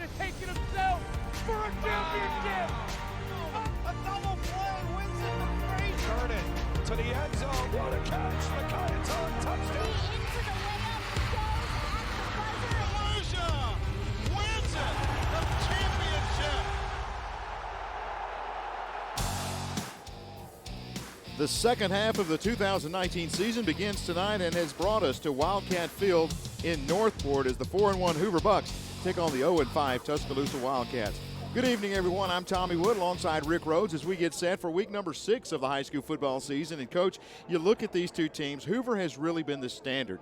going to take it himself for a championship. A double play wins it to Frazier. Started to the end zone. What a catch. The Coyotes touchdown. Into the layup goes at the buzzer. Tuscaloosa wins it. The championship. The second half of the 2019 season begins tonight and has brought us to Wildcat Field in Northport as the 4-1 Hoover Bucks take on the 0-5 Tuscaloosa Wildcats. Good evening, everyone. I'm Tommy Wood alongside Rick Rhodes as we get set for week number 6 of the high school football season. And, Coach, you look at these two teams. Hoover has really been the standard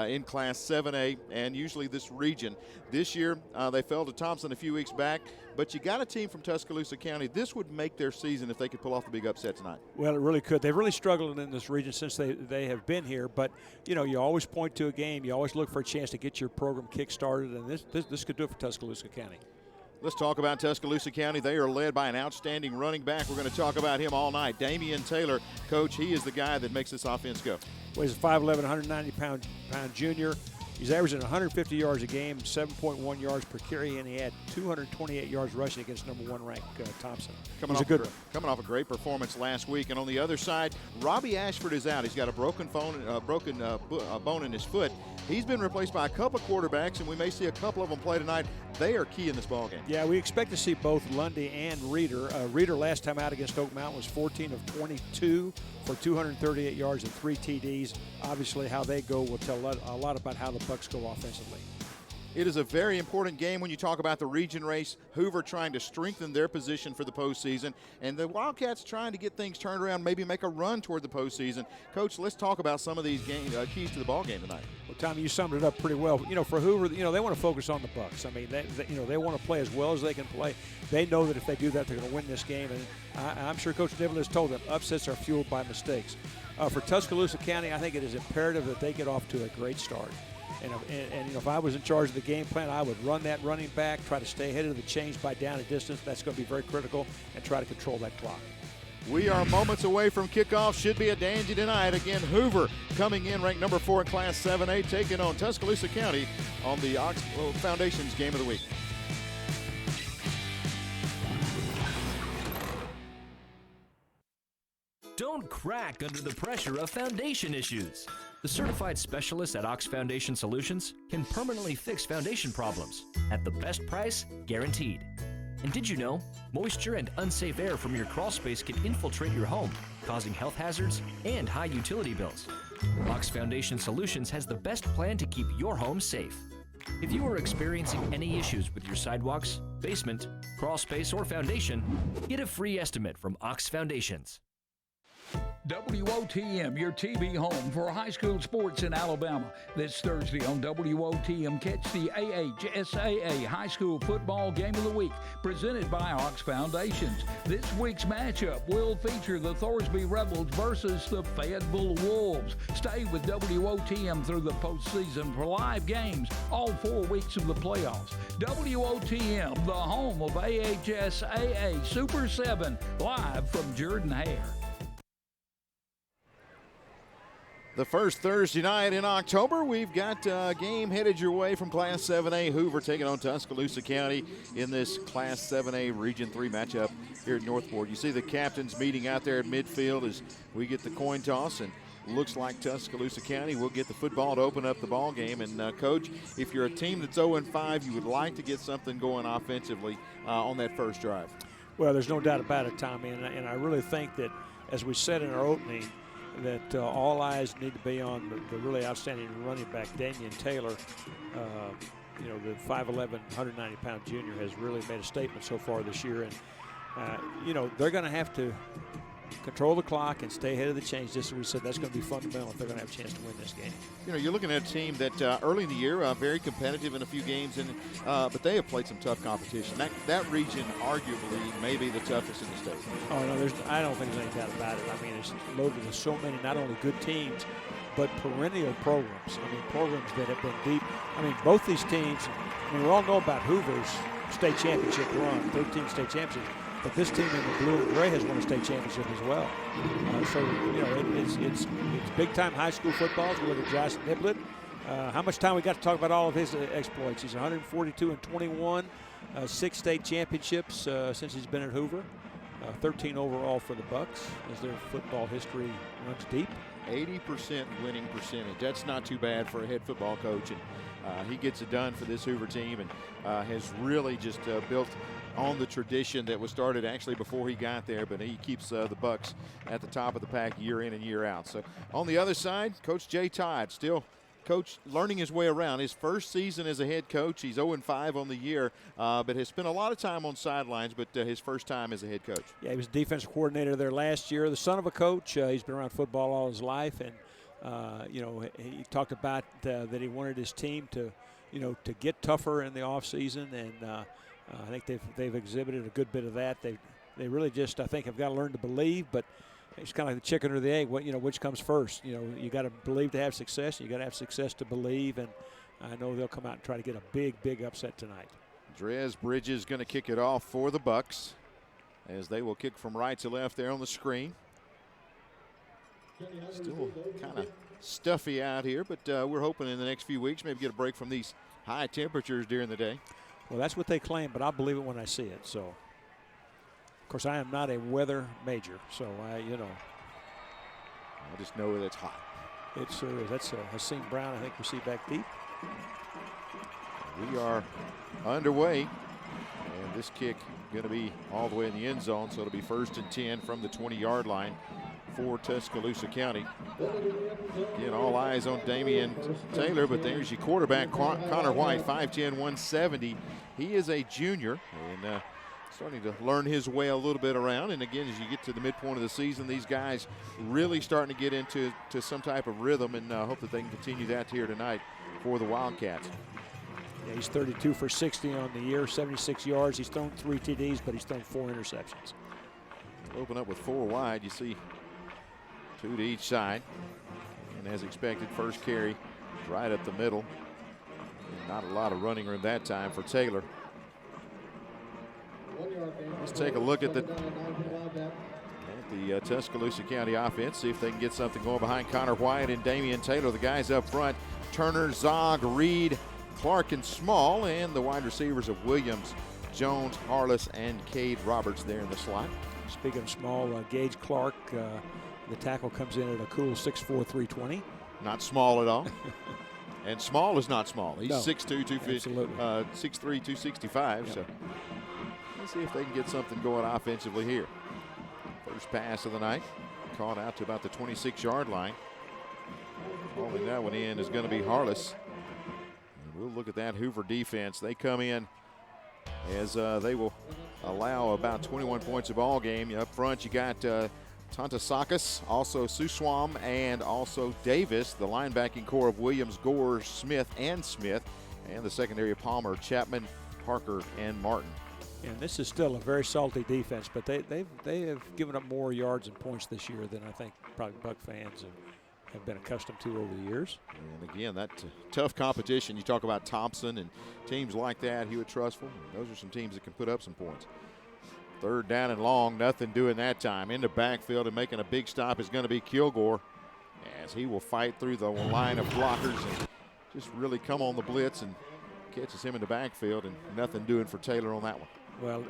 in Class 7A and usually this region. This year, they fell to Thompson a few weeks back, but you got a team from Tuscaloosa County. This would make their season if they could pull off the big upset tonight. Well, it really could. They've really struggled in this region since they have been here. But, you know, you always point to a game. You always look for a chance to get your program kick-started, and this could do it for Tuscaloosa County. Let's talk about Tuscaloosa County. They are led by an outstanding running back. We're going to talk about him all night. Damian Taylor, Coach, he is the guy that makes this offense go. Well, he's a 5'11", 190-pound junior. He's averaging 150 yards a game, 7.1 yards per carry, and he had 228 yards rushing against number 1 ranked Thompson. He's a good one. Coming off a great performance last week. And on the other side, Robbie Ashford is out. He's got a broken bone in his foot. He's been replaced by a couple of quarterbacks, and we may see a couple of them play tonight. They are key in this ballgame. Yeah, we expect to see both Lundy and Reeder. Reeder last time out against Oak Mountain was 14 of 22 for 238 yards and 3 TDs. Obviously, how they go will tell a lot about how the Bucks go offensively. It is a very important game when you talk about the region race. Hoover trying to strengthen their position for the postseason, and the Wildcats trying to get things turned around, maybe make a run toward the postseason. Coach, let's talk about some of these keys to the ball game tonight. Well, Tommy, you summed it up pretty well. You know, for Hoover, you know, they want to focus on the Bucks. I mean, they want to play as well as they can play. They know that if they do that, they're going to win this game, and I'm sure Coach Dibble has told them upsets are fueled by mistakes. For Tuscaloosa County, I think it is imperative that they get off to a great start. And you know, if I was in charge of the game plan, I would run that running back, try to stay ahead of the change by down and distance. That's going to be very critical, and try to control that clock. We are moments away from kickoff. Should be a dandy tonight. Again, Hoover coming in ranked number 4 in Class 7A, taking on Tuscaloosa County on the Oxbow Foundation's Game of the Week. Don't crack under the pressure of foundation issues. The certified specialists at Ox Foundation Solutions can permanently fix foundation problems at the best price guaranteed. And did you know, moisture and unsafe air from your crawl space can infiltrate your home, causing health hazards and high utility bills. Ox Foundation Solutions has the best plan to keep your home safe. If you are experiencing any issues with your sidewalks, basement, crawl space, or foundation, get a free estimate from Ox Foundations. WOTM, your TV home for high school sports in Alabama. This Thursday on WOTM, catch the AHSAA High School Football Game of the Week, presented by Ox Foundations. This week's matchup will feature the Thorsby Rebels versus the Fayetteville Wolves. Stay with WOTM through the postseason for live games all 4 weeks of the playoffs. WOTM, the home of AHSAA Super 7, live from Jordan-Hare. The first Thursday night in October, we've got a game headed your way from Class 7A. Hoover taking on Tuscaloosa County in this Class 7A Region 3 matchup here at Northport. You see the captains meeting out there at midfield as we get the coin toss, and looks like Tuscaloosa County will get the football to open up the ball game. And, Coach, if you're a team that's 0-5, you would like to get something going offensively on that first drive. Well, there's no doubt about it, Tommy, and I really think that, as we said in our opening, that all eyes need to be on the really outstanding running back, Damian Taylor. You know, the 5'11", 190-pound junior has really made a statement so far this year. And, you know, they're going to have to control the clock and stay ahead of the change. Just as we said, that's going to be fundamental if they're going to have a chance to win this game. You know, you're looking at a team that early in the year, very competitive in a few games, but they have played some tough competition. That region arguably may be the toughest in the state. Oh, no, I don't think there's any doubt about it. I mean, it's loaded with so many not only good teams, but perennial programs. I mean, programs that have been deep. I mean, both these teams, I mean, we all know about Hoover's state championship run, 13 state championships. But this team in the blue and gray has won a state championship as well. So, you know, it's big-time high school football. We look at Josh Niblett, How much time we got to talk about all of his exploits? He's 142-21, 6 state championships since he's been at Hoover. 13 overall for the Bucks as their football history runs deep. 80% winning percentage. That's not too bad for a head football coach, and he gets it done for this Hoover team, and has really just built on the tradition that was started actually before he got there, but he keeps the Bucks at the top of the pack year in and year out. So on the other side, Coach Jay Todd, still coach learning his way around. His first season as a head coach, he's 0-5 on the year, but has spent a lot of time on sidelines, but his first time as a head coach. Yeah, he was defensive coordinator there last year. The son of a coach, he's been around football all his life, and he talked about that he wanted his team to get tougher in the offseason, and I think they've exhibited a good bit of that. They really just, I think, have got to learn to believe, but it's kind of like the chicken or the egg. Which comes first? You got to believe to have success. You got to have success to believe, and I know they'll come out and try to get a big upset tonight. Drez Bridges going to kick it off for the Bucks, as they will kick from right to left there on the screen. Still kind of stuffy out here, but we're hoping in the next few weeks maybe get a break from these high temperatures during the day. Well, that's what they claim, but I'll believe it when I see it. So, of course, I am not a weather major, so I just know that it's hot. It sure is. That's Haseen Brown, I think, we see back deep. We are underway, and this kick going to be all the way in the end zone, so it'll be 1st and 10 from the 20-yard line for Tuscaloosa County. Again, all eyes on Damian Taylor, but there's your quarterback, Connor White, 5'10", 170. He is a junior, and starting to learn his way a little bit around. And again, as you get to the midpoint of the season, these guys really starting to get into some type of rhythm, and hope that they can continue that here tonight for the Wildcats. Yeah, he's 32 for 60 on the year, 76 yards. He's thrown 3 TDs, but he's thrown 4 interceptions. Open up with 4 wide. You see 2 to each side. And as expected, first carry right up the middle. And not a lot of running room that time for Taylor. Let's take a look at the Tuscaloosa County offense, see if they can get something going behind Connor White and Damian Taylor. The guys up front, Turner, Zog, Reed, Clark, and Small, and the wide receivers of Williams, Jones, Harless, and Cade Roberts there in the slot. Speaking of Small, Gage Clark, the tackle comes in at a cool 6'4", 320. Not small at all. And Small is not small. He's 6'2", 6'3", 265. So let's see if they can get something going offensively here. First pass of the night, caught out to about the 26-yard line. Hauling that one in is going to be Harless. And we'll look at that Hoover defense. They come in as they will allow about 21 points a ball game. Up front, you got Tantasakis, also Suswam, and also Davis, the linebacking core of Williams, Gore, Smith, and the secondary of Palmer, Chapman, Parker, and Martin. And this is still a very salty defense, but they have given up more yards and points this year than I think probably Buck fans have been accustomed to over the years. And again, that tough competition. You talk about Thompson and teams like that, Hewitt Trustful. Those are some teams that can put up some points. 3rd down and long, nothing doing that time. In the backfield and making a big stop is going to be Kilgore, as he will fight through the line of blockers and just really come on the blitz and catches him in the backfield, and nothing doing for Taylor on that one. Well,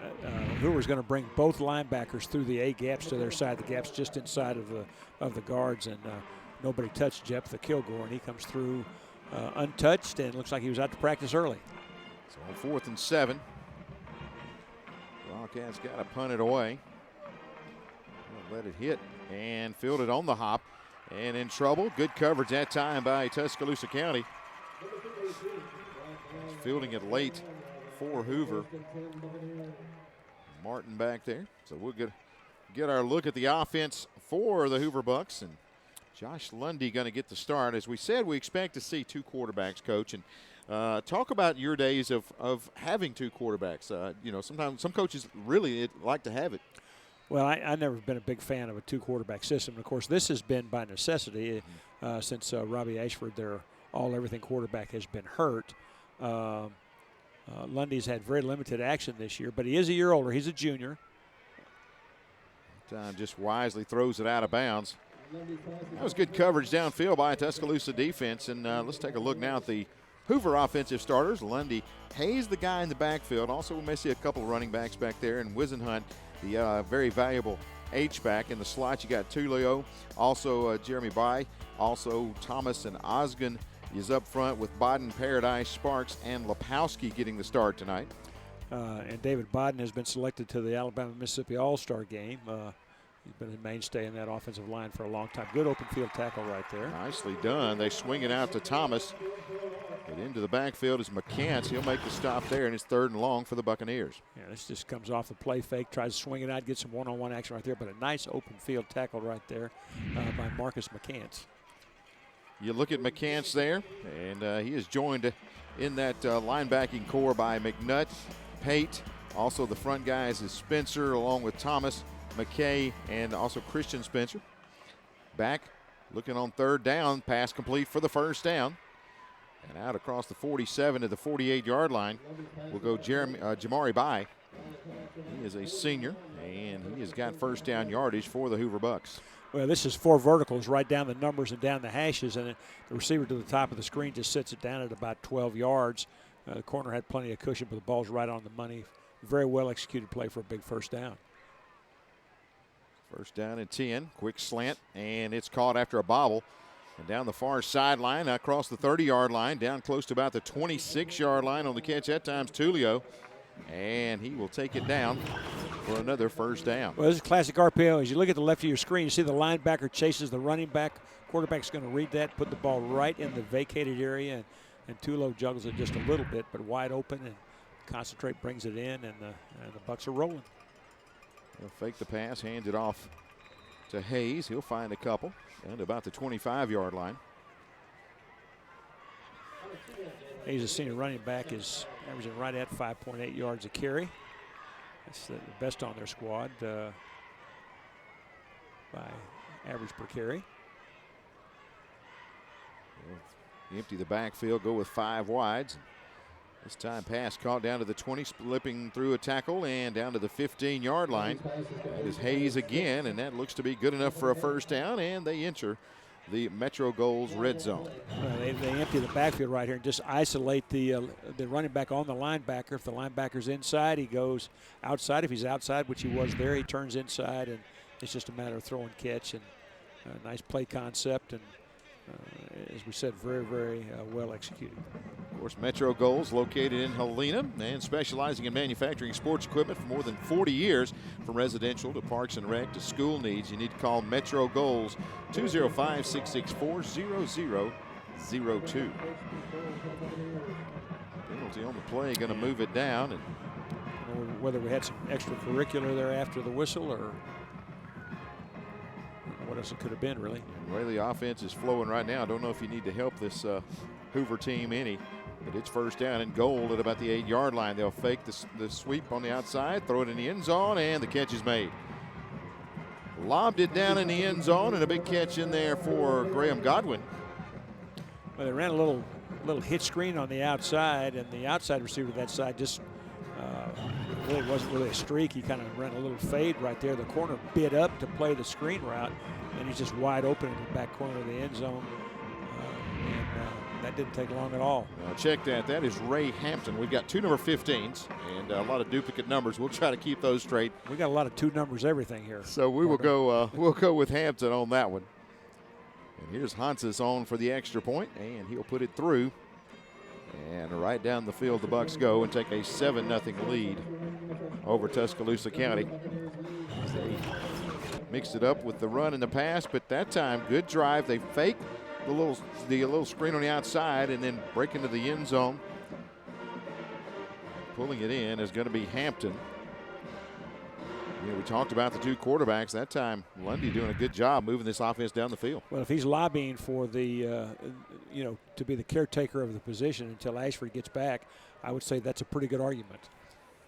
Hoover's going to bring both linebackers through the A gaps to their side. The gaps just inside of the guards, and nobody touched Jephthah Kilgore, and he comes through untouched, and looks like he was out to practice early. So on 4th and 7. Wildcats got to punt it away. Let it hit and fielded on the hop, and in trouble. Good coverage that time by Tuscaloosa County. Fielding it late for Hoover. Martin back there. So we'll get our look at the offense for the Hoover Bucks, and Josh Lundy going to get the start. As we said, we expect to see 2 quarterbacks, Coach. And talk about your days of having 2 quarterbacks. Sometimes some coaches really like to have it. Well, I've never been a big fan of a 2-quarterback system. And of course, this has been by necessity since Robbie Ashford, their all-everything quarterback, has been hurt. Lundy's had very limited action this year, but he is a year older. He's a junior. Just wisely throws it out of bounds. That was good coverage downfield by a Tuscaloosa defense. And let's take a look now at the Hoover offensive starters. Lundy Hayes, the guy in the backfield. Also, we may see a couple of running backs back there. And Wisenhunt, the very valuable H-back. In the slot, you got Tulio, also Jeremy Bai, also Thomas and Osgun is up front with Bodden, Paradise, Sparks, and Lapowski getting the start tonight. And David Bodden has been selected to the Alabama-Mississippi All-Star game. He's been a mainstay in that offensive line for a long time. Good open field tackle right there. Nicely done. They swing it out to Thomas. But into the backfield is McCants. He'll make the stop there, and it's 3rd and long for the Buccaneers. Yeah, this just comes off the play fake, tries to swing it out, get some one-on-one action right there, but a nice open field tackle right there by Marcus McCants. You look at McCants there, and he is joined in that linebacking core by McNutt, Pate. Also the front guys is Spencer along with Thomas, McKay, and also Christian Spencer. Back, looking on 3rd down, pass complete for the 1st down. And out across the 47 to the 48-yard line will go Jamari Bai. He is a senior, and he has got 1st down yardage for the Hoover Bucks. Well, this is 4 verticals, right down the numbers and down the hashes, and the receiver to the top of the screen just sits it down at about 12 yards. The corner had plenty of cushion, but the ball's right on the money. Very well executed play for a big 1st down. 1st down and 10, quick slant, and it's caught after a bobble. And down the far sideline, across the 30-yard line, down close to about the 26-yard line on the catch. That time's Tulio, and he will take it down for another 1st down. Well, this is classic RPO. As you look at the left of your screen, you see the linebacker chases the running back. Quarterback's going to read that, put the ball right in the vacated area, and Tulio juggles it just a little bit, but wide open, and concentrate, brings it in, and the Bucks are rolling. He'll fake the pass, hand it off to Hayes. He'll find a couple down to about the 25-yard line. Hayes, a senior running back, is averaging right at 5.8 yards a carry. That's the best on their squad by average per carry. Empty the backfield, go with 5 wides. This time pass caught down to the 20, slipping through a tackle and down to the 15-yard line. That is Hayes again, and that looks to be good enough for a 1st down, and they enter the Metro Goals red zone. They empty the backfield right here and just isolate the running back on the linebacker. If the linebacker's inside, he goes outside. If he's outside, which he was there, he turns inside, and it's just a matter of throw and catch, and nice play concept, and as we said, very, very well executed. Of course, Metro Goals, located in Helena and specializing in manufacturing sports equipment for more than 40 years. From residential to parks and rec to school needs, you need to call Metro Goals, 205-664-0002. Penalty on the play, going to move it down. And whether we had some extracurricular there after the whistle, or what else it could have been, really. The way the offense is flowing right now, I don't know if you need to help this Hoover team any, but it's 1st down and goal at about the 8-yard line. They'll fake the sweep on the outside, throw it in the end zone, and the catch is made. Lobbed it down in the end zone, and a big catch in there for Graham Godwin. Well, they ran a little hitch screen on the outside, and the outside receiver to that side just really wasn't really a streak. He kind of ran a little fade right there. The corner bid up to play the screen route, and he's just wide open in the back corner of the end zone. That didn't take long at all. Check that. That is Ray Hampton. We've got 2 number 15s and a lot of duplicate numbers. We'll try to keep those straight. We got a lot of 2 numbers everything here. So we will go. We'll go with Hampton on that one. And here's Hanses on for the extra point, and he'll put it through. And right down the field, the Bucks go and take a 7-0 lead over Tuscaloosa County. They mixed it up with the run and the pass, but that time, good drive. They fake the little screen on the outside and then break into the end zone. Pulling it in is going to be Hampton. We talked about the 2 quarterbacks. That time, Lundy doing a good job moving this offense down the field. Well, if he's lobbying for the, to be the caretaker of the position until Ashford gets back, I would say that's a pretty good argument,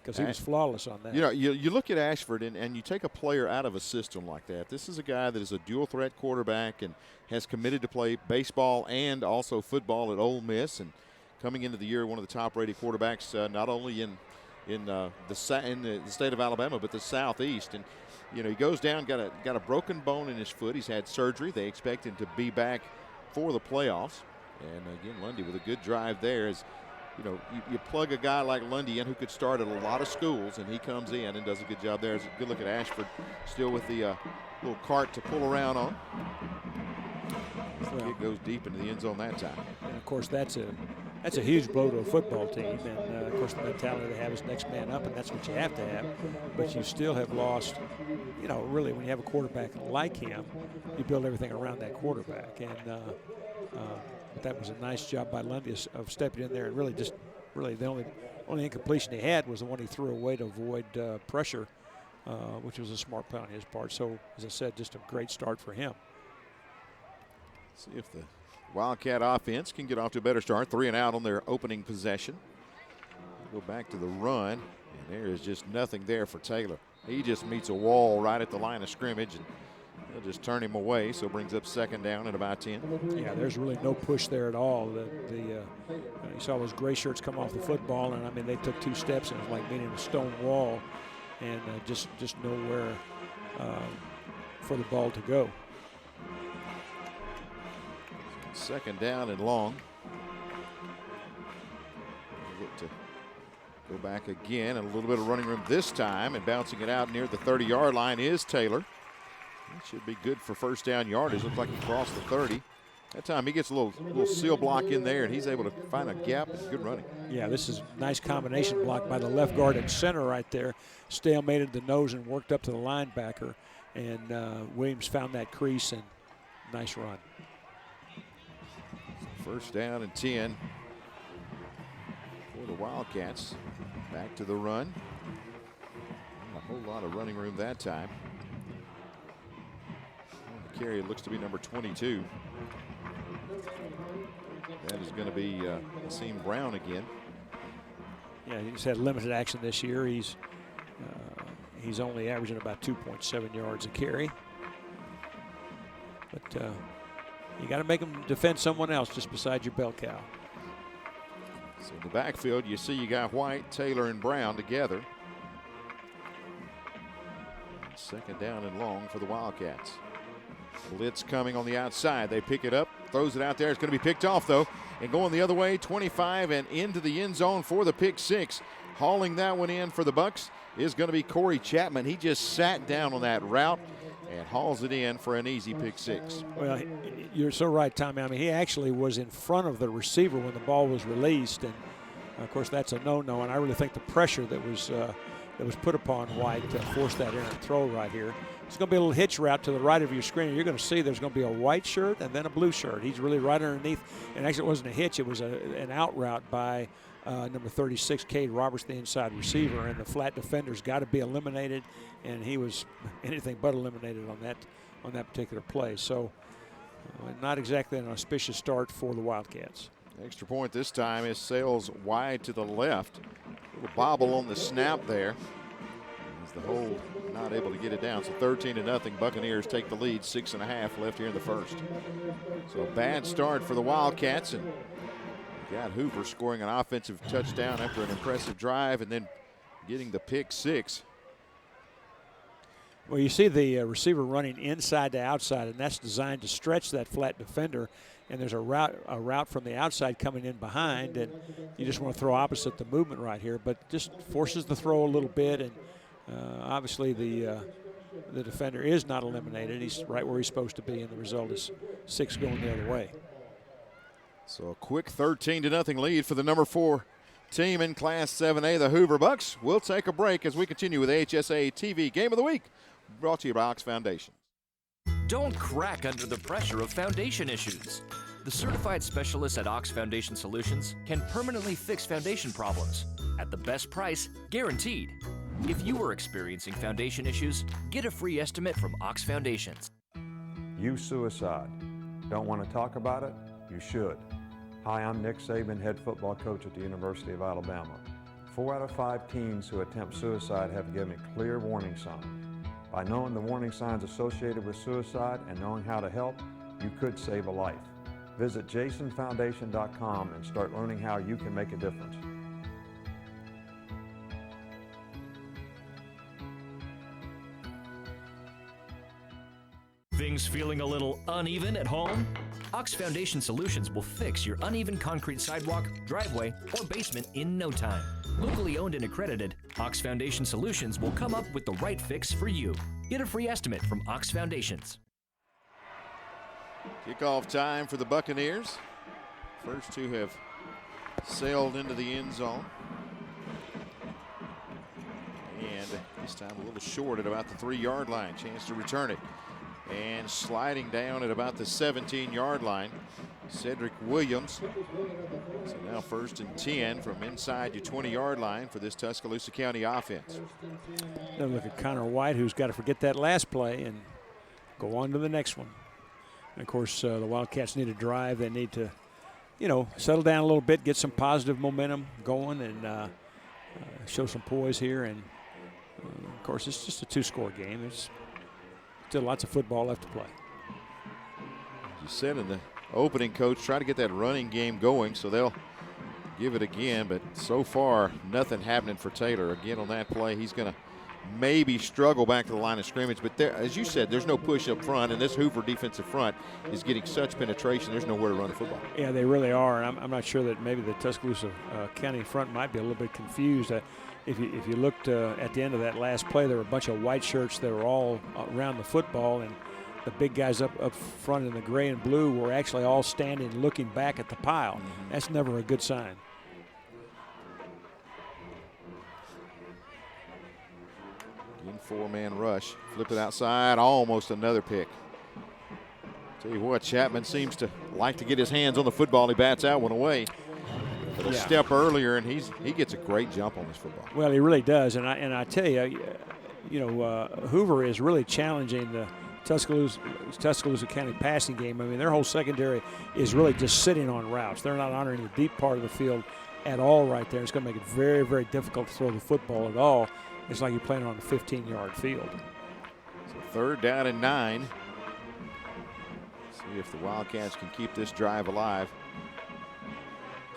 because he was flawless on that. You look at Ashford and you take a player out of a system like that. This is a guy that is a dual threat quarterback and has committed to play baseball and also football at Ole Miss, and coming into the year one of the top rated quarterbacks not only in the state of Alabama, but the Southeast. And You know, he goes down, got a broken bone in his foot. He's had surgery. They expect him to be back for the playoffs. And again, Lundy with a good drive there. As you know, you plug a guy like Lundy in who could start at a lot of schools, and he comes in and does a good job there. It's a good look at Ashford, still with the little cart to pull around on. It goes deep into the end zone that time. And of course, that's a huge blow to a football team. And of course, the mentality they have is next man up, and that's what you have to have. But you still have lost. You know, really, when you have a quarterback like him, you build everything around that quarterback. And that was a nice job by Lundy of stepping in there and really the only incompletion he had was the one he threw away to avoid pressure, which was a smart play on his part. So, as I said, just a great start for him. See if the Wildcat offense can get off to a better start. 3 and out on their opening possession. Go back to the run, and there is just nothing there for Taylor. He just meets a wall right at the line of scrimmage, and they'll just turn him away, so brings up 2nd down at about 10. Yeah, there's really no push there at all. You saw those gray shirts come off the football, and I mean, they took 2 steps, and it was like meeting a stone wall, and just nowhere for the ball to go. 2nd down and long. Look to go back again, and a little bit of running room this time, and bouncing it out near the 30-yard line is Taylor. It should be good for 1st down yardage. Looks like he crossed the 30. That time he gets a little seal block in there, and he's able to find a gap and good running. Yeah, this is a nice combination block by the left guard and center right there. Stalemated the nose and worked up to the linebacker, and Williams found that crease, and nice run. 1st down and 10 for the Wildcats. Back to the run. Not a whole lot of running room that time. The carry looks to be number 22. That is going to be Asim Brown again. Yeah, he's had limited action this year. He's only averaging about 2.7 yards a carry. But you got to make him defend someone else just beside your bell cow. So in the backfield, you see you got White, Taylor, and Brown together. 2nd down and long for the Wildcats. Blitz coming on the outside. They pick it up, throws it out there. It's going to be picked off, though, and going the other way, 25 and into the end zone for the pick 6. Hauling that one in for the Bucks is going to be Corey Chapman. He just sat down on that route and hauls it in for an easy pick 6. Well, you're so right, Tommy. I mean, he actually was in front of the receiver when the ball was released, and of course that's a no-no. And I really think the pressure that was put upon White forced that errant throw right here. It's going to be a little hitch route to the right of your screen. You're going to see there's going to be a white shirt and then a blue shirt. He's really right underneath. And actually, it wasn't a hitch. It was an out route by number 36, Cade Roberts, the inside receiver. And the flat defender's got to be eliminated. And he was anything but eliminated on that particular play. So not exactly an auspicious start for the Wildcats. Extra point this time is Sales wide to the left. A little bobble on the snap there. As the hold not able to get it down. So 13-0. Buccaneers take the lead. 6.5 left here in the 1st. So a bad start for the Wildcats, and you got Hoover scoring an offensive touchdown after an impressive drive and then getting the pick 6. Well, you see the receiver running inside to outside, and that's designed to stretch that flat defender. And there's a route from the outside coming in behind, and you just want to throw opposite the movement right here, but just forces the throw a little bit, and obviously the defender is not eliminated. He's right where he's supposed to be, and the result is 6 going the other way. So a quick 13-0 lead for the number 4 team in Class 7A, the Hoover Bucks. We'll take a break as we continue with AHSAA TV Game of the Week, brought to you by Ox Foundation. Don't crack under the pressure of foundation issues. The certified specialists at Ox Foundation Solutions can permanently fix foundation problems at the best price, guaranteed. If you are experiencing foundation issues, get a free estimate from Ox Foundations. Youth suicide. Don't want to talk about it? You should. Hi, I'm Nick Saban, head football coach at the University of Alabama. 4 out of 5 teens who attempt suicide have given clear warning signs. By knowing the warning signs associated with suicide and knowing how to help, you could save a life. Visit jasonfoundation.com and start learning how you can make a difference. things feeling a little uneven at home? Ox Foundation Solutions will fix your uneven concrete sidewalk, driveway, or basement in no time. Locally owned and accredited, Ox Foundation Solutions will come up with the right fix for you. Get a free estimate from Ox Foundations. Kickoff time for the Buccaneers. First two have sailed into the end zone. And this time a little short at about the 3-yard line. Chance to return it. And sliding down at about the 17-yard line, Cedric Williams. So now 1st and 10 from inside your 20-yard line for this Tuscaloosa County offense. Now look at Connor White, who's got to forget that last play and go on to the next one. And of course, the Wildcats need a drive. They need to, settle down a little bit, get some positive momentum going, and show some poise here. And of course, it's just a 2-score game. There's still lots of football left to play. As you said in the opening, Coach, try to get that running game going, so they'll give it again. But so far, nothing happening for Taylor. Again on that play, he's going to maybe struggle back to the line of scrimmage. But there, as you said, there's no push up front, and this Hoover defensive front is getting such penetration, there's nowhere to run the football. Yeah, they really are. And I'm not sure that maybe the Tuscaloosa County front might be a little bit confused. If you looked at the end of that last play, there were a bunch of white shirts that were all around the football, and the big guys up front in the gray and blue were actually all standing looking back at the pile. Mm-hmm. That's never a good sign. Again, 4-man rush. Flip it outside, almost another pick. Tell you what, Chapman seems to like to get his hands on the football. He bats out one away. But a step earlier, and he gets a great jump on this football. Well, he really does, and I tell you, Hoover is really challenging the Tuscaloosa County passing game. I mean, their whole secondary is really just sitting on routes. They're not honoring the deep part of the field at all right there. It's going to make it very, very difficult to throw the football at all. It's like you're playing on a 15-yard field. So 3rd down and 9. See if the Wildcats can keep this drive alive.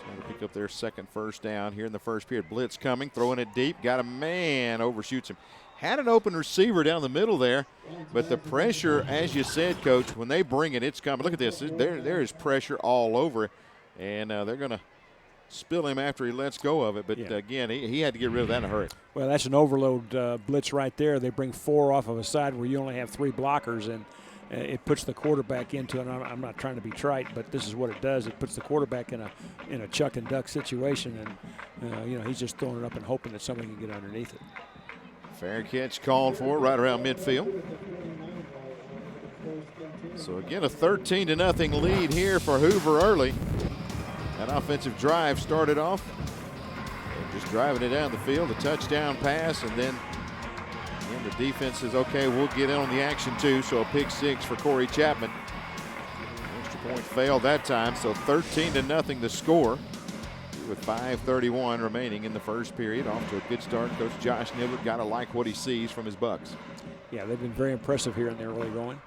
Trying to pick up their second first down here in the first period. Blitz coming, throwing it deep. Got a man, overshoots him. Had an open receiver down the middle there, but the pressure, as you said, Coach, when they bring it, it's coming. Look at this. There is pressure all over it, and they're going to spill him after he lets go of it. But, again, he had to get rid of that in a hurry. Well, that's an overload blitz right there. They bring 4 off of a side where you only have 3 blockers, and it puts the quarterback into it. I'm not trying to be trite, but this is what it does. It puts the quarterback in a chuck and duck situation, and he's just throwing it up and hoping that somebody can get underneath it. Fair catch called for right around midfield. So again, a 13-0 lead here for Hoover early. That offensive drive started off just driving it down the field, a touchdown pass, and then the defense says, okay, we'll get in on the action too. So a pick 6 for Corey Chapman. Extra point failed that time, so 13-0 the score. With 5:31 remaining in the first period. Off to a good start. Coach Josh Niblett got to like what he sees from his Bucks. Yeah, they've been very impressive here in their early going.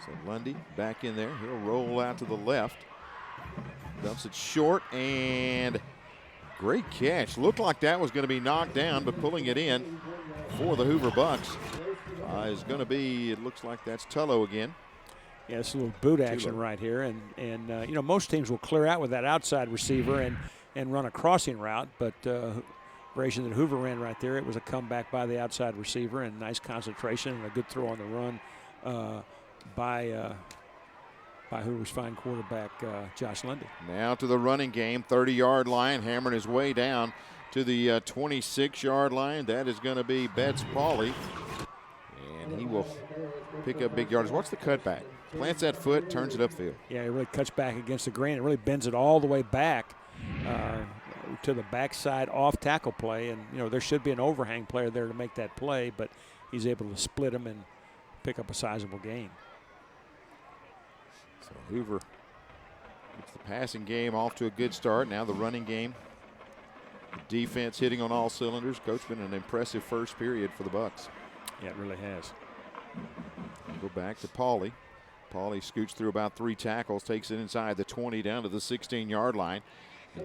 So Lundy back in there. He'll roll out to the left. Dumps it short, and great catch. Looked like that was going to be knocked down, but pulling it in for the Hoover Bucks is going to be, it looks like that's Tullo again. Yeah, it's a little boot action right here, and most teams will clear out with that outside receiver and run a crossing route, but operation that Hoover ran right there, it was a comeback by the outside receiver and nice concentration and a good throw on the run by Hoover's fine quarterback Josh Lundy. Now to the running game, 30-yard line, hammering his way down to the 26-yard line. That is going to be Betts Pauley, and he will pick up big yardage. Watch the cutback. Plants that foot, turns it upfield. Yeah, he really cuts back against the grain. It really bends it all the way back to the backside off tackle play. And, there should be an overhang player there to make that play, but he's able to split him and pick up a sizable gain. So Hoover gets the passing game off to a good start. Now the running game. The defense hitting on all cylinders. Coach, been an impressive first period for the Bucks. Yeah, it really has. Go back to Pauley. Pauley scoots through about 3 tackles, takes it inside the 20 down to the 16-yard line.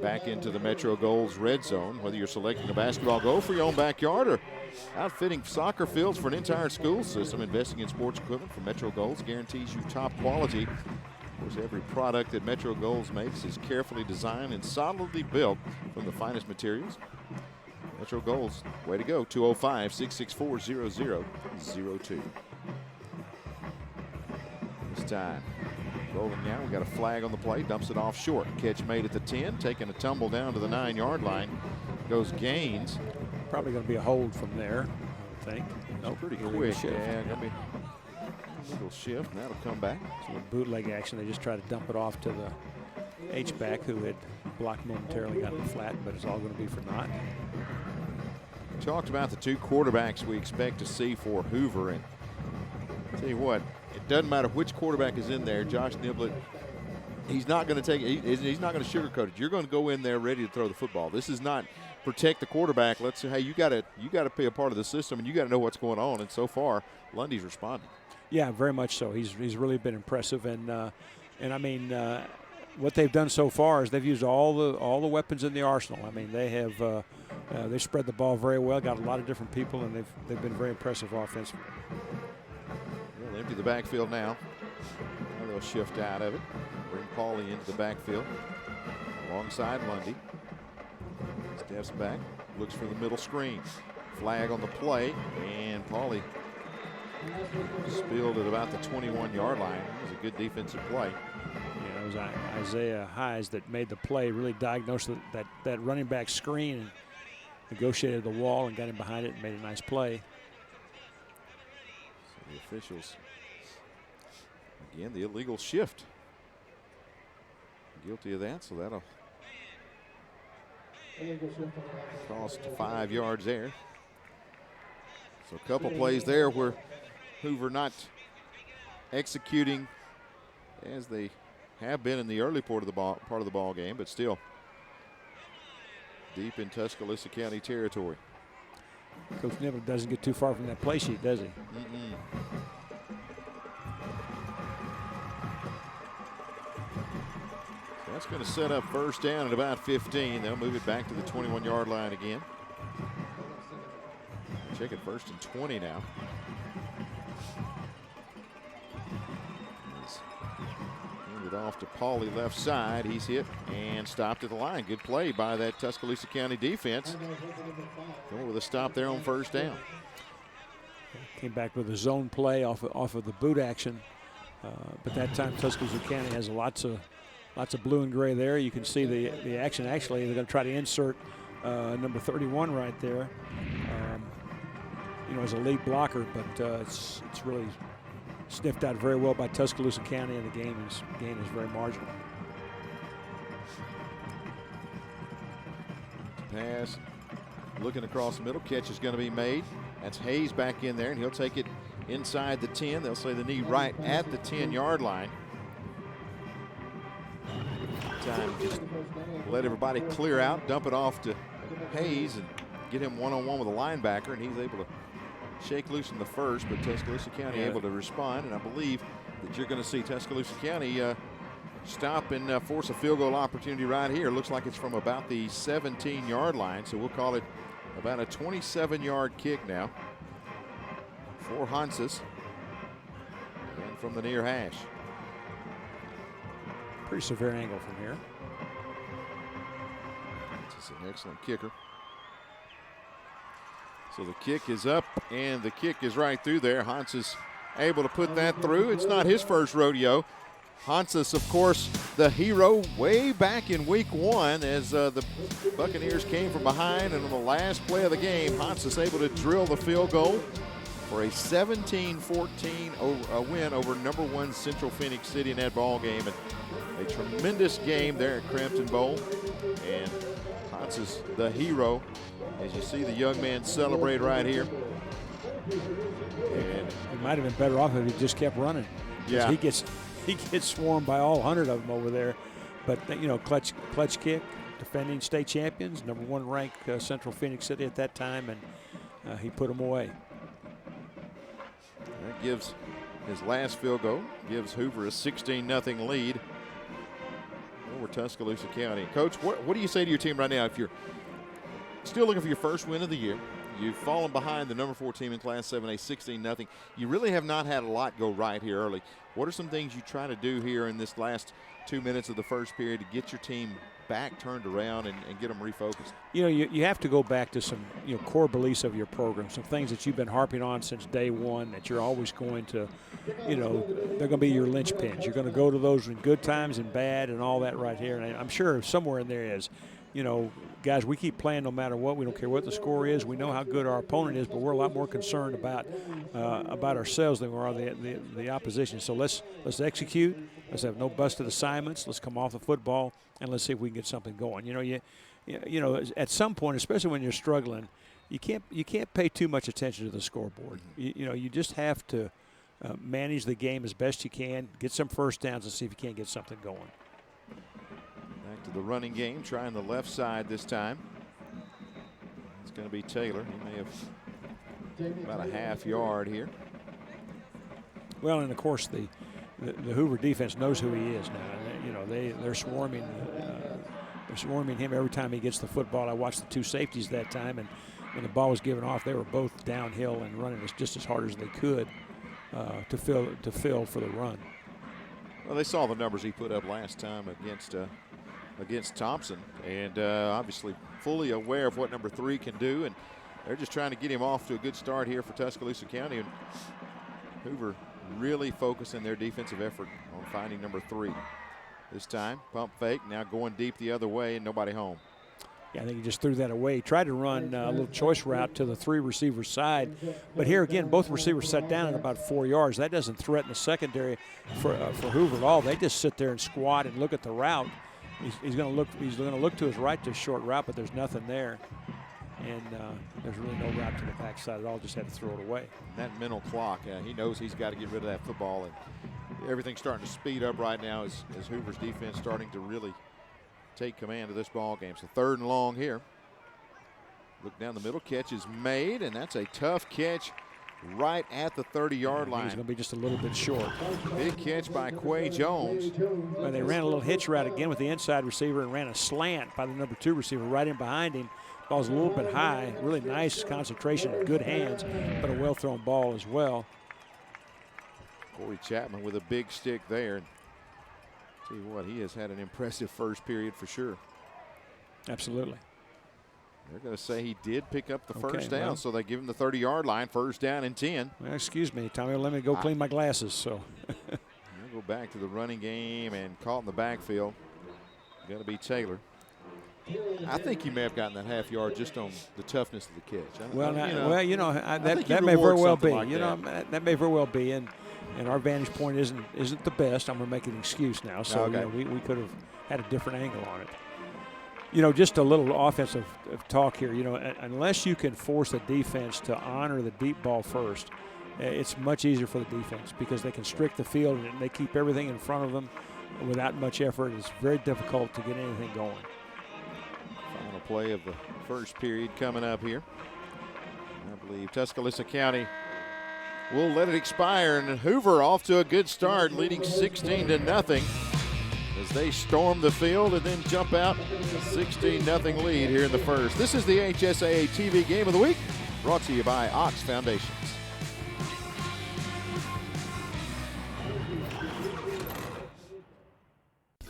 Back into the Metro Goals red zone, whether you're selecting a basketball goal for your own backyard or outfitting soccer fields for an entire school system. Investing in sports equipment from Metro Goals guarantees you top quality. Of course, every product that Metro Goals makes is carefully designed and solidly built from the finest materials. Metro Goals, way to go. 205-664-0002. This time, rolling now. We got a flag on the play. Dumps it off short. Catch made at the 10. Taking a tumble down to the 9-yard line. Goes Gaines. Probably going to be a hold from there, I would think. Nope, pretty quick. Yeah, going to be a little shift, and that'll come back. So with bootleg action, they just try to dump it off to the H-back who had blocked momentarily, got it flat, but it's all going to be for naught. We talked about the two quarterbacks we expect to see for Hoover, and I'll tell you what, it doesn't matter which quarterback is in there. Josh Niblett, he's not going to take it. He's not going to sugarcoat it. You're going to go in there ready to throw the football. This is not protect the quarterback. Let's say, hey, you got to be a part of the system, and you got to know what's going on. And so far, Lundy's responding. Yeah, very much so. He's really been impressive, and I mean, what they've done so far is they've used all the weapons in the arsenal. I mean, they have they spread the ball very well, got a lot of different people, and they've been very impressive offensively. They'll empty the backfield now. Now they'll shift out of it. Bring Pauly into the backfield alongside Lundy. Steps back, looks for the middle screen. Flag on the play, and Pauly spilled at about the 21-yard line. It was a good defensive play. Yeah, it was Isaiah Hayes that made the play, really diagnosed that running back screen and negotiated the wall and got him behind it and made a nice play. So the officials, again, the illegal shift. Guilty of that, so that'll cost 5 yards there. So a couple plays there where Hoover not executing as they have been in the early part of the ball game, but still deep in Tuscaloosa County territory. Coach Niblett doesn't get too far from that play sheet, does he? That's going to set up first down at about 15. They'll move it back to the 21-yard line again. Check it, first and 20 now. Handed off to Pauly left side. He's hit and stopped at the line. Good play by that Tuscaloosa County defense. Going with a stop there on first down. Came back with a zone play off of the boot action. But that time Tuscaloosa County has lots of blue and gray there. You can see the action. Actually, they're going to try to insert number 31 right there. As a lead blocker, but it's really sniffed out very well by Tuscaloosa County, and the gain is very marginal. Pass, looking across the middle, catch is going to be made. That's Hayes back in there, and he'll take it inside the 10. They'll say the knee right at the 10-yard line. Time just let everybody clear out, dump it off to Hayes, and get him one-on-one with a linebacker, and he's able to shake loose in the first, but Tuscaloosa County able to respond, and I believe that you're going to see Tuscaloosa County stop and force a field goal opportunity right here. Looks like it's from about the 17-yard line, so we'll call it about a 27-yard kick now for Hanses, and from the near hash. Pretty severe angle from here. This is an excellent kicker. So the kick is up, and the kick is right through there. Hanses able to put that through. It's not his first rodeo. Hanses, of course, the hero way back in week 1 as the Buccaneers came from behind, and on the last play of the game, Hanses able to drill the field goal for a 17-14 win over number 1 Central Phoenix City in that ball game. And a tremendous game there at Crampton Bowl. And Hanses, the hero, as you see the young man celebrate right here. And he might have been better off if he just kept running. Yeah. He gets swarmed by all 100 of them over there. But, clutch kick, defending state champions, number 1 ranked Central Phoenix City at that time, and he put them away. That gives his last field goal, gives Hoover a 16-0 lead. Well, for Tuscaloosa County. Coach, what do you say to your team right now if you're still looking for your first win of the year? You've fallen behind the number 4 team in Class 7A 16-0. You really have not had a lot go right here early. What are some things you try to do here in this last 2 minutes of the first period to get your team back turned around and get them refocused? You know, you have to go back to some core beliefs of your program, some things that you've been harping on since day one that you're always going to, they're going to be your linchpins. You're going to go to those in good times and bad and all that right here. And I'm sure somewhere in there is, guys, we keep playing no matter what. We don't care what the score is. We know how good our opponent is, but we're a lot more concerned about ourselves than we are the opposition. So let's execute. Let's have no busted assignments. Let's come off the football and let's see if we can get something going. At some point, especially when you're struggling, you can't pay too much attention to the scoreboard. You just have to manage the game as best you can, get some first downs, and see if you can't get something going. Back to the running game, trying the left side this time. It's going to be Taylor. He may have about a half yard here. Well, and of course the Hoover defense knows who he is now. They're swarming. They're swarming him every time he gets the football. I watched the 2 safeties that time, and when the ball was given off, they were both downhill and running just as hard as they could to fill for the run. Well, they saw the numbers he put up last time against Thompson, and obviously fully aware of what number 3 can do, and they're just trying to get him off to a good start here for Tuscaloosa County. And Hoover really focusing their defensive effort on finding number 3. This time, pump fake, now going deep the other way and nobody home. Yeah, I think he just threw that away. He tried to run a little choice route to the 3 receiver side, but here again, both receivers sat down at about 4 yards. That doesn't threaten the secondary for Hoover at all. They just sit there and squat and look at the route. He's going to look to his right to a short route, but there's nothing there. And there's really no route to the backside at all. Just had to throw it away. That mental clock, he knows he's got to get rid of that football, and everything's starting to speed up right now as Hoover's defense starting to really take command of this ball game. So 3rd and long here. Look down the middle, catch is made, and that's a tough catch right at the 30-yard line. He's going to be just a little bit short. Big catch by Quay Jones. Well, they ran a little hitch route again with the inside receiver and ran a slant by the number 2 receiver right in behind him. Ball's a little bit high. Really nice concentration, good hands, but a well-thrown ball as well. Corey Chapman with a big stick there. Tell you what, he has had an impressive first period for sure. Absolutely. They're going to say he did pick up the first down, so they give him the 30-yard line, 1st down and 10. Well, excuse me, Tommy, let me go clean my glasses. So we'll go back to the running game, and caught in the backfield. Going to be Taylor. I think he may have gotten that half yard just on the toughness of the catch. That may very well be. That may very well be, and our vantage point isn't the best. I'm going to make an excuse now, so we could have had a different angle on it. Just a little offensive talk here. Unless you can force the defense to honor the deep ball first, it's much easier for the defense because they constrict the field and they keep everything in front of them without much effort. It's very difficult to get anything going. Final play of the first period coming up here. I believe Tuscaloosa County will let it expire, and Hoover off to a good start, leading 16-0 as they storm the field and then jump out a 16-0 lead here in the first. This is the AHSAA TV Game of the Week, brought to you by Ox Foundations.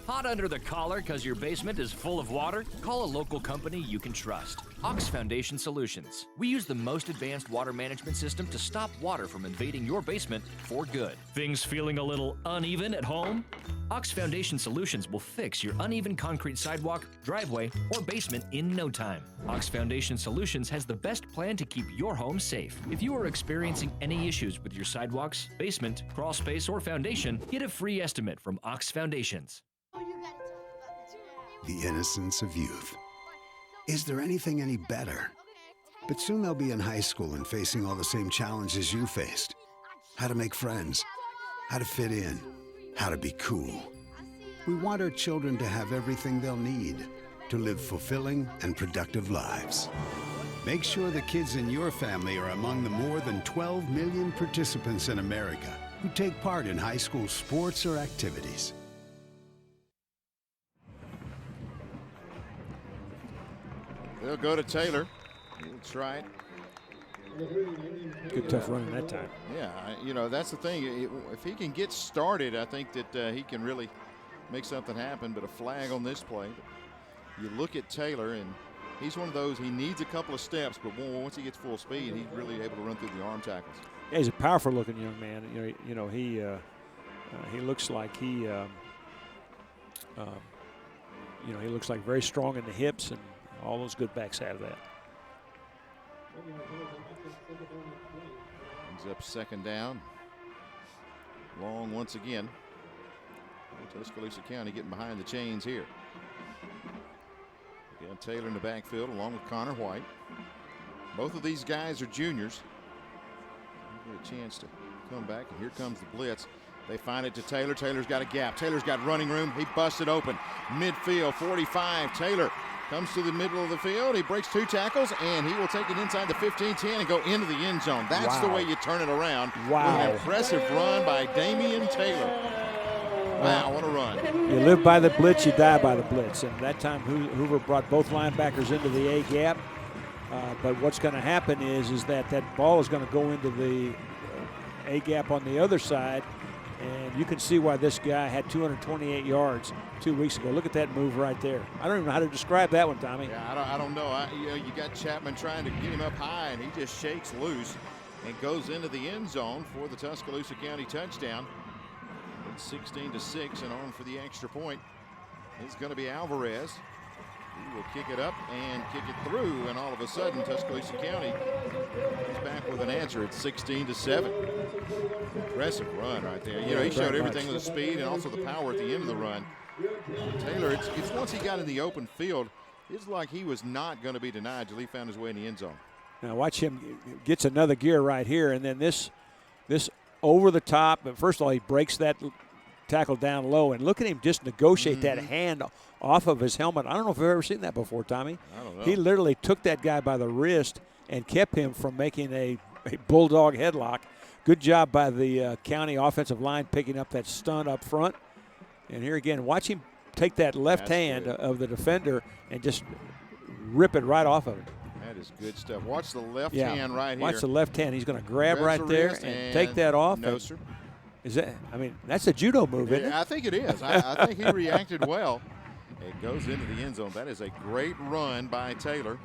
Hot under the collar because your basement is full of water? Call a local company you can trust. Ox Foundation Solutions. We use the most advanced water management system to stop water from invading your basement for good. Things feeling a little uneven at home? Ox Foundation Solutions will fix your uneven concrete sidewalk, driveway, or basement in no time. Ox Foundation Solutions has the best plan to keep your home safe. If you are experiencing any issues with your sidewalks, basement, crawl space, or foundation, get a free estimate from Ox Foundations. The innocence of youth. Is there anything any better? But soon they'll be in high school and facing all the same challenges you faced. How to make friends, how to fit in, how to be cool. We want our children to have everything they'll need to live fulfilling and productive lives. Make sure the kids in your family are among the more than 12 million participants in America who take part in high school sports or activities. They'll go to Taylor. He'll try it. Good tough running that time. Yeah, you know, that's the thing. If he can get started, I think that he can really make something happen. But a flag on this play. You look at Taylor, and he's one of those, he needs a couple of steps, but once he gets full speed, he's really able to run through the arm tackles. Yeah, he's a powerful looking young man. He looks like he looks like very strong in the hips, and all those good backs out of that. Brings up second down. Long once again. Tuscaloosa County getting behind the chains here. Again, Taylor in the backfield along with Connor White. Both of these guys are juniors. Get a chance to come back, and here comes the blitz. They find it to Taylor. Taylor's got a gap. Taylor's got running room. He busted open. Midfield, 45. Taylor comes to the middle of the field. He breaks 2 tackles, and he will take it inside the 15-10 and go into the end zone. That's the way you turn it around. Wow. With an impressive run by Damian Taylor. Wow, what a run. You live by the blitz, you die by the blitz. And that time Hoover brought both linebackers into the A gap. But what's going to happen is that ball is going to go into the A gap on the other side. And you can see why this guy had 228 yards 2 weeks ago. Look at that move right there. I don't even know how to describe that one, Tommy. Yeah, I don't know. You got Chapman trying to get him up high, and he just shakes loose and goes into the end zone for the Tuscaloosa County touchdown. It's 16-6, and on for the extra point is going to be Alvarez. He will kick it up and kick it through, and all of a sudden Tuscaloosa County is back with an answer. It's 16-7. Impressive run right there. You know, he showed everything with the speed and also the power at the end of the run. Taylor, it's once he got in the open field, it's like he was not going to be denied till he found his way in the end zone. Now watch him gets another gear right here, and then this over the top. But first of all, he breaks that tackle down low, and look at him just negotiate that hand off of his helmet. I don't know if I've ever seen that before, Tommy. I don't know. He literally took that guy by the wrist and kept him from making a bulldog headlock. Good job by the county offensive line picking up that stun up front. And here again, watch him take that left hand of the defender and just rip it right off of him. That is good stuff. Watch the left hand right here. Watch the left hand. He's going to grab right there and take that off. No, sir. Is that? I mean, that's a judo move, isn't it? I think it is. I think he reacted well. It goes into the end zone. That is a great run by Taylor.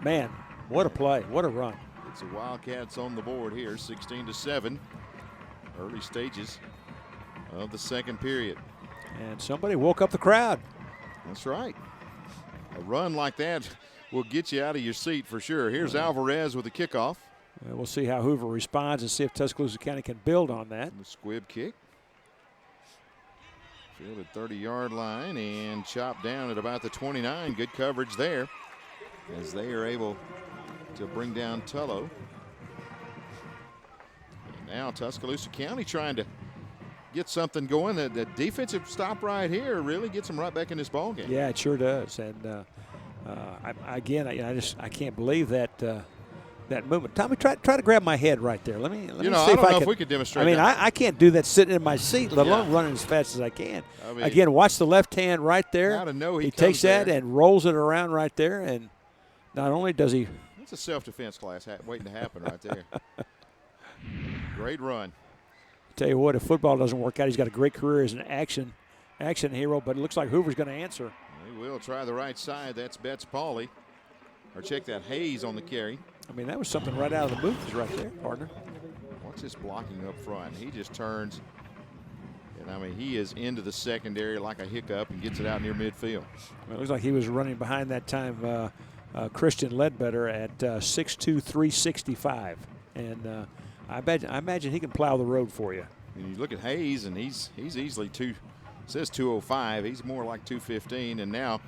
Man, what a play. What a run. It's the Wildcats on the board here, 16-7. Early stages of the second period. And somebody woke up the crowd. That's right. A run like that will get you out of your seat for sure. Here's Alvarez with the kickoff. We'll see how Hoover responds and see if Tuscaloosa County can build on that. The squib kick. Fielded 30-yard line and chopped down at about the 29. Good coverage there as they are able to bring down Tullo. And now Tuscaloosa County trying to get something going. The defensive stop right here really gets them right back in this ball game. Yeah, it sure does. And I can't believe that that movement. Tommy, try to grab my head right there. Let me see I don't know if we could demonstrate. I mean, that. I can't do that sitting in my seat, let alone running as fast as I can. Again, watch the left hand right there. Now to know he takes that and rolls it around right there, and not only does he. It's a self-defense class waiting to happen right there. Great run. Tell you what, if football doesn't work out, he's got a great career as an action hero, but it looks like Hoover's going to answer. He will try the right side. That's Betts Pauley. Or check that, Hayes on the carry. I mean, that was something right out of the movies right there, partner. Watch this blocking up front. He just turns, and I mean, he is into the secondary like a hiccup and gets it out near midfield. Well, it looks like he was running behind that time Christian Ledbetter at 6'2", 365. And I imagine he can plow the road for you. And you look at Hayes, and he's easily says 205. He's more like 215. And now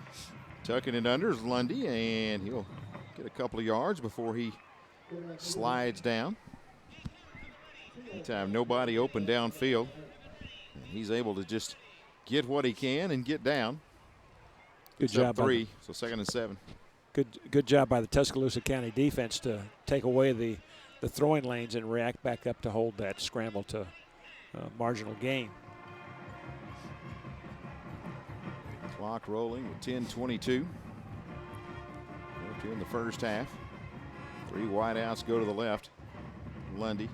tucking it under is Lundy, and he'll get a couple of yards before he slides down. Meantime, nobody open downfield. And he's able to just get what he can and get down. Good job. 3, so 2nd and 7. Good job by the Tuscaloosa County defense to take away the throwing lanes and react back up to hold that scramble to marginal gain. Clock rolling with 10:22. in the first half. 3 wideouts go to the left. Lundy.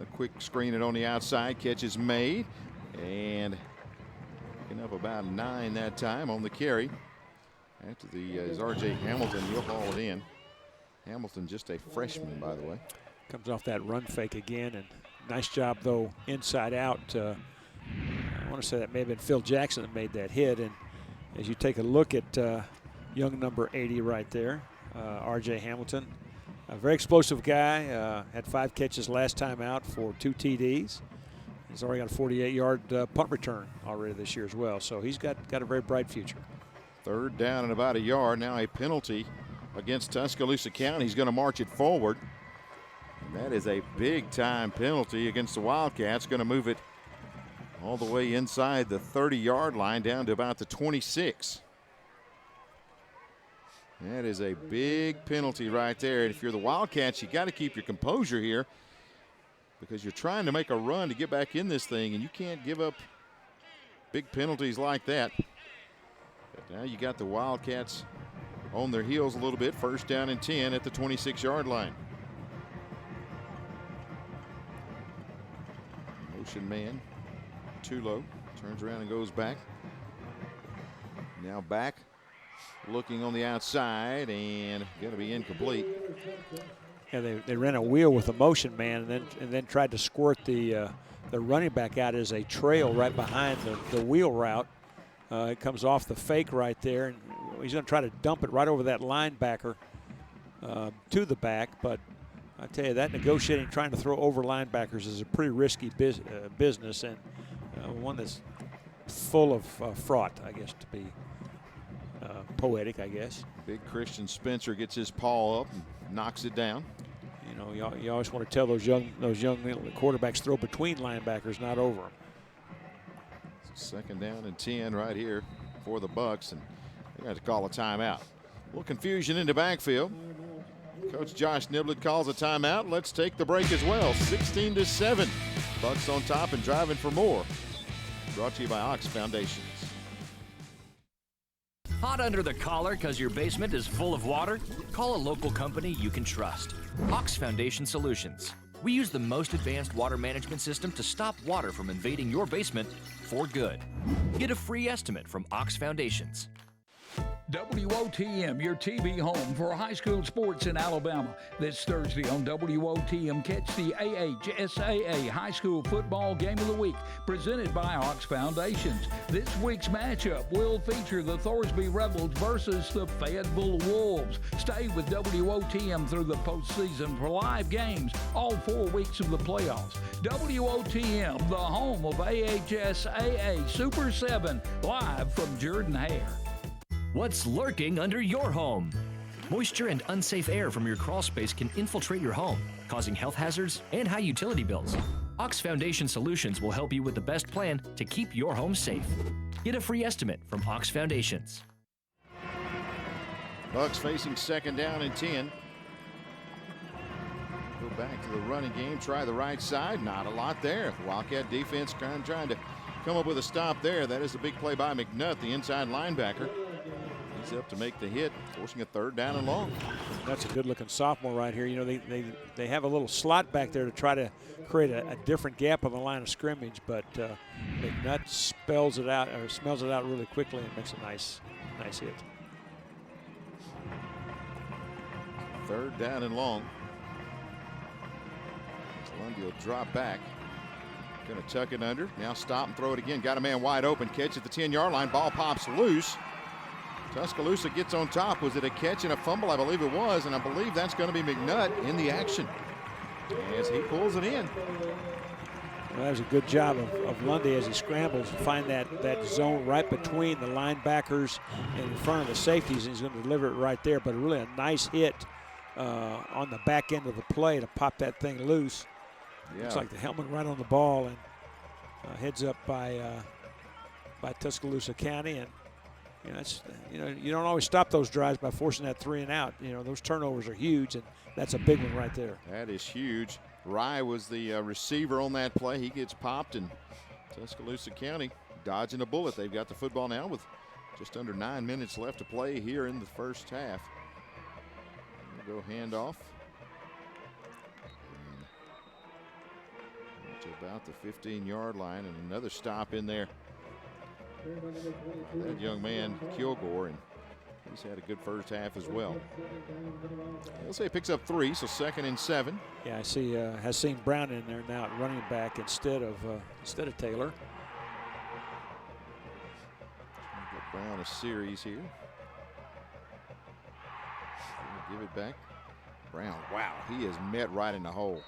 A quick screen it on the outside. Catch is made. And picking up about 9 that time on the carry. After the is R.J. Hamilton. He'll haul it in. Hamilton just a freshman, by the way. Comes off that run fake again. And nice job, though, inside out. I want to say that may have been Phil Jackson that made that hit. And as you take a look at young number 80 right there, R.J. Hamilton, a very explosive guy, had 5 catches last time out for 2 TDs. He's already got a 48-yard punt return already this year as well, so he's got a very bright future. 3rd down and about a yard. Now a penalty against Tuscaloosa County. He's going to march it forward. And that is a big-time penalty against the Wildcats. Going to move it all the way inside the 30-yard line down to about the 26. That is a big penalty right there. And if you're the Wildcats, you got to keep your composure here because you're trying to make a run to get back in this thing, and you can't give up big penalties like that. But now you got the Wildcats on their heels a little bit. 1st down and 10 at the 26-yard line. Motion man, too low, turns around and goes back. Now back. Looking on the outside and going to be incomplete. Yeah, they ran a wheel with a motion man and then tried to squirt the running back out as a trail right behind the wheel route. It comes off the fake right there, and he's going to try to dump it right over that linebacker to the back. But I tell you, that negotiating, trying to throw over linebackers is a pretty risky business, and one that's full of fraught, I guess, to be poetic, I guess. Big Christian Spencer gets his paw up and knocks it down. You know, you always want to tell those young quarterbacks throw between linebackers, not over them. 2nd down and 10 right here for the Bucks, and they got to call a timeout. A little confusion in the backfield. Coach Josh Niblett calls a timeout. Let's take the break as well. 16-7. Bucks on top and driving for more. Brought to you by Ox Foundations. Hot under the collar because your basement is full of water? Call a local company you can trust. Ox Foundation Solutions. We use the most advanced water management system to stop water from invading your basement for good. Get a free estimate from Ox Foundations. WOTM, your TV home for high school sports in Alabama. This Thursday on WOTM, catch the AHSAA High School Football Game of the Week, presented by Ox Foundations. This week's matchup will feature the Thorsby Rebels versus the Fayetteville Wolves. Stay with WOTM through the postseason for live games all 4 weeks of the playoffs. WOTM, the home of AHSAA Super 7, live from Jordan Hare. What's lurking under your home? Moisture and unsafe air from your crawl space can infiltrate your home, causing health hazards and high utility bills. Ox Foundation Solutions will help you with the best plan to keep your home safe. Get a free estimate from Ox Foundations. Bucks facing 2nd down and 10. Go back to the running game, try the right side. Not a lot there. The Wildcat defense trying to come up with a stop there. That is a big play by McNutt, the inside linebacker. He's up to make the hit, forcing a 3rd down and long. That's a good-looking sophomore right here. You know, they have a little slot back there to try to create a different gap on the line of scrimmage, but McNutt smells it out really quickly and makes a nice hit. 3rd down and long. Lundy will drop back. Going to tuck it under. Now stop and throw it again. Got a man wide open. Catch at the 10-yard line. Ball pops loose. Tuscaloosa gets on top. Was it a catch and a fumble? I believe it was, and I believe that's going to be McNutt in the action as he pulls it in. Well, that was a good job of Lundy as he scrambles to find that zone right between the linebackers and in front of the safeties, and he's going to deliver it right there. But really a nice hit on the back end of the play to pop that thing loose. Yeah. Looks like the helmet right on the ball, and heads up by Tuscaloosa County. And you don't always stop those drives by forcing that 3 and out. You know, those turnovers are huge, and that's a big one right there. That is huge. Rye was the receiver on that play. He gets popped, and Tuscaloosa County dodging a bullet. They've got the football now with just under 9 minutes left to play here in the first half. Go handoff. And to about the 15-yard line, and another stop in there. That young man, Kilgore, and he's had a good first half as well. They'll say he picks up 3, so 2nd and 7. Yeah, I see. Has seen Brown in there now at running back instead of Taylor. Give Brown a series here. Give it back. Brown, wow, he is met right in the hole.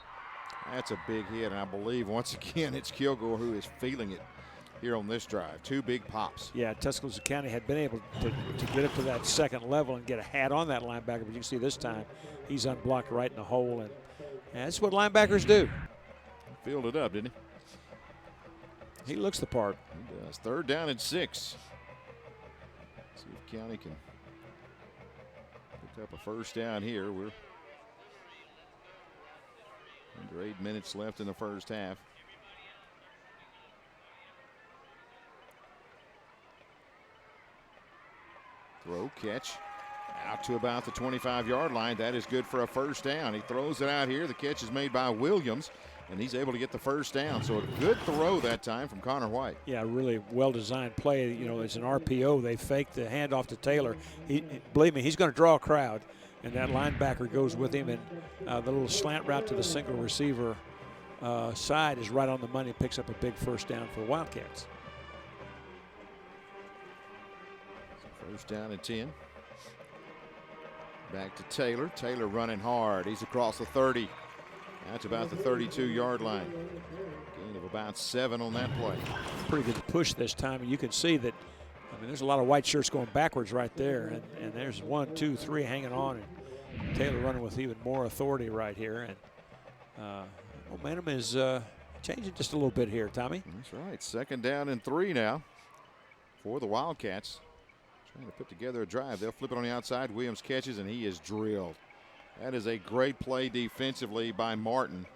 That's a big hit, and I believe once again it's Kilgore who is feeling it here on this drive. 2 big pops. Yeah, Tuscaloosa County had been able to get up to that second level and get a hat on that linebacker, but you can see this time he's unblocked right in the hole, and that's what linebackers do. Filled it up, didn't he? He looks the part. He does. 3rd down and 6. See if County can pick up a first down here. We're under 8 minutes left in the first half. Throw, catch, out to about the 25-yard line. That is good for a first down. He throws it out here. The catch is made by Williams, and he's able to get the first down. So a good throw that time from Connor White. Yeah, really well-designed play. You know, it's an RPO. They faked the handoff to Taylor. Believe me, he's going to draw a crowd, and that linebacker goes with him, and the little slant route to the single receiver side is right on the money. Picks up a big first down for the Wildcats. First down and 10. Back to Taylor. Taylor running hard. He's across the 30. That's about the 32-yard line. Gain of about 7 on that play. Pretty good push this time, and you can see that. I mean, there's a lot of white shirts going backwards right there, and there's 1, 2, 3 hanging on, and Taylor running with even more authority right here, and momentum is changing just a little bit here, Tommy. That's right. 2nd down and 3 now for the Wildcats. Trying to put together a drive. They'll flip it on the outside. Williams catches, and he is drilled. That is a great play defensively by Martin.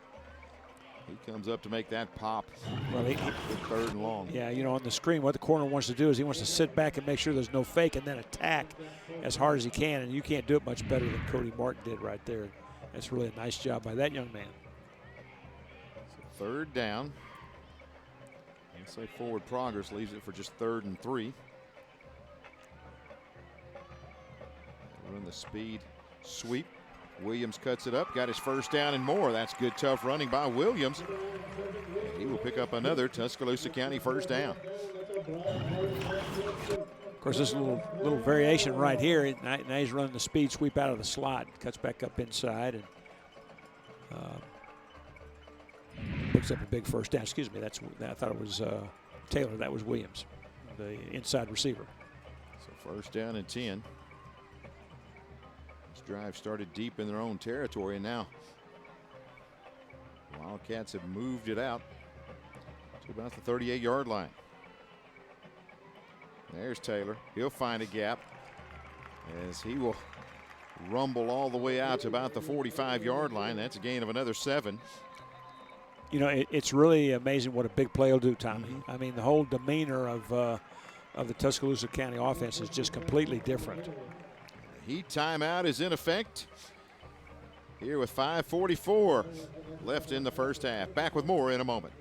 He comes up to make that pop. Well, 3rd and long. Yeah, you know, on the screen, what the corner wants to do is he wants to sit back and make sure there's no fake and then attack as hard as he can, and you can't do it much better than Cody Martin did right there. That's really a nice job by that young man. So 3rd down. Let's say forward progress leaves it for just 3rd and 3. Run the speed sweep. Williams cuts it up, got his first down and more. That's good, tough running by Williams. He will pick up another Tuscaloosa County first down. Of course, this little variation right here. Now he's running the speed sweep out of the slot, cuts back up inside, and picks up a big first down. Excuse me, I thought it was Taylor. That was Williams, the inside receiver. So 1st down and 10. Drive started deep in their own territory, and now Wildcats have moved it out to about the 38-yard line. There's Taylor. He'll find a gap as he will rumble all the way out to about the 45-yard line. That's a gain of another 7. You know, it's really amazing what a big play will do, Tommy. I mean, the whole demeanor of the Tuscaloosa County offense is just completely different. Heat timeout is in effect here with 5:44 left in the first half. Back with more in a moment.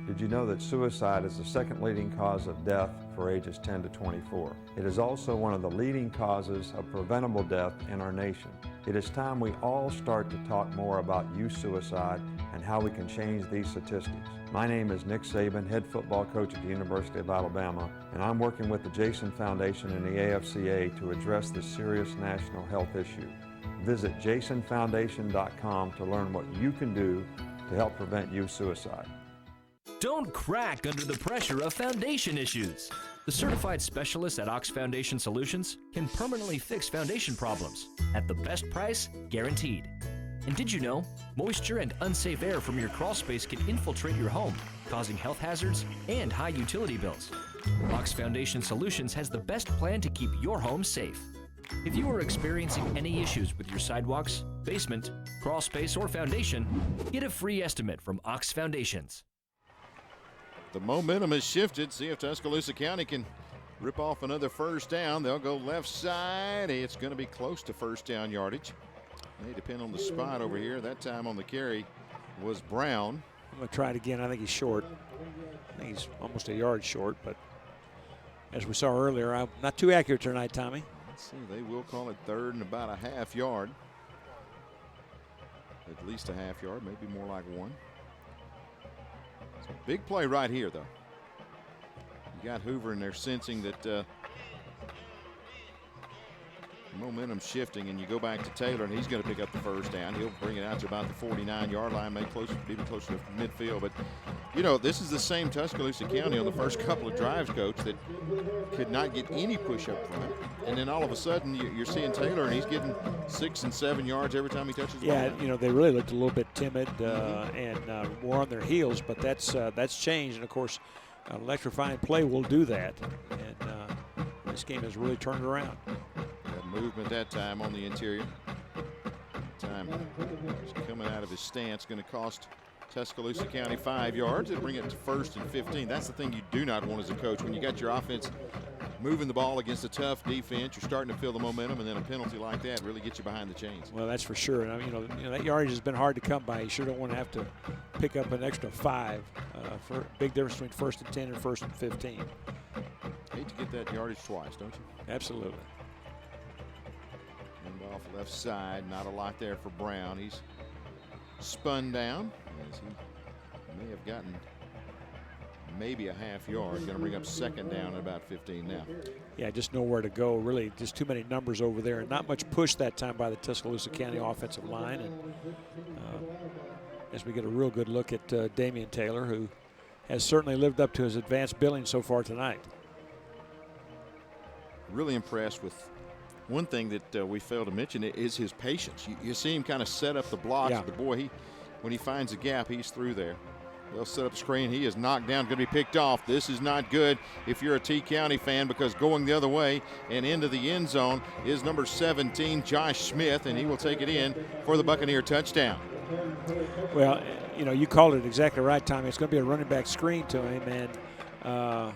Did you know that suicide is the 2nd leading cause of death for ages 10 to 24? It is also one of the leading causes of preventable death in our nation. It is time we all start to talk more about youth suicide and how we can change these statistics. My name is Nick Saban, head football coach at the University of Alabama, and I'm working with the Jason Foundation and the AHSAA to address this serious national health issue. Visit jasonfoundation.com to learn what you can do to help prevent youth suicide. Don't crack under the pressure of foundation issues. The certified specialists at Ox Foundation Solutions can permanently fix foundation problems at the best price guaranteed. And did you know, moisture and unsafe air from your crawl space can infiltrate your home, causing health hazards and high utility bills. Ox Foundation Solutions has the best plan to keep your home safe. If you are experiencing any issues with your sidewalks, basement, crawl space, or foundation, get a free estimate from Ox Foundations. The momentum has shifted. See if Tuscaloosa County can rip off another first down. They'll go left side. It's going to be close to first down yardage. They depend on the spot over here. That time on the carry was Brown. I'm going to try it again. I think he's short. I think he's almost a yard short, but as we saw earlier, I'm not too accurate tonight, Tommy. Let's see, they will call it third and about a half yard. At least a half yard, maybe more like one. It's a big play right here, though. You got Hoover, and they're sensing that momentum shifting, and you go back to Taylor, and he's going to pick up the first down. He'll bring it out to about the 49-yard line, maybe closer to midfield. But, you know, this is the same Tuscaloosa County on the first couple of drives, Coach, that could not get any push up front. And then all of a sudden you're seeing Taylor, and he's getting 6 and 7 yards every time he touches the ball. Yeah, you know, they really looked a little bit timid and more on their heels, but that's changed. And, of course, an electrifying play will do that. And this game has really turned around. Movement that time on the interior. Time coming out of his stance, going to cost Tuscaloosa County 5 yards. It'll bring it to 1st and 15. That's the thing you do not want as a coach. When you got your offense moving the ball against a tough defense, you're starting to feel the momentum, and then a penalty like that really gets you behind the chains. Well, that's for sure. And I mean, you know that yardage has been hard to come by. You sure don't want to have to pick up an extra 5 for a big difference between 1st and 10 and 1st and 15. Hate to get that yardage twice, don't you? Absolutely. Off left side, not a lot there for Brown. He's spun down as he may have gotten maybe a half yard. Going to bring up 2nd down at about 15 now. Yeah, just nowhere to go. Really, just too many numbers over there, and not much push that time by the Tuscaloosa County offensive line. And as we get a real good look at Damian Taylor, who has certainly lived up to his advanced billing so far tonight. Really impressed with. One thing that we failed to mention is his patience. You see him kind of set up the blocks. Yeah. The boy, when he finds a gap, he's through there. They'll set up a screen. He is knocked down, going to be picked off. This is not good if you're a T County fan, because going the other way and into the end zone is number 17, Josh Smith, and he will take it in for the Buccaneer touchdown. Well, you know, you called it exactly right, Tommy. It's going to be a running back screen to him, and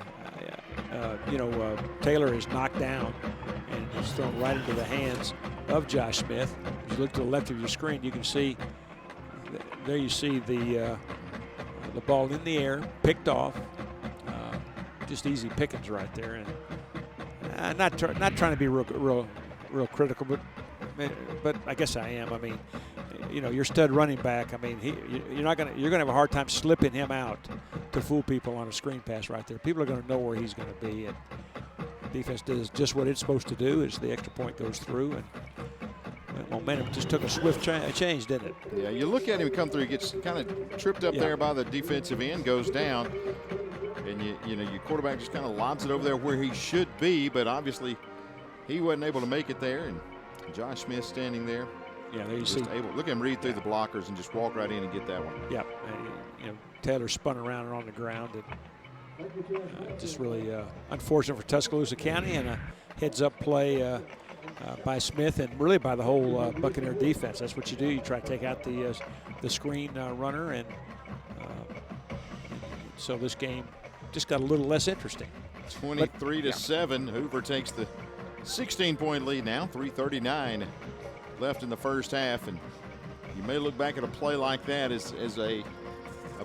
Taylor is knocked down and he's thrown right into the hands of Josh Smith. If you look to the left of your screen, you can see there. You see the ball in the air, picked off. Just easy pickings right there, and not trying to be real critical, but I guess I am. I mean, you know, your stud running back. I mean, you're gonna have a hard time slipping him out to fool people on a screen pass right there. People are going to know where he's going to be, and defense does just what it's supposed to do as the extra point goes through, and momentum just took a swift change, didn't it? Yeah, you look at him come through, he gets kind of tripped up there by the defensive end, goes down, and your quarterback just kind of lobs it over there where he should be, but obviously he wasn't able to make it there, and Josh Smith standing there. Yeah, there you see. Look at him read through the blockers and just walk right in and get that one. Yeah, Taylor spun around and on the ground, and just really unfortunate for Tuscaloosa County, and a heads-up play by Smith and really by the whole Buccaneer defense. That's what you do. You try to take out the screen runner, and so this game just got a little less interesting. 23-7. Hoover takes the 16-point lead now. 3:39 left in the first half, and you may look back at a play like that as a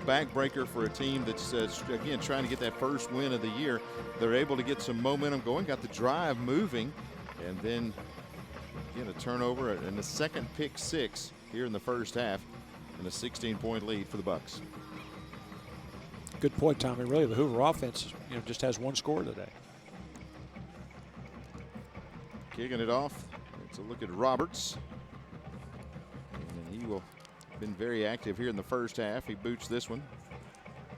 backbreaker for a team that's again trying to get that first win of the year. They're able to get some momentum going, got the drive moving, and then again a turnover and the second pick 6 here in the first half, and a 16-point lead for the Bucks. Good point, Tommy. Really, the Hoover offense, just has one score today. Kicking it off. Let's look at Roberts. And he will have been very active here in the first half. He boots this one.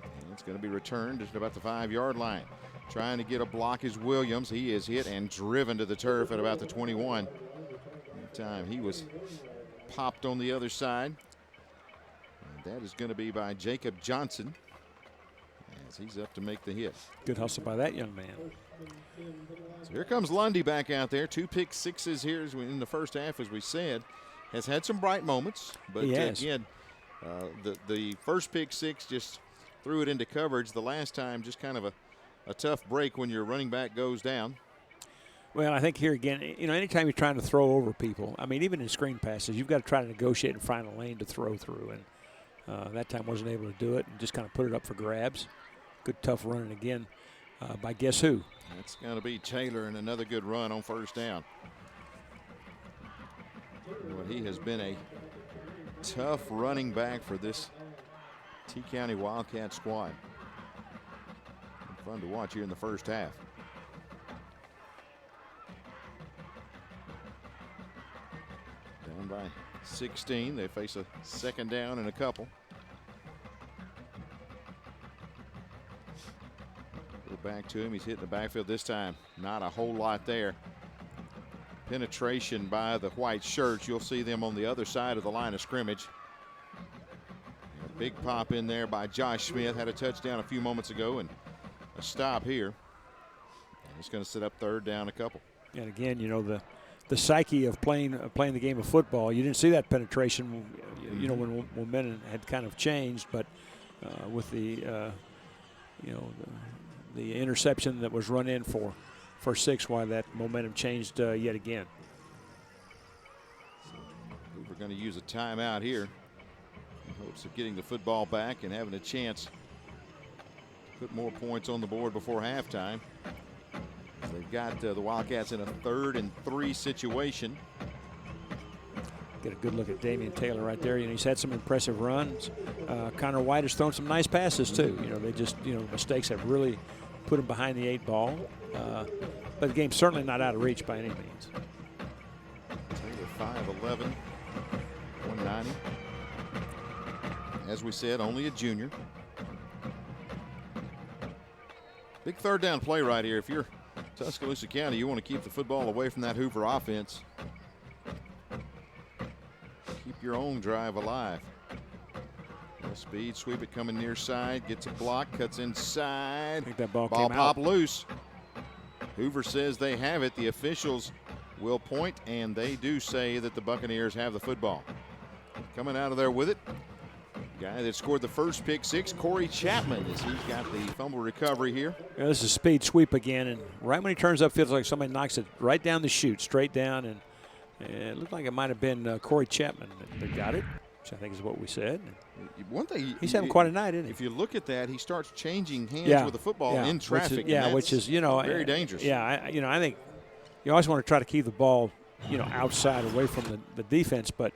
And it's going to be returned just about the 5-yard line. Trying to get a block is Williams. He is hit and driven to the turf at about the 21. Time he was popped on the other side. And that is going to be by Jacob Johnson, as he's up to make the hit. Good hustle by that young man. So here comes Lundy back out there. 2 pick 6s here in the first half, as we said. Has had some bright moments, but again, the first pick 6 just threw it into coverage. The last time, just kind of a tough break when your running back goes down. Well, I think here again, anytime you're trying to throw over people, I mean, even in screen passes, you've got to try to negotiate and find a lane to throw through. And that time wasn't able to do it and just kind of put it up for grabs. Good tough running again by guess who? That's going to be Taylor, and another good run on first down. Well, he has been a tough running back for this T County Wildcat squad. Fun to watch here in the first half. Down by 16. They face a second down and a couple. Go back to him. He's hitting the backfield this time. Not a whole lot there. Penetration by the white shirts. You'll see them on the other side of the line of scrimmage. A big pop in there by Josh Smith. Had a touchdown a few moments ago, and a stop here. And it's going to set up third down a couple. And again, the psyche of playing the game of football. You didn't see that penetration, when momentum had kind of changed, but with the interception that was run in for 6, why that momentum changed yet again. So we're going to use a timeout here in hopes of getting the football back and having a chance to put more points on the board before halftime. They've got the Wildcats in a 3rd and 3 situation. Get a good look at Damian Taylor right there. He's had some impressive runs. Connor White has thrown some nice passes too. They just, mistakes have really put him behind the 8 ball. But the game's certainly not out of reach by any means. Taylor 5'11", 190. As we said, only a junior. Big third down play right here. If you're Tuscaloosa County, you want to keep the football away from that Hoover offense. Keep your own drive alive. Speed sweep it coming near side, gets a block, cuts inside. I think that ball came out. Pop loose. Hoover says they have it. The officials will point, and they do say that the Buccaneers have the football. Coming out of there with it, guy that scored the first pick 6, Corey Chapman, as he's got the fumble recovery here. Yeah, this is a speed sweep again, and right when he turns up, feels like somebody knocks it right down the chute, straight down, and it looked like it might have been Corey Chapman that got it, which I think is what we said. One thing, he's having quite a night, isn't he? If you look at that, he starts changing hands with the football in traffic. Which is very dangerous. Yeah, I think you always want to try to keep the ball, outside, away from the defense, but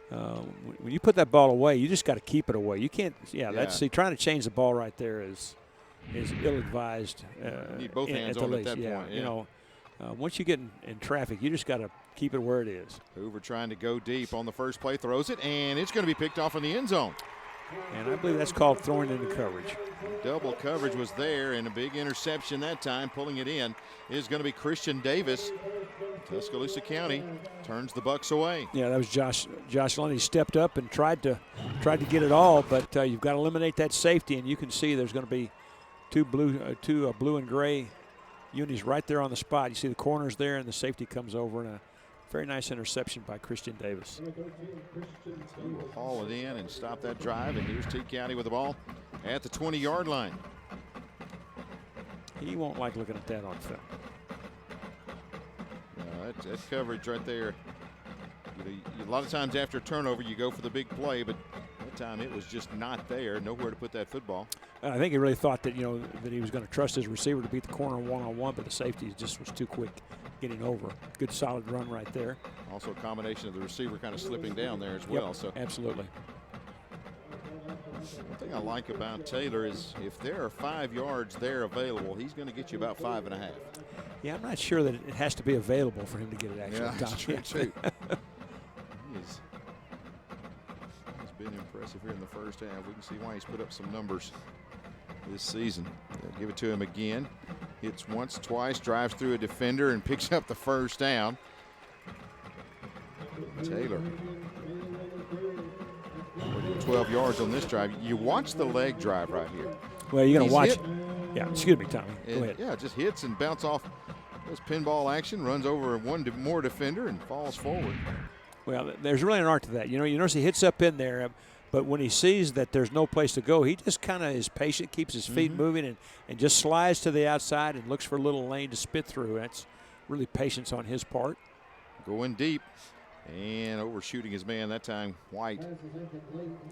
when you put that ball away, you just got to keep it away. You can't. Trying to change the ball right there is ill-advised. You need both hands on at that point. Yeah. Once you get in traffic, you just got to keep it where it is. Hoover trying to go deep on the first play, throws it, and it's going to be picked off in the end zone. And I believe that's called throwing into coverage. Double coverage was there, and a big interception that time. Pulling it in is going to be Christian Davis. Tuscaloosa County turns the Bucks away. Yeah, that was Josh Lundy stepped up and tried to get it all, but you've got to eliminate that safety, and you can see there's going to be two blue and gray unis right there on the spot. You see the corners there, and the safety comes over, and a very nice interception by Christian Davis. He will haul it in and stop that drive, and here's T County with the ball at the 20-yard line. He won't like looking at that on film. That coverage right there. A lot of times after a turnover, you go for the big play, but that time it was just not there. Nowhere to put that football. I think he really thought that that he was going to trust his receiver to beat the corner one-on-one, but the safety just was too quick getting over. Good solid run right there. Also a combination of the receiver kind of slipping down there as well. Yep, so absolutely. One thing I like about Taylor is if there are 5 yards there available, he's going to get you about 5.5. Yeah, I'm not sure that it has to be available for him to get it actually. Yeah, that's true too. He's been impressive here in the first half. We can see why he's put up some numbers this season. They'll give it to him again. Hits once, twice, drives through a defender and picks up the first down. Taylor. 12 yards on this drive. You watch the leg drive right here. Well, you're going to watch. Yeah, excuse me, Tommy. Go ahead. Yeah, just hits and bounce off. Does pinball action, runs over one more defender and falls forward. Well, there's really an art to that. You notice he hits up in there. But when he sees that there's no place to go, he just kind of is patient, keeps his feet moving, and just slides to the outside and looks for a little lane to spit through. That's really patience on his part. Going deep and overshooting his man that time. White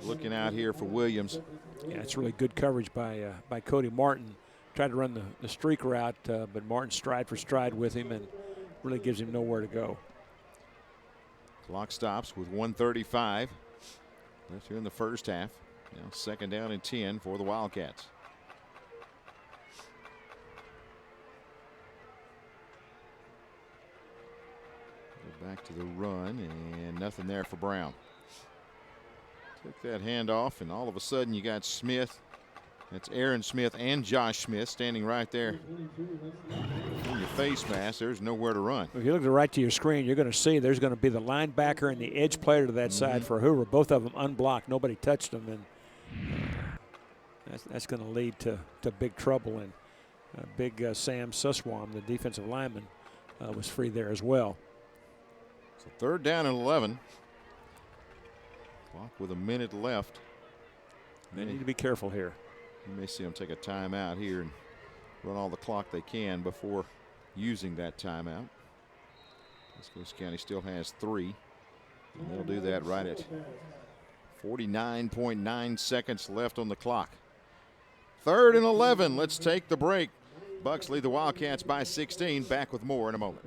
looking out here for Williams. Yeah, it's really good coverage by Cody Martin. Tried to run the streak route, but Martin stride for stride with him and really gives him nowhere to go. Clock stops with 1:35 left here in the first half. Now 2nd down and 10 for the Wildcats. Go back to the run, and nothing there for Brown. Took that handoff, and all of a sudden you got Smith. That's Aaron Smith and Josh Smith standing right there in your face mask. There's nowhere to run. If you look right to your screen, you're going to see there's going to be the linebacker and the edge player to that side for Hoover. Both of them unblocked. Nobody touched them, and that's going to lead to big trouble. And big Sam Susswam, the defensive lineman, was free there as well. So 3rd down and 11. Clock with a minute left. They need to be careful here. You may see them take a timeout here and run all the clock they can before using that timeout. Tuscaloosa County still has 3. And they'll do that right at 49.9 seconds left on the clock. 3rd and 11. Let's take the break. Bucks lead the Wildcats by 16. Back with more in a moment.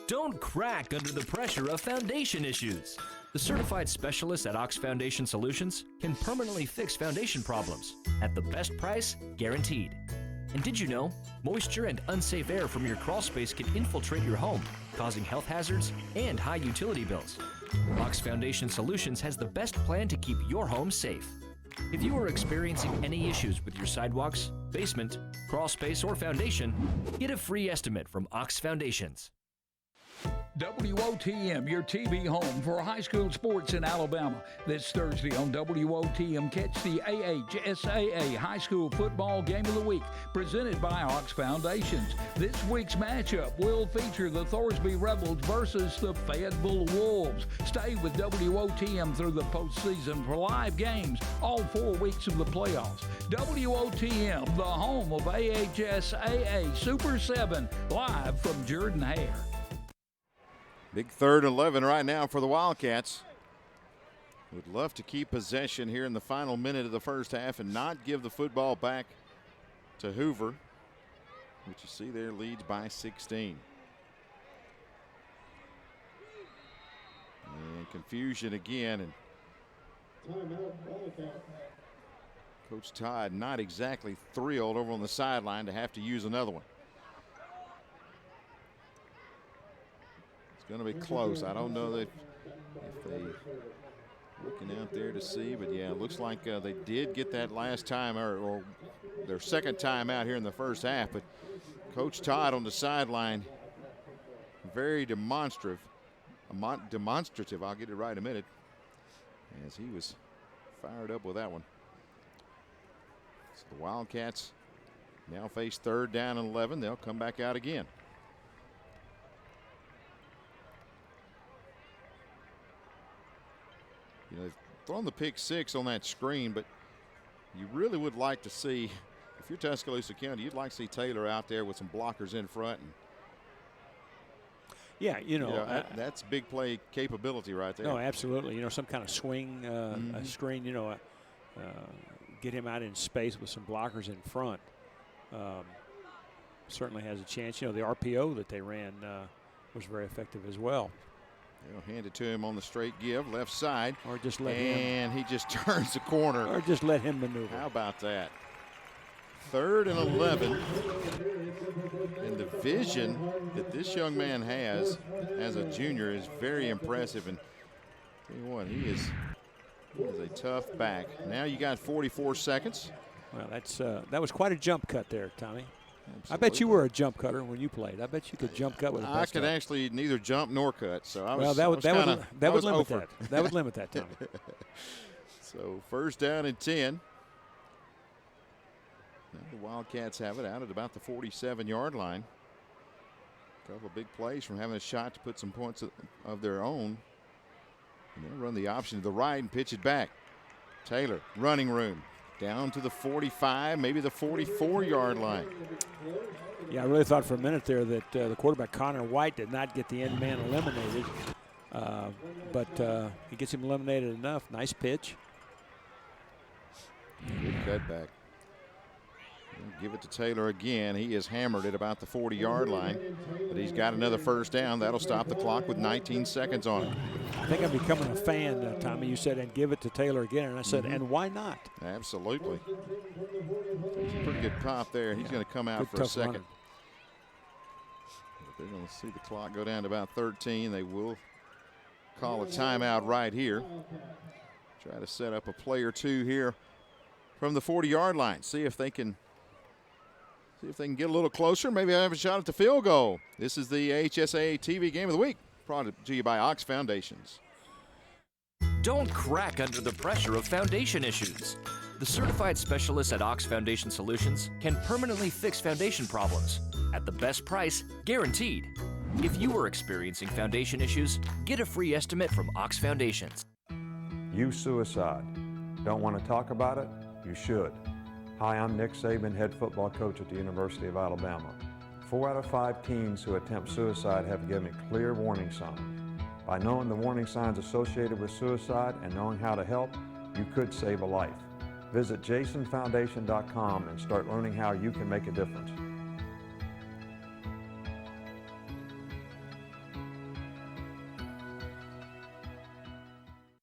Don't crack under the pressure of foundation issues. The certified specialists at Ox Foundation Solutions can permanently fix foundation problems at the best price guaranteed. And did you know, moisture and unsafe air from your crawl space can infiltrate your home, causing health hazards and high utility bills. Ox Foundation Solutions has the best plan to keep your home safe. If you are experiencing any issues with your sidewalks, basement, crawl space, or foundation, get a free estimate from Ox Foundations. WOTM, your TV home for high school sports in Alabama. This Thursday on WOTM, catch the AHSAA High School Football Game of the Week, presented by Ox Foundations. This week's matchup will feature the Thorsby Rebels versus the Fayetteville Wolves. Stay with WOTM through the postseason for live games all 4 weeks of the playoffs. WOTM, the home of AHSAA Super 7, live from Jordan Hare. Big 3rd and 11 right now for the Wildcats. Would love to keep possession here in the final minute of the first half and not give the football back to Hoover, which you see there leads by 16. And confusion again. And Coach Todd not exactly thrilled over on the sideline to have to use another one. Going to be close. I don't know that if they looking out there to see, but yeah, it looks like they did get that last time or their second time out here in the first half. But Coach Todd on the sideline, very demonstrative. I'll get it right in a minute, as he was fired up with that one. So the Wildcats now face 3rd down and 11. They'll come back out again. You know, they've thrown the pick 6 on that screen, but you really would like to see, if you're Tuscaloosa County, you'd like to see Taylor out there with some blockers in front. And, yeah, that's big play capability right there. No, absolutely. You know, some kind of swing, a screen, get him out in space with some blockers in front. Certainly has a chance. You know, the RPO that they ran was very effective as well. They'll hand it to him on the straight give, left side. Or just let him. And he just turns the corner. Or just let him maneuver. How about that? 3rd and 11. And the vision that this young man has as a junior is very impressive. And tell you what, he is a tough back. Now you got 44 seconds. Well, that was quite a jump cut there, Tommy. Absolutely. I bet you were a jump cutter when you played. I bet you could jump cut with a I could actually neither jump nor cut, so I was. Well, that would limit that. That would limit that, Tommy. So 1st down and 10. Now the Wildcats have it out at about the 47-yard line. A couple of big plays from having a shot to put some points of their own They'll run the option to the right and pitch it back. Taylor, running room, down to the 45, maybe the 44-yard line. Yeah, I really thought for a minute there that the quarterback, Connor White, did not get the end man eliminated. But he gets him eliminated enough. Nice pitch. Good cutback. Give it to Taylor again. He is hammered at about the 40-yard line, but he's got another first down. That'll stop the clock with 19 seconds on it. I think I'm becoming a fan, Tommy. You said, and give it to Taylor again, and I said, and why not? Absolutely. It's a pretty good pop there. He's going to come out for a second. Runner. But they're going to see the clock go down to about 13. They will call a timeout right here. Try to set up a play or two here from the 40-yard line. See if they can get a little closer. Maybe have a shot at the field goal. This is the AHSAA TV Game of the Week, brought to you by Ox Foundations. Don't crack under the pressure of foundation issues. The certified specialists at Ox Foundation Solutions can permanently fix foundation problems at the best price, guaranteed. If you are experiencing foundation issues, get a free estimate from Ox Foundations. Youth suicide. Don't want to talk about it? You should. Hi, I'm Nick Saban, head football coach at the University of Alabama. 4 out of 5 teens who attempt suicide have given clear warning signs. By knowing the warning signs associated with suicide and knowing how to help, you could save a life. Visit jasonfoundation.com and start learning how you can make a difference.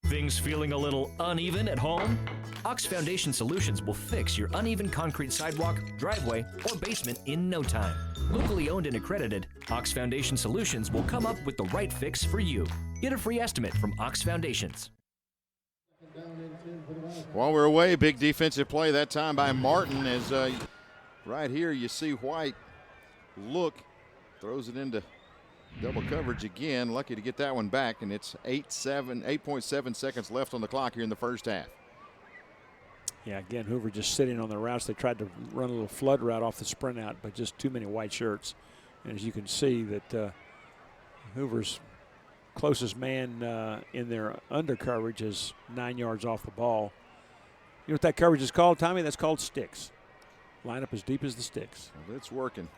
Things feeling a little uneven at home? Ox Foundation Solutions will fix your uneven concrete sidewalk, driveway, or basement in no time. Locally owned and accredited, Ox Foundation Solutions will come up with the right fix for you. Get a free estimate from Ox Foundations. While we're away, big defensive play that time by Martin as right here you see White throws it into double coverage again. Lucky to get that one back, and it's 8.7 seconds left on the clock here in the first half. Yeah, again, Hoover just sitting on the routes. They tried to run a little flood route off the sprint out, but just too many white shirts. And as you can see that Hoover's closest man in their under coverage is 9 yards off the ball. You know what that coverage is called, Tommy? That's called sticks. Line up as deep as the sticks. Well, it's working.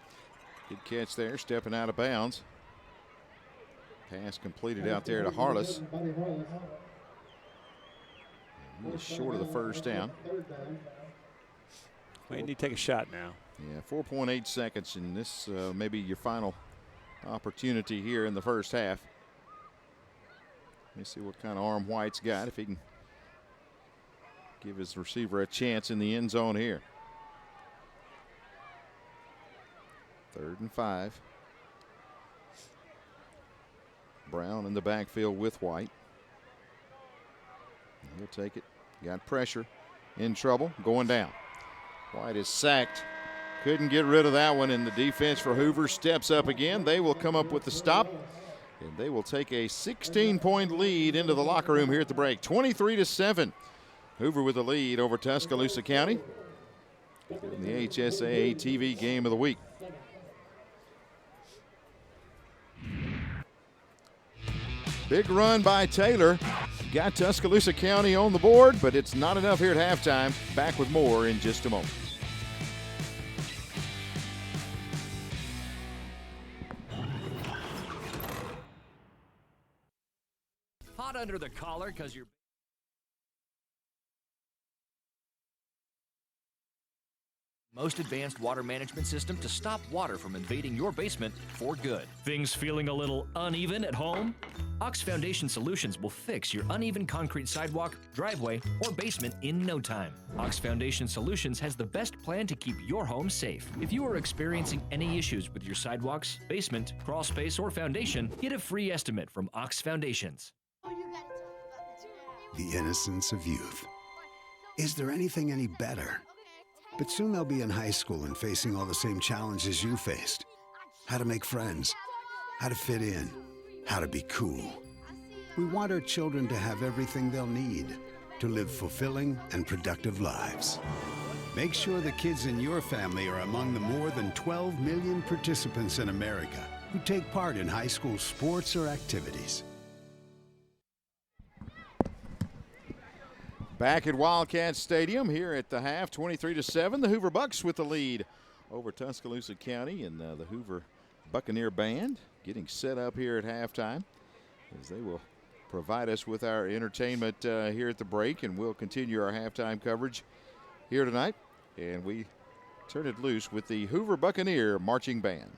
Good catch there, stepping out of bounds. Pass completed out there to Harless. He's short of the first down. Well, you need to take a shot now. Yeah, 4.8 seconds, and this may be your final opportunity here in the first half. Let me see what kind of arm White's got, if he can give his receiver a chance in the end zone here. 3rd and 5. Brown in the backfield with White. He'll take it. Got pressure. In trouble. Going down. White is sacked. Couldn't get rid of that one, and the defense for Hoover steps up again. They will come up with the stop, and they will take a 16-point lead into the locker room here at the break. 23-7. Hoover with the lead over Tuscaloosa County in the AHSAA TV Game of the Week. Big run by Taylor. Got Tuscaloosa County on the board, but it's not enough here at halftime. Back with more in just a moment. Hot under the collar because you're most advanced water management system to stop water from invading your basement for good. Things feeling a little uneven at home? Ox Foundation Solutions will fix your uneven concrete sidewalk, driveway, or basement in no time. Ox Foundation Solutions has the best plan to keep your home safe. If you are experiencing any issues with your sidewalks, basement, crawl space, or foundation, get a free estimate from Ox Foundations. The innocence of youth. Is there anything any better? But soon they'll be in high school and facing all the same challenges you faced. How to make friends, how to fit in, how to be cool. We want our children to have everything they'll need to live fulfilling and productive lives. Make sure the kids in your family are among the more than 12 million participants in America who take part in high school sports or activities. Back at Wildcat Stadium here at the half, 23-7. The Hoover Bucks with the lead over Tuscaloosa County, and the Hoover Buccaneer Band getting set up here at halftime as they will provide us with our entertainment here at the break, and we'll continue our halftime coverage here tonight. And we turn it loose with the Hoover Buccaneer Marching Band.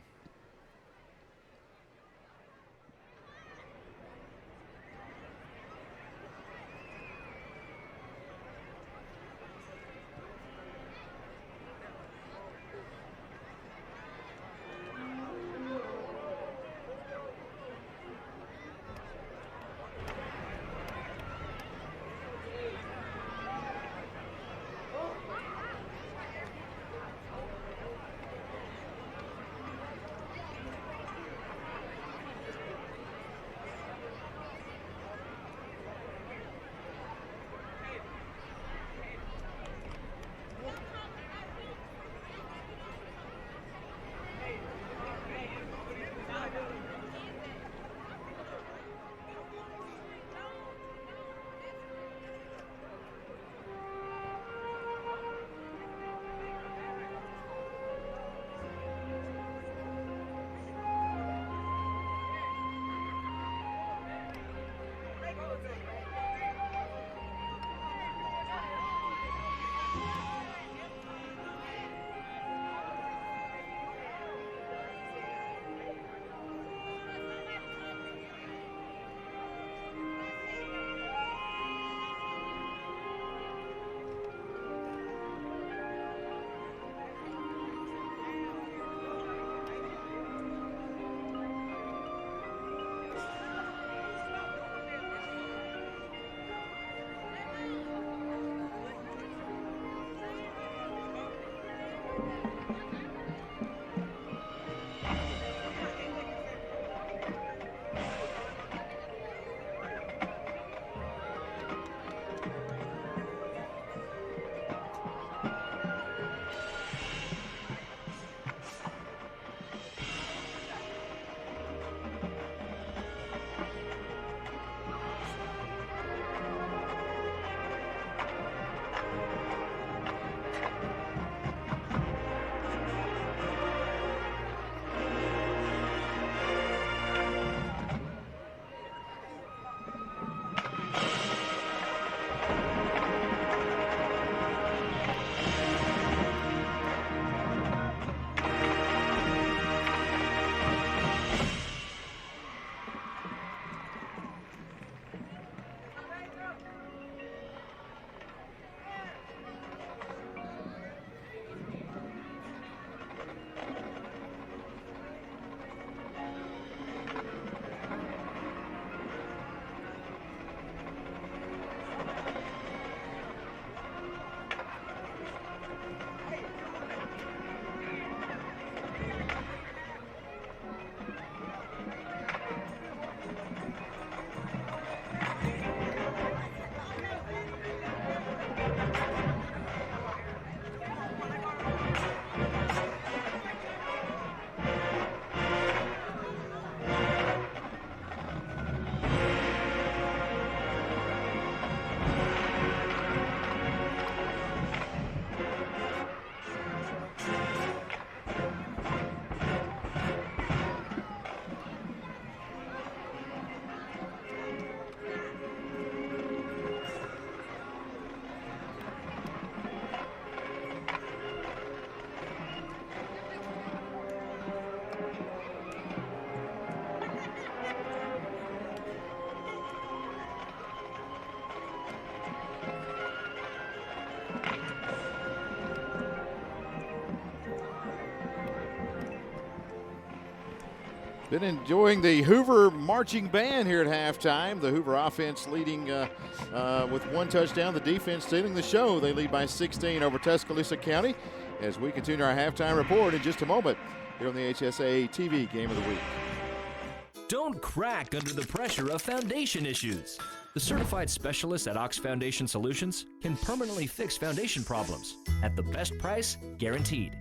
Been enjoying the Hoover marching band here at halftime. The Hoover offense leading with one touchdown. The defense stealing the show. They lead by 16 over Tuscaloosa County. As we continue our halftime report in just a moment here on the AHSAA TV Game of the Week. Don't crack under the pressure of foundation issues. The certified specialists at Ox Foundation Solutions can permanently fix foundation problems at the best price guaranteed.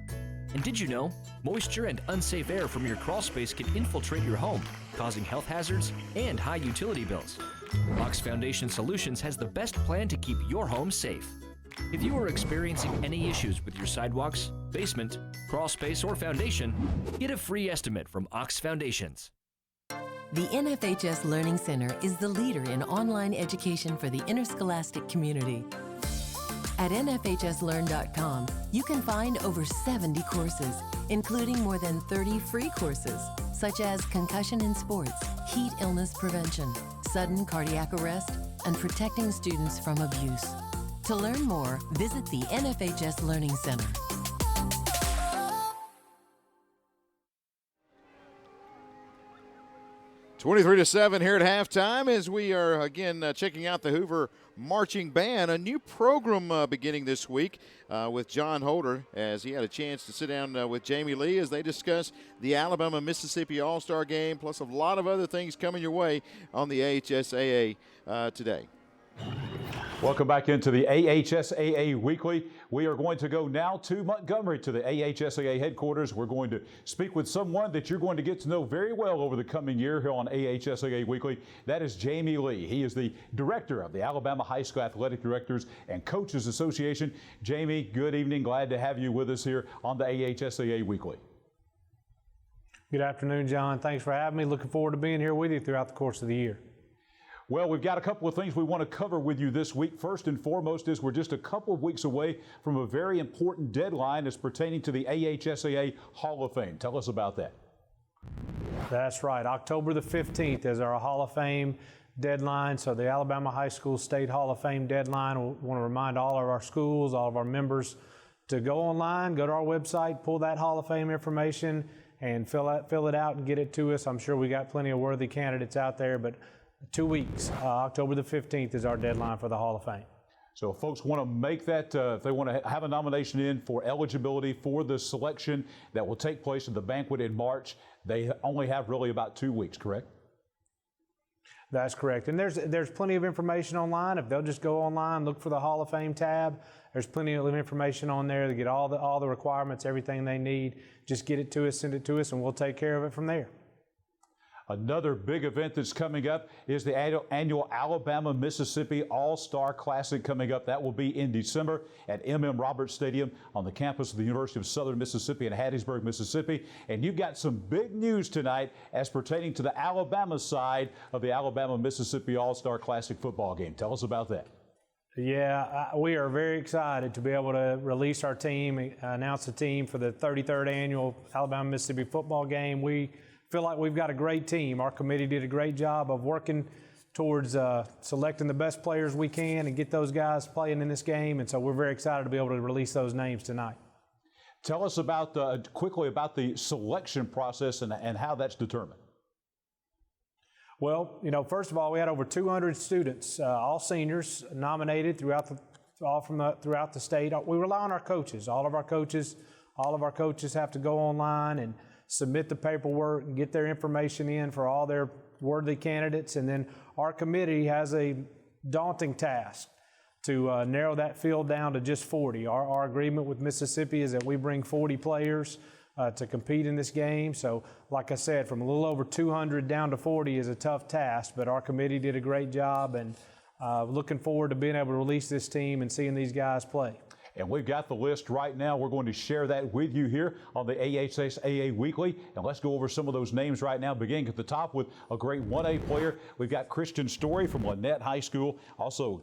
And did you know, moisture and unsafe air from your crawl space can infiltrate your home, causing health hazards and high utility bills. Ox Foundation Solutions has the best plan to keep your home safe. If you are experiencing any issues with your sidewalks, basement, crawl space, or foundation, get a free estimate from Ox Foundations. The NFHS Learning Center is the leader in online education for the interscholastic community. At nfhslearn.com, you can find over 70 courses, including more than 30 free courses, such as concussion in sports, heat illness prevention, sudden cardiac arrest, and protecting students from abuse. To learn more, visit the NFHS Learning Center. (23-7) here at halftime as we are again checking out the Hoover Marching Band. A new program beginning this week with John Holder, as he had a chance to sit down with Jamie Lee as they discuss the Alabama-Mississippi All-Star Game, plus a lot of other things coming your way on the AHSAA today. Welcome back into the AHSAA Weekly. We are going to go now to Montgomery to the AHSAA headquarters. We're going to speak with someone that you're going to get to know very well over the coming year here on AHSAA Weekly. That is Jamie Lee. He is the director of the Alabama High School Athletic Directors and Coaches Association. Jamie, good evening. Glad to have you with us here on the AHSAA Weekly. Good afternoon, John. Thanks for having me. Looking forward to being here with you throughout the course of the year. Well, we've got a couple of things we want to cover with you this week. First and foremost is we're just a couple of weeks away from a very important deadline as pertaining to the AHSAA Hall of Fame. Tell us about that. That's right. October the 15th is our Hall of Fame deadline. So the Alabama High School State Hall of Fame deadline. We want to remind all of our schools, all of our members to go online, go to our website, pull that Hall of Fame information and fill it out and get it to us. I'm sure we got plenty of worthy candidates out there, but 2 weeks, October the 15th is our deadline for the Hall of Fame. So if folks want to make that, if they want to have a nomination in for eligibility for the selection that will take place at the banquet in March, they only have really about 2 weeks, correct? That's correct. And there's plenty of information online. If they'll just go online, look for the Hall of Fame tab, there's plenty of information on there to get all the requirements, everything they need. Just get it to us, send it to us, and we'll take care of it from there. Another big event that's coming up is the annual Alabama-Mississippi All-Star Classic coming up. That will be in December at M.M. Roberts Stadium on the campus of the University of Southern Mississippi in Hattiesburg, Mississippi. And you've got some big news tonight as pertaining to the Alabama side of the Alabama-Mississippi All-Star Classic football game. Tell us about that. Yeah, we are very excited to be able to release our team, announce the team for the 33rd annual Alabama-Mississippi football game. We feel like we've got a great team. Our committee did a great job of working towards selecting the best players we can and get those guys playing in this game. And so we're very excited to be able to release those names tonight. Tell us about quickly about the selection process and how that's determined. Well, first of all, we had over 200 students, all seniors, nominated throughout the state. We rely on our coaches. All of our coaches have to go online and submit the paperwork and get their information in for all their worthy candidates. And then our committee has a daunting task to narrow that field down to just 40. Our agreement with Mississippi is that we bring 40 players to compete in this game. So like I said, from a little over 200 down to 40 is a tough task, but our committee did a great job, and looking forward to being able to release this team and seeing these guys play. And we've got the list right now. We're going to share that with you here on the AHSAA Weekly. And let's go over some of those names right now, beginning at the top with a great 1A player. We've got Christian Story from Lynette High School. Also,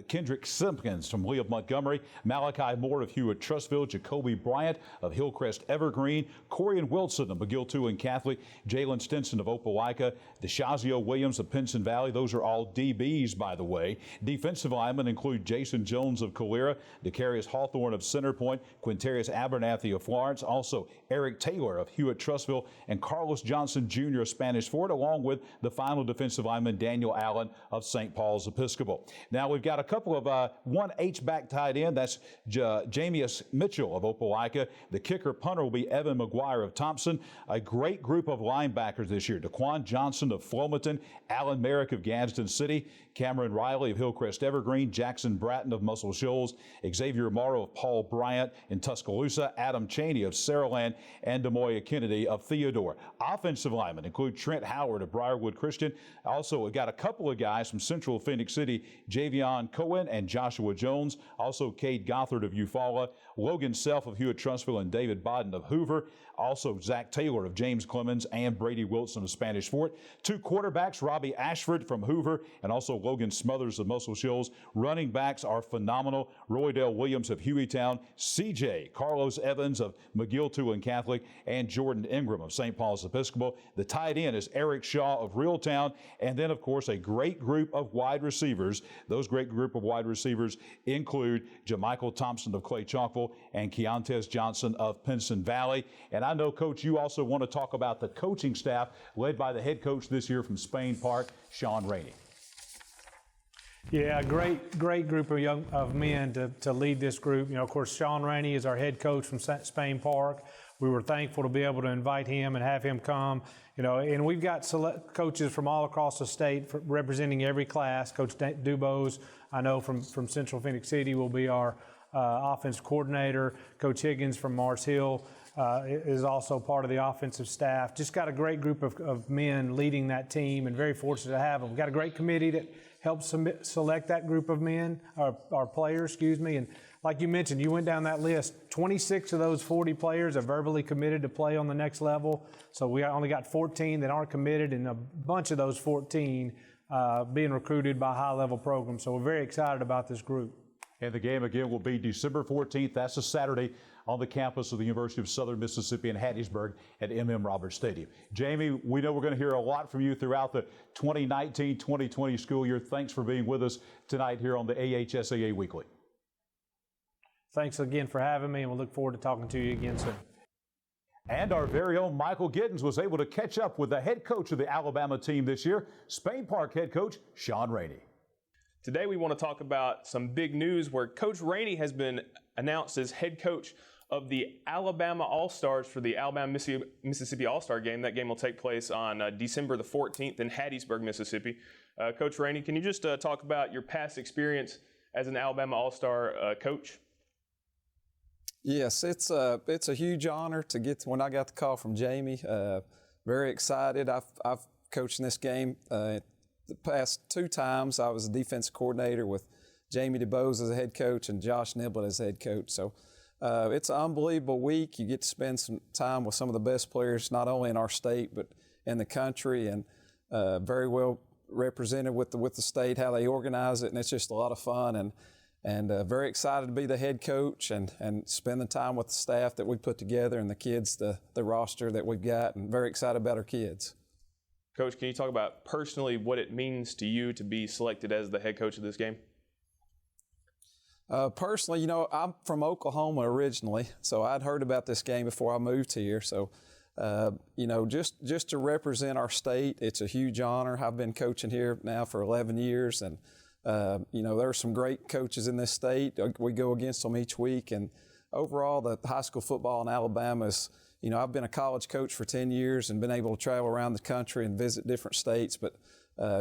Kendrick Simpkins from Lee of Montgomery. Malachi Moore of Hewitt Trussville. Jacoby Bryant of Hillcrest Evergreen. Corian Wilson of McGill II and Catholic. Jalen Stinson of Opelika. DeShazio Williams of Pinson Valley. Those are all DBs, by the way. Defensive linemen include Jason Jones of Calera. Decarius Hawthorne of Centerpoint, Quintarius Abernathy of Florence, also Eric Taylor of Hewitt Trussville, and Carlos Johnson Jr. of Spanish Fort, along with the final defensive lineman Daniel Allen of St. Paul's Episcopal. Now we've got a couple of one H-back tight end. That's Jamius Mitchell of Opelika. The kicker punter will be Evan McGuire of Thompson. A great group of linebackers this year. Daquan Johnson of Flomaton, Alan Merrick of Gadsden City, Cameron Riley of Hillcrest Evergreen, Jackson Bratton of Muscle Shoals, Xavier Morrow of Paul Bryant in Tuscaloosa, Adam Cheney of Saraland, and Demoya Kennedy of Theodore. Offensive linemen include Trent Howard of Briarwood Christian. Also, we got a couple of guys from Central Phoenix City, Javion Cohen and Joshua Jones. Also, Cade Gothard of Eufaula, Logan Self of Hewitt-Trussville, and David Bodden of Hoover. Also, Zach Taylor of James Clemens and Brady Wilson of Spanish Fort. Two quarterbacks, Robbie Ashford from Hoover and also Logan Smothers of Muscle Shoals. Running backs are phenomenal. Roydell Williams of Hueytown, CJ Carlos Evans of McGill-Tulane Catholic, and Jordan Ingram of St. Paul's Episcopal. The tight end is Eric Shaw of Reeltown. And then, of course, a great group of wide receivers. Those great group of wide receivers include Jamichael Thompson of Clay Chalkville and Keontae Johnson of Pinson Valley. And I know, Coach, you also want to talk about the coaching staff led by the head coach this year from Spain Park, Sean Rainey. Yeah, great group of men to lead this group. You know, of course, Sean Rainey is our head coach from Spain Park. We were thankful to be able to invite him and have him come. You know, and we've got select coaches from all across the state representing every class. Coach Dubose, I know from Central Phoenix City, will be our offense coordinator. Coach Higgins from Mars Hill is also part of the offensive staff. Just got a great group of men leading that team, and very fortunate to have them. We've got a great committee that helps select that group of men, our players, and like you mentioned, you went down that list. 26 of those 40 players are verbally committed to play on the next level. So we only got 14 that aren't committed, and a bunch of those 14 being recruited by high-level programs. So we're very excited about this group. And the game again will be December 14th. That's a Saturday on the campus of the University of Southern Mississippi in Hattiesburg at M.M. Roberts Stadium. Jamie, we know we're going to hear a lot from you throughout the 2019-2020 school year. Thanks for being with us tonight here on the AHSAA Weekly. Thanks again for having me, and we'll look forward to talking to you again soon. And our very own Michael Giddens was able to catch up with the head coach of the Alabama team this year, Spain Park head coach Sean Rainey. Today we want to talk about some big news where Coach Rainey has been announced as head coach of the Alabama All-Stars for the Alabama-Mississippi All-Star game. That game will take place on December the 14th in Hattiesburg, Mississippi. Coach Rainey, can you just talk about your past experience as an Alabama All-Star coach? Yes, it's a huge honor to get when I got the call from Jamie. Very excited. I've coached in this game the past 2 times. I was a defense coordinator with Jamie DeBose as a head coach and Josh Niblett as head coach. So it's an unbelievable week. You get to spend some time with some of the best players, not only in our state but in the country, and very well represented with the state, how they organize it, and it's just a lot of fun. And very excited to be the head coach and spend the time with the staff that we put together and the kids, the roster that we've got, and very excited about our kids. Coach, can you talk about personally what it means to you to be selected as the head coach of this game? Personally, you know, I'm from Oklahoma originally, so I'd heard about this game before I moved here. So, you know, just to represent our state, it's a huge honor. I've been coaching here now for 11 years, and you know, there are some great coaches in this state. We go against them each week, and overall, the high school football in Alabama is, you know, I've been a college coach for 10 years and been able to travel around the country and visit different states, but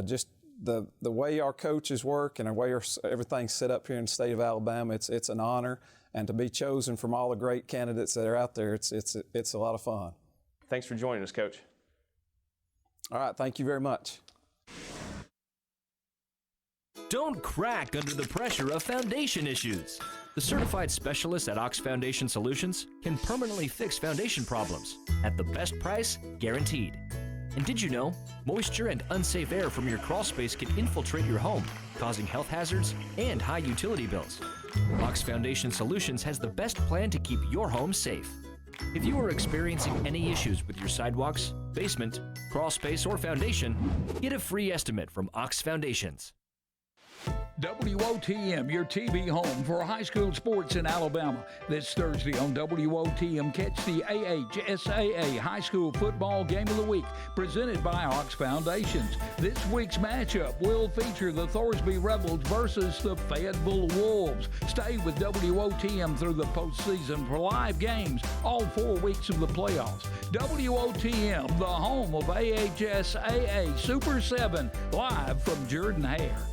just the way our coaches work and the way everything's set up here in the state of Alabama, it's an honor, and to be chosen from all the great candidates that are out there, it's a lot of fun. Thanks for joining us, Coach. All right, thank you very much. Don't crack under the pressure of foundation issues. The certified specialists at Ox Foundation Solutions can permanently fix foundation problems at the best price guaranteed. And did you know, moisture and unsafe air from your crawl space can infiltrate your home, causing health hazards and high utility bills? Ox Foundation Solutions has the best plan to keep your home safe. If you are experiencing any issues with your sidewalks, basement, crawl space, or foundation, get a free estimate from Ox Foundations. WOTM, your TV home for high school sports in Alabama. This Thursday on WOTM, catch the AHSAA High School Football Game of the Week, presented by Ox Foundations. This week's matchup will feature the Thorsby Rebels versus the Fayetteville Wolves. Stay with WOTM through the postseason for live games all 4 weeks of the playoffs. WOTM, the home of AHSAA Super 7, live from Jordan Hare.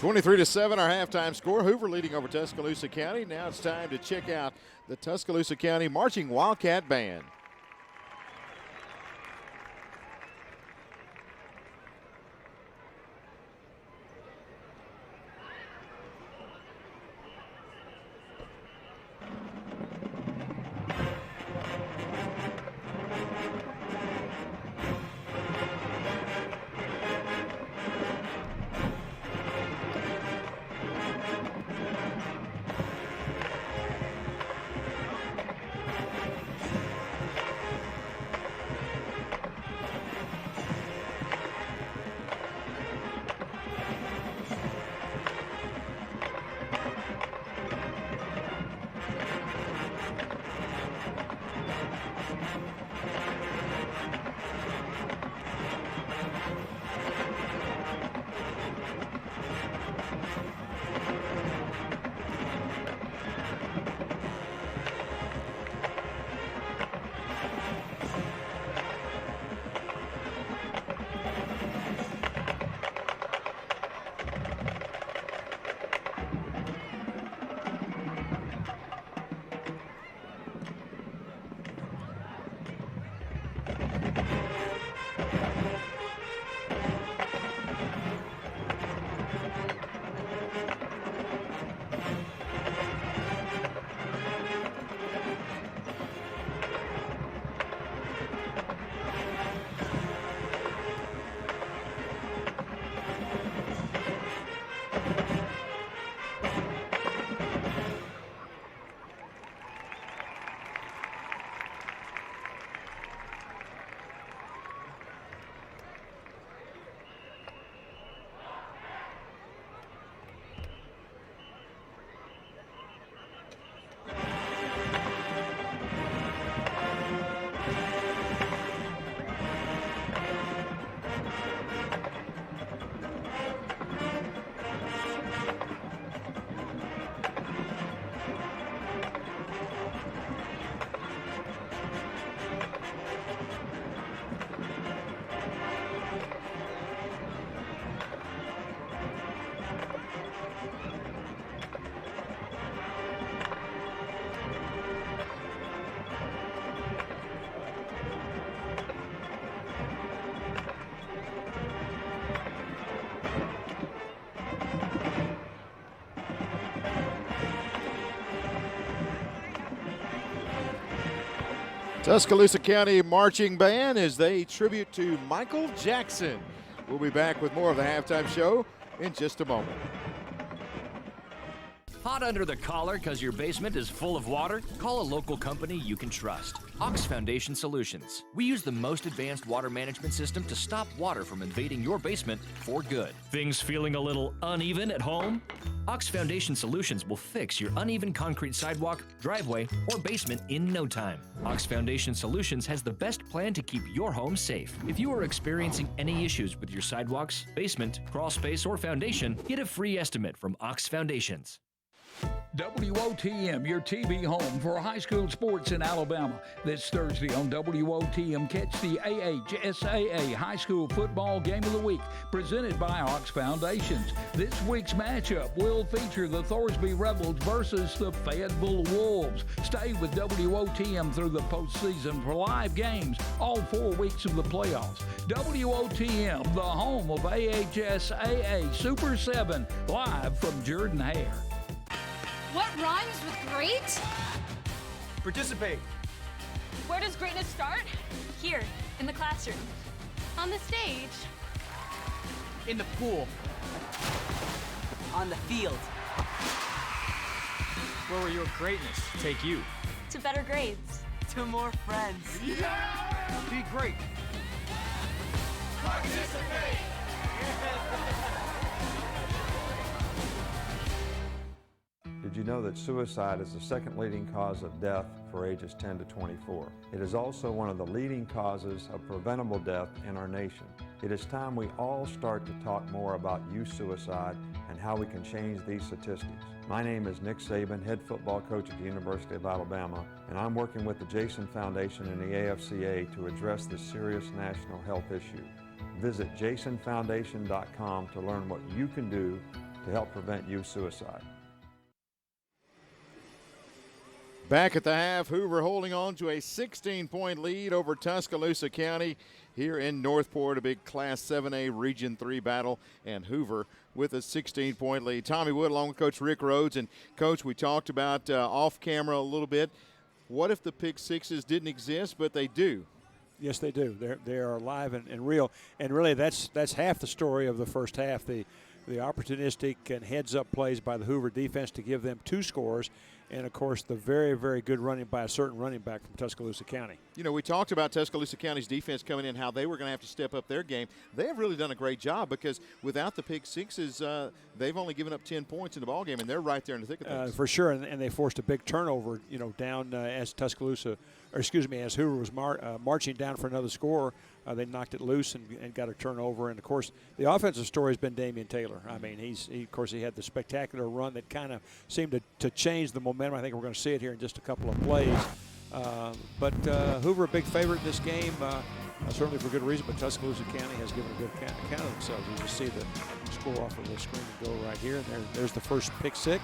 23-7, our halftime score. Hoover leading over Tuscaloosa County. Now it's time to check out the Tuscaloosa County Marching Wildcat Band. Tuscaloosa County Marching Band as they tribute to Michael Jackson. We'll be back with more of the halftime show in just a moment. Hot under the collar because your basement is full of water? Call a local company you can trust. Ox Foundation Solutions. We use the most advanced water management system to stop water from invading your basement for good. Things feeling a little uneven at home? Ox Foundation Solutions will fix your uneven concrete sidewalk, driveway, or basement in no time. Ox Foundation Solutions has the best plan to keep your home safe. If you are experiencing any issues with your sidewalks, basement, crawl space, or foundation, get a free estimate from Ox Foundations. WOTM, your TV home for high school sports in Alabama. This Thursday on WOTM, catch the AHSAA High School Football Game of the Week, presented by Ox Foundations. This week's matchup will feature the Thorsby Rebels versus the Fayetteville Wolves. Stay with WOTM through the postseason for live games all 4 weeks of the playoffs. WOTM, the home of AHSAA Super 7, live from Jordan Hare. What rhymes with great? Participate. Where does greatness start? Here, in the classroom. On the stage. In the pool. On the field. Where will your greatness take you? To better grades. To more friends. Yeah! Be great. Participate! Did you know that suicide is the second leading cause of death for ages 10 to 24? It is also one of the leading causes of preventable death in our nation. It is time we all start to talk more about youth suicide and how we can change these statistics. My name is Nick Saban, head football coach at the University of Alabama, and I'm working with the Jason Foundation and the AHSAA to address this serious national health issue. Visit jasonfoundation.com to learn what you can do to help prevent youth suicide. Back at the half, Hoover holding on to a 16-point lead over Tuscaloosa County here in Northport, a big Class 7A Region 3 battle, and Hoover with a 16-point lead. Tommy Wood along with Coach Rick Rhodes. And, Coach, we talked about off-camera a little bit. What if the pick sixes didn't exist, but they do? Yes, they do. They are alive and real. And really, that's half the story of the first half. The opportunistic and heads-up plays by the Hoover defense to give them 2 scores. And, of course, the very, very good running by a certain running back from Tuscaloosa County. You know, we talked about Tuscaloosa County's defense coming in, how they were going to have to step up their game. They have really done a great job because without the pick sixes, they've only given up 10 points in the ballgame, and they're right there in the thick of things. For sure, and they forced a big turnover, you know, down as as Hoover was marching down for another score. They knocked it loose and got a turnover. And, of course, the offensive story has been Damian Taylor. I mean, he had the spectacular run that kind of seemed to change the momentum. I think we're going to see it here in just a couple of plays. But Hoover a big favorite in this game, certainly for good reason, but Tuscaloosa County has given a good account of themselves. You just see the score off of the screen and go right here. And there's the first pick six.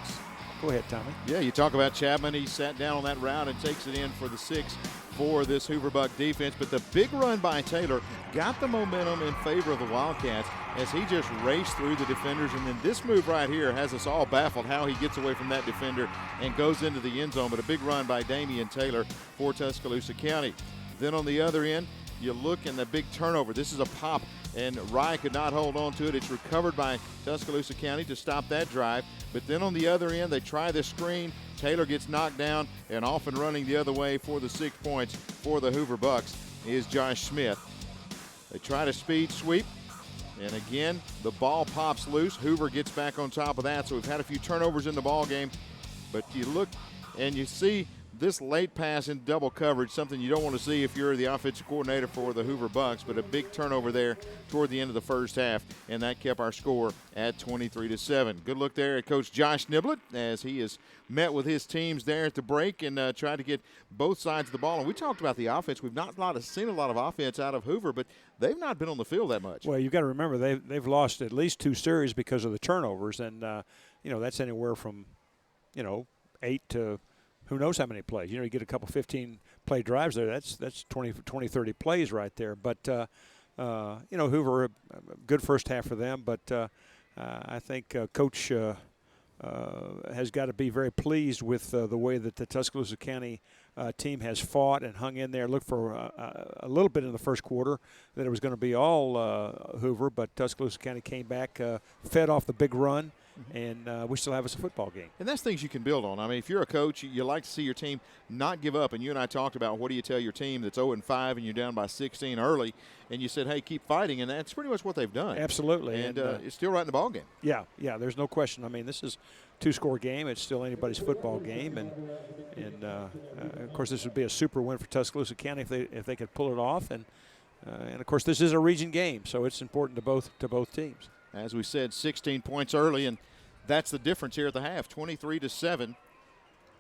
Go ahead, Tommy. Yeah, you talk about Chapman. He sat down on that route and takes it in for the 6 for this Hoover Buck defense. But the big run by Taylor got the momentum in favor of the Wildcats as he just raced through the defenders. And then this move right here has us all baffled how he gets away from that defender and goes into the end zone. But a big run by Damian Taylor for Tuscaloosa County. Then on the other end, you look and the big turnover. This is a pop, and Rye could not hold on to it. It's recovered by Tuscaloosa County to stop that drive. But then on the other end, they try the screen. Taylor gets knocked down, and off and running the other way for the 6 points for the Hoover Bucks is Josh Smith. They try to speed sweep, and again, the ball pops loose. Hoover gets back on top of that, so we've had a few turnovers in the ball game. But you look and you see this late pass in double coverage, something you don't want to see if you're the offensive coordinator for the Hoover Bucks, but a big turnover there toward the end of the first half, and that kept our score at 23-7. Good look there at Coach Josh Niblett as he has met with his teams there at the break and tried to get both sides of the ball. And we talked about the offense. We've not seen a lot of offense out of Hoover, but they've not been on the field that much. Well, you've got to remember they've lost at least 2 series because of the turnovers, and that's anywhere from 8 to who knows how many plays. You get a couple 15-play drives there. That's 20, 30 plays right there. But, Hoover, a good first half for them. But I think Coach has got to be very pleased with the way that the Tuscaloosa County team has fought and hung in there. Looked for a little bit in the first quarter that it was going to be all Hoover, but Tuscaloosa County came back, fed off the big run. And we still have us a football game. And that's things you can build on. I mean, if you're a coach, you like to see your team not give up. And you and I talked about what do you tell your team that's 0-5 and you're down by 16 early, and you said, hey, keep fighting. And that's pretty much what they've done. Absolutely. And it's still right in the ball game. Yeah, there's no question. I mean, this is a 2-score game. It's still anybody's football game. And of course, this would be a super win for Tuscaloosa County if they could pull it off. And of course, this is a region game, so it's important to both teams. As we said, 16 points early, and that's the difference here at the half, 23-7.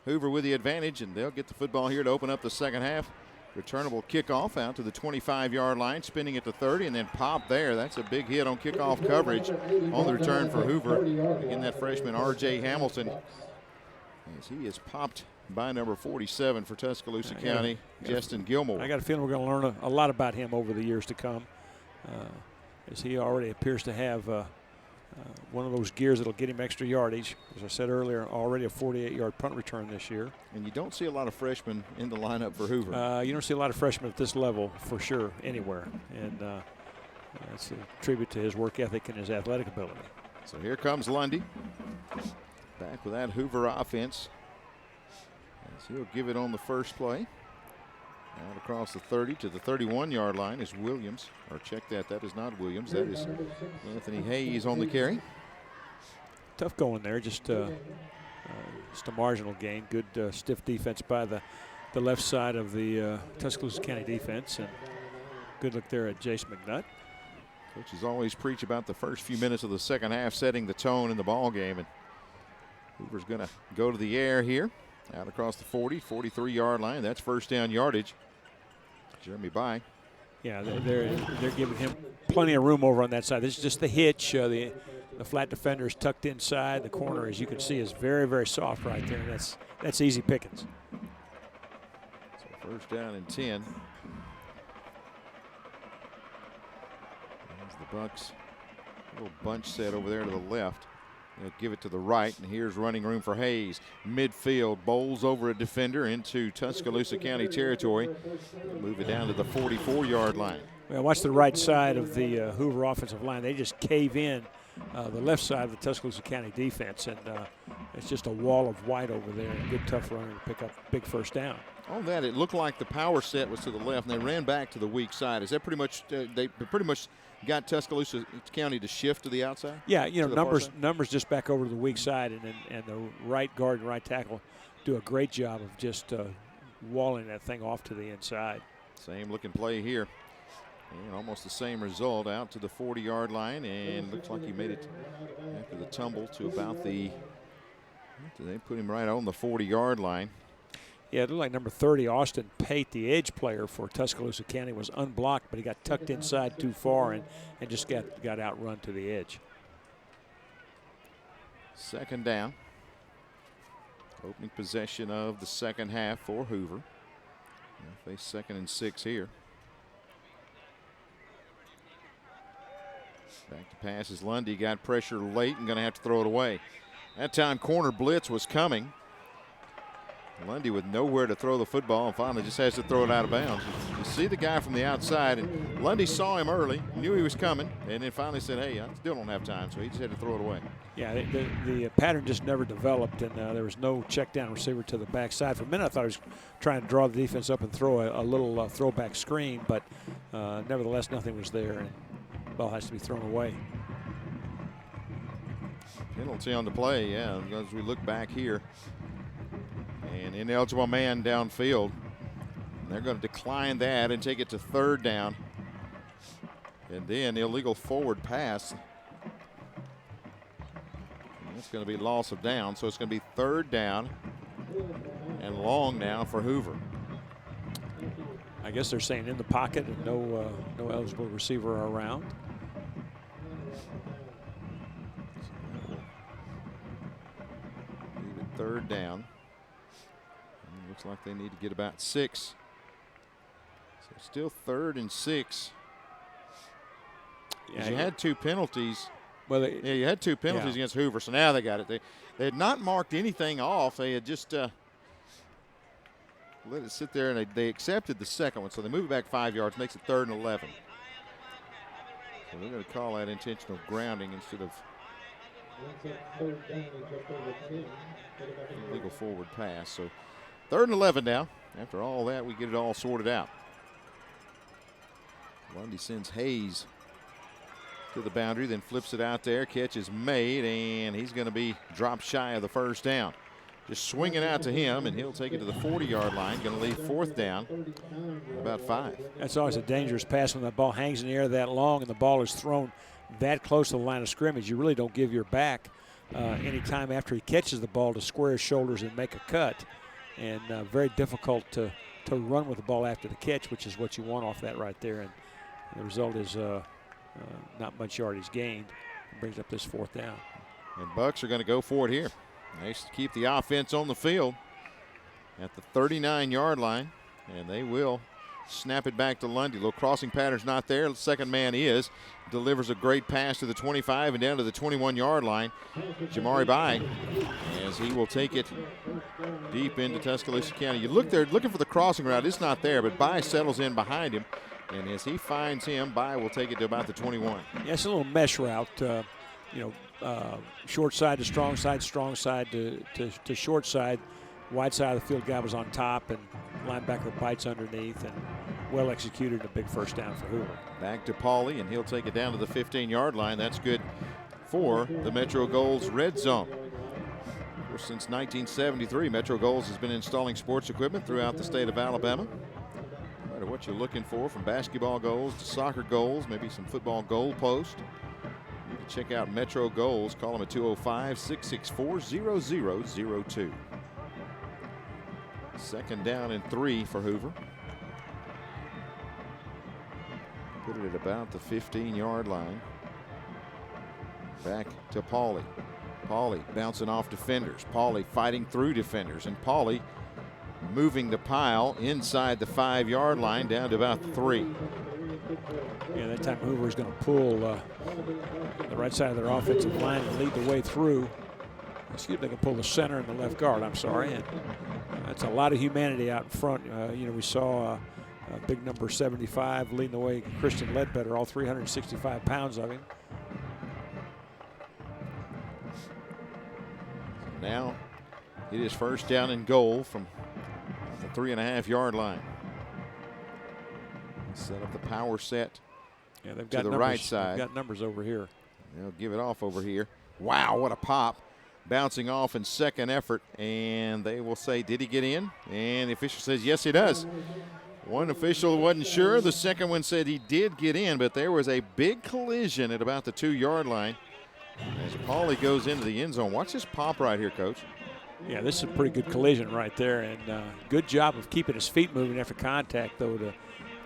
Hoover with the advantage, and they'll get the football here to open up the second half. Returnable kickoff out to the 25-yard line, spinning it to 30, and then pop there. That's a big hit on kickoff coverage on the return for Hoover. Again, that freshman R.J. Hamilton, as he is popped by number 47 for Tuscaloosa County, Justin Gilmore. I got a feeling we're going to learn a lot about him over the years to come, as he already appears to have one of those gears that'll get him extra yardage. As I said earlier, already a 48-yard punt return this year. And you don't see a lot of freshmen in the lineup for Hoover. You don't see a lot of freshmen at this level for sure anywhere. And that's a tribute to his work ethic and his athletic ability. So here comes Lundy. Back with that Hoover offense. As he'll give it on the first play. Out across the 30 to the 31-yard line is Williams. Or check that. That is not Williams. That is Anthony Hayes on the carry. Tough going there. Just a marginal gain. Good stiff defense by the left side of the Tuscaloosa County defense. And good look there at Jace McNutt. Coaches always preach about the first few minutes of the second half setting the tone in the ball game. And Hoover's going to go to the air here. Out across the 40, 43-yard line. That's first down yardage. Jeremy By. Yeah, they're giving him plenty of room over on that side. This is just the hitch. The The flat defender is tucked inside. The corner, as you can see, is very, very soft right there. That's easy pickings. So first down and 10. There's the Bucks. A little bunch set over there to the left. They'll give it to the right, and here's running room for Hayes. Midfield, bowls over a defender into Tuscaloosa County territory. They'll move it down to the 44-yard line. Well, watch the right side of the Hoover offensive line. They just cave in the left side of the Tuscaloosa County defense, and it's just a wall of white over there. A good, tough runner to pick up big first down. On that, it looked like the power set was to the left, and they ran back to the weak side. Is that pretty much they pretty much got Tuscaloosa County to shift to the outside? Yeah, you know, numbers just back over to the weak side, and the right guard and right tackle do a great job of just walling that thing off to the inside. Same looking play here. And almost the same result, out to the 40-yard line, and looks like he made it after the tumble to about the, they put him right on the 40-yard line. Yeah, it looked like number 30, Austin Pate, the edge player for Tuscaloosa County, was unblocked, but he got tucked inside too far and just got outrun to the edge. Second down. Opening possession of the second half for Hoover. They'll face 2nd and 6 here. Back to pass as Lundy got pressure late and going to have to throw it away. That time corner blitz was coming. Lundy with nowhere to throw the football and finally just has to throw it out of bounds. You see the guy from the outside, and Lundy saw him early, knew he was coming, and then finally said, hey, I still don't have time, so he just had to throw it away. Yeah, the pattern just never developed, and there was no check down receiver to the backside. For a minute, I thought he was trying to draw the defense up and throw a little throwback screen, but nevertheless, nothing was there, and the ball has to be thrown away. Penalty on the play, yeah, as we look back here. An ineligible man downfield. And they're going to decline that and take it to 3rd down. And then illegal forward pass. And that's going to be loss of down. So it's going to be 3rd down and long now for Hoover. I guess they're saying in the pocket and no eligible receiver around. Leave it 3rd down. Looks like they need to get about 6. So still 3rd and 6. Yeah, you had 2 penalties. Well, you had 2 penalties against Hoover, so now they got it. They had not marked anything off. They had just let it sit there, and they accepted the second one. So they move it back 5 yards, makes it 3rd and 11. So they're going to call that intentional grounding instead of illegal forward pass. So 3rd and 11 now. After all that, we get it all sorted out. Lundy sends Hayes to the boundary, then flips it out there. Catch is made, and he's going to be dropped shy of the 1st down. Just swing it out to him, and he'll take it to the 40-yard line. Going to leave 4th down, about 5. That's always a dangerous pass when that ball hangs in the air that long and the ball is thrown that close to the line of scrimmage. You really don't give your back any time after he catches the ball to square his shoulders and make a cut. And very difficult to run with the ball after the catch, which is what you want off that right there. And the result is not much yardage gained. It brings up this 4th down. And Bucks are going to go for it here. They keep the offense on the field at the 39-yard line, and they will snap it back to Lundy. Little crossing pattern's not there. The second man is. Delivers a great pass to the 25 and down to the 21-yard line. Jamari Bai, as he will take it deep into Tuscaloosa County. You look there looking for the crossing route. It's not there, but Bai settles in behind him. And as he finds him, Bai will take it to about the 21. Yeah, it's a little mesh route. Short side to strong side to short side. Wide side of the field guy was on top, and linebacker bites underneath, and well executed, a big 1st down for Hoover. Back to Pauly, and he'll take it down to the 15-yard line. That's good for the Metro Goals red zone. Of course, since 1973, Metro Goals has been installing sports equipment throughout the state of Alabama. No matter what you're looking for, from basketball goals to soccer goals, maybe some football goal post. Check out Metro Goals. Call them at 205-664-0002. 2nd down and 3 for Hoover. Put it at about the 15-yard line. Back to Pauly. Pauly bouncing off defenders. Pauly fighting through defenders. And Pauly moving the pile inside the 5-yard line down to about 3. Yeah, that time Hoover's going to pull the right side of their offensive line and lead the way through. Excuse me, they can pull the center and the left guard, I'm sorry. And that's a lot of humanity out in front. You know, we saw big number 75 leading the way, Christian Ledbetter, all 365 pounds of him. Now it is first down and goal from the 3.5-yard line. Set up the power set. Yeah, they've to got the numbers, right side. They've got numbers over here. They'll give it off over here. Wow, what a pop. Bouncing off in second effort, and they will say, did he get in? And the official says, yes, he does. One official wasn't sure. The second one said he did get in, but there was a big collision at about the 2-yard line as Pauly goes into the end zone. Watch this pop right here, Coach. Yeah, this is a pretty good collision right there, and good job of keeping his feet moving after contact, though, to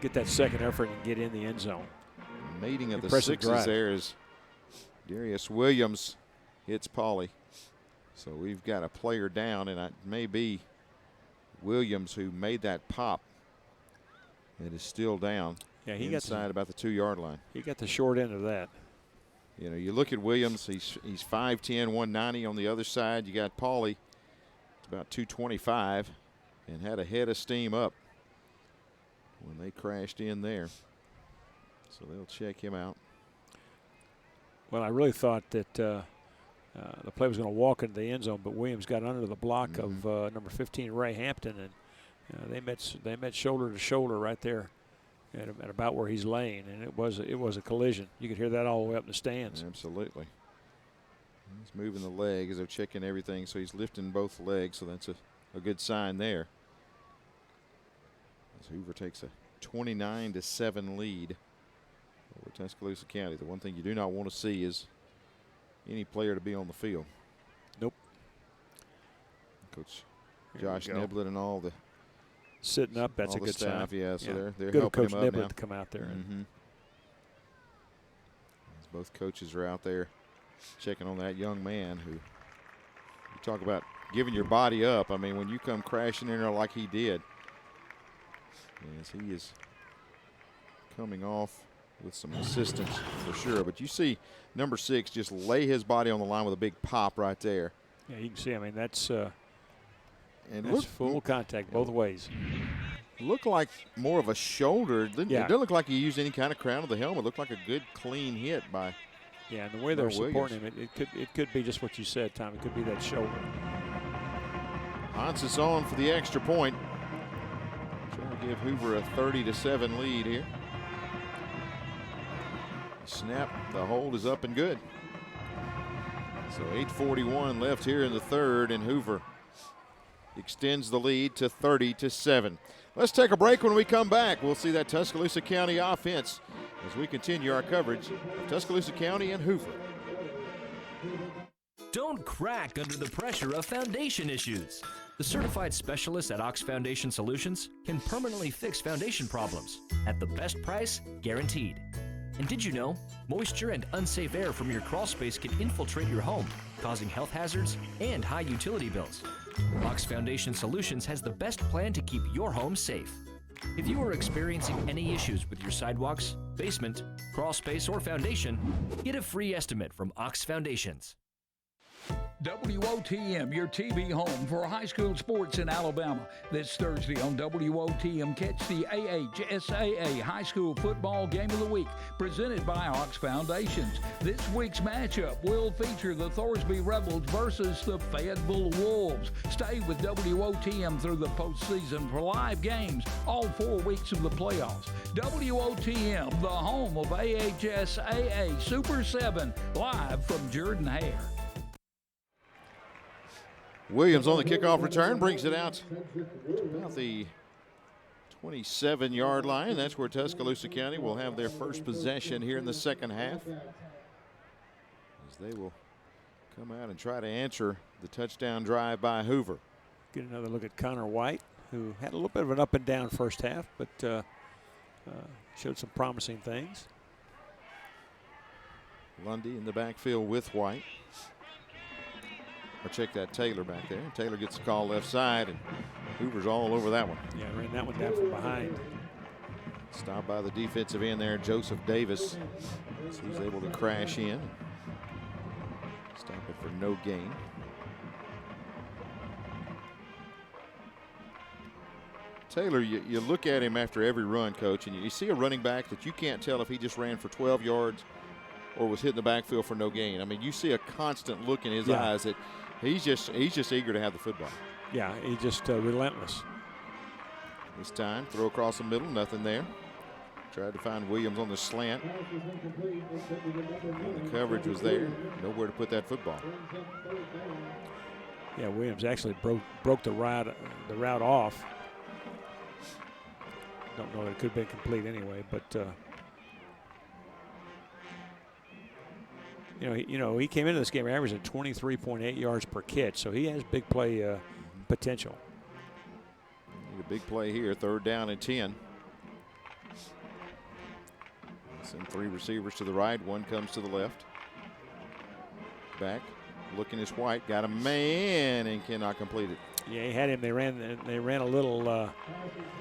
get that second effort and get in the end zone. Mating of the Impressive sixes drive. there is Darius Williams hits Pauly. So we've got a player down, and it may be Williams who made that pop. It is still down. Yeah, he inside about the 2-yard line. He got the short end of that. You know, you look at Williams, he's 5'10", 190. On the other side, you got Pauly, it's about 225, and had a head of steam up when they crashed in there. So they'll check him out. Well, I really thought that the play was going to walk into the end zone, but Williams got under the block of number 15, Ray Hampton, and they met shoulder to shoulder right there at about where he's laying, and it was a collision. You could hear that all the way up in the stands. Absolutely. He's moving the leg as they're checking everything, so he's lifting both legs, so that's a good sign there. As Hoover takes a 29-7 lead over Tuscaloosa County. The one thing you do not want to see is any player to be on the field. Nope. Coach Josh Niblett and all the sitting up, that's a good staff, sign. yeah, so they're good helping Coach him up Niblett now. to come out there. As both coaches are out there checking on that young man who, you talk about giving your body up. I mean, when you come crashing in there like he did, yes, he is coming off with some assistance for sure. But you see number 6 just lay his body on the line with a big pop right there. Yeah, you can see, I mean, that's and full contact both ways. Looked like more of a shoulder. It didn't look like he used any kind of crown of the helmet. It looked like a good clean hit by Yeah, and the way they're supporting him, it could be just what you said, Tom. It could be that shoulder. Hans is on for the extra point. Trying to give Hoover a 30-7 lead here. Snap, the hold is up and good. So 8:41 left here in the third, and Hoover extends the lead to 30-7. Let's take a break. When we come back, we'll see that Tuscaloosa County offense as we continue our coverage of Tuscaloosa County and Hoover. Don't crack under the pressure of foundation issues. The certified specialists at Ox Foundation Solutions can permanently fix foundation problems at the best price guaranteed. And did you know, moisture and unsafe air from your crawl space can infiltrate your home, causing health hazards and high utility bills. Ox Foundation Solutions has the best plan to keep your home safe. If you are experiencing any issues with your sidewalks, basement, crawl space, or foundation, get a free estimate from Ox Foundations. WOTM, your TV home for high school sports in Alabama. This Thursday on WOTM, catch the AHSAA High School Football Game of the Week, presented by Ox Foundations. This week's matchup will feature the Thorsby Rebels versus the Fayetteville Wolves. Stay with WOTM through the postseason for live games all 4 weeks of the playoffs. WOTM, the home of AHSAA Super 7, live from Jordan Hare. Williams on the kickoff return brings it out to about the 27-yard line. That's where Tuscaloosa County will have their first possession here in the second half, as they will come out and try to answer the touchdown drive by Hoover. Get another look at Connor White, who had a little bit of an up and down first half, but showed some promising things. Lundy in the backfield with White. Or check that Taylor back there. Taylor gets the call left side, and Hoover's all over that one. Yeah, ran that one down from behind. Stopped by the defensive end there, Joseph Davis. So he's able to crash in. Stop it for no gain. Taylor, you look at him after every run, Coach, and you see a running back that you can't tell if he just ran for 12 yards or was hitting the backfield for no gain. I mean, you see a constant look in his eyes that he's just eager to have the football. Yeah, he's just relentless. This time, throw across the middle, nothing there. Tried to find Williams on the slant. And the coverage was there. Nowhere to put that football. Yeah, Williams actually broke the route off. Don't know that it could have been complete anyway, but he came into this game averaging 23.8 yards per catch, so he has big play potential. Need a big play here, 3rd down and 10. Send 3 receivers to the right, 1 comes to the left. Back, looking is White, got a man and cannot complete it. Yeah, he had him. They ran a little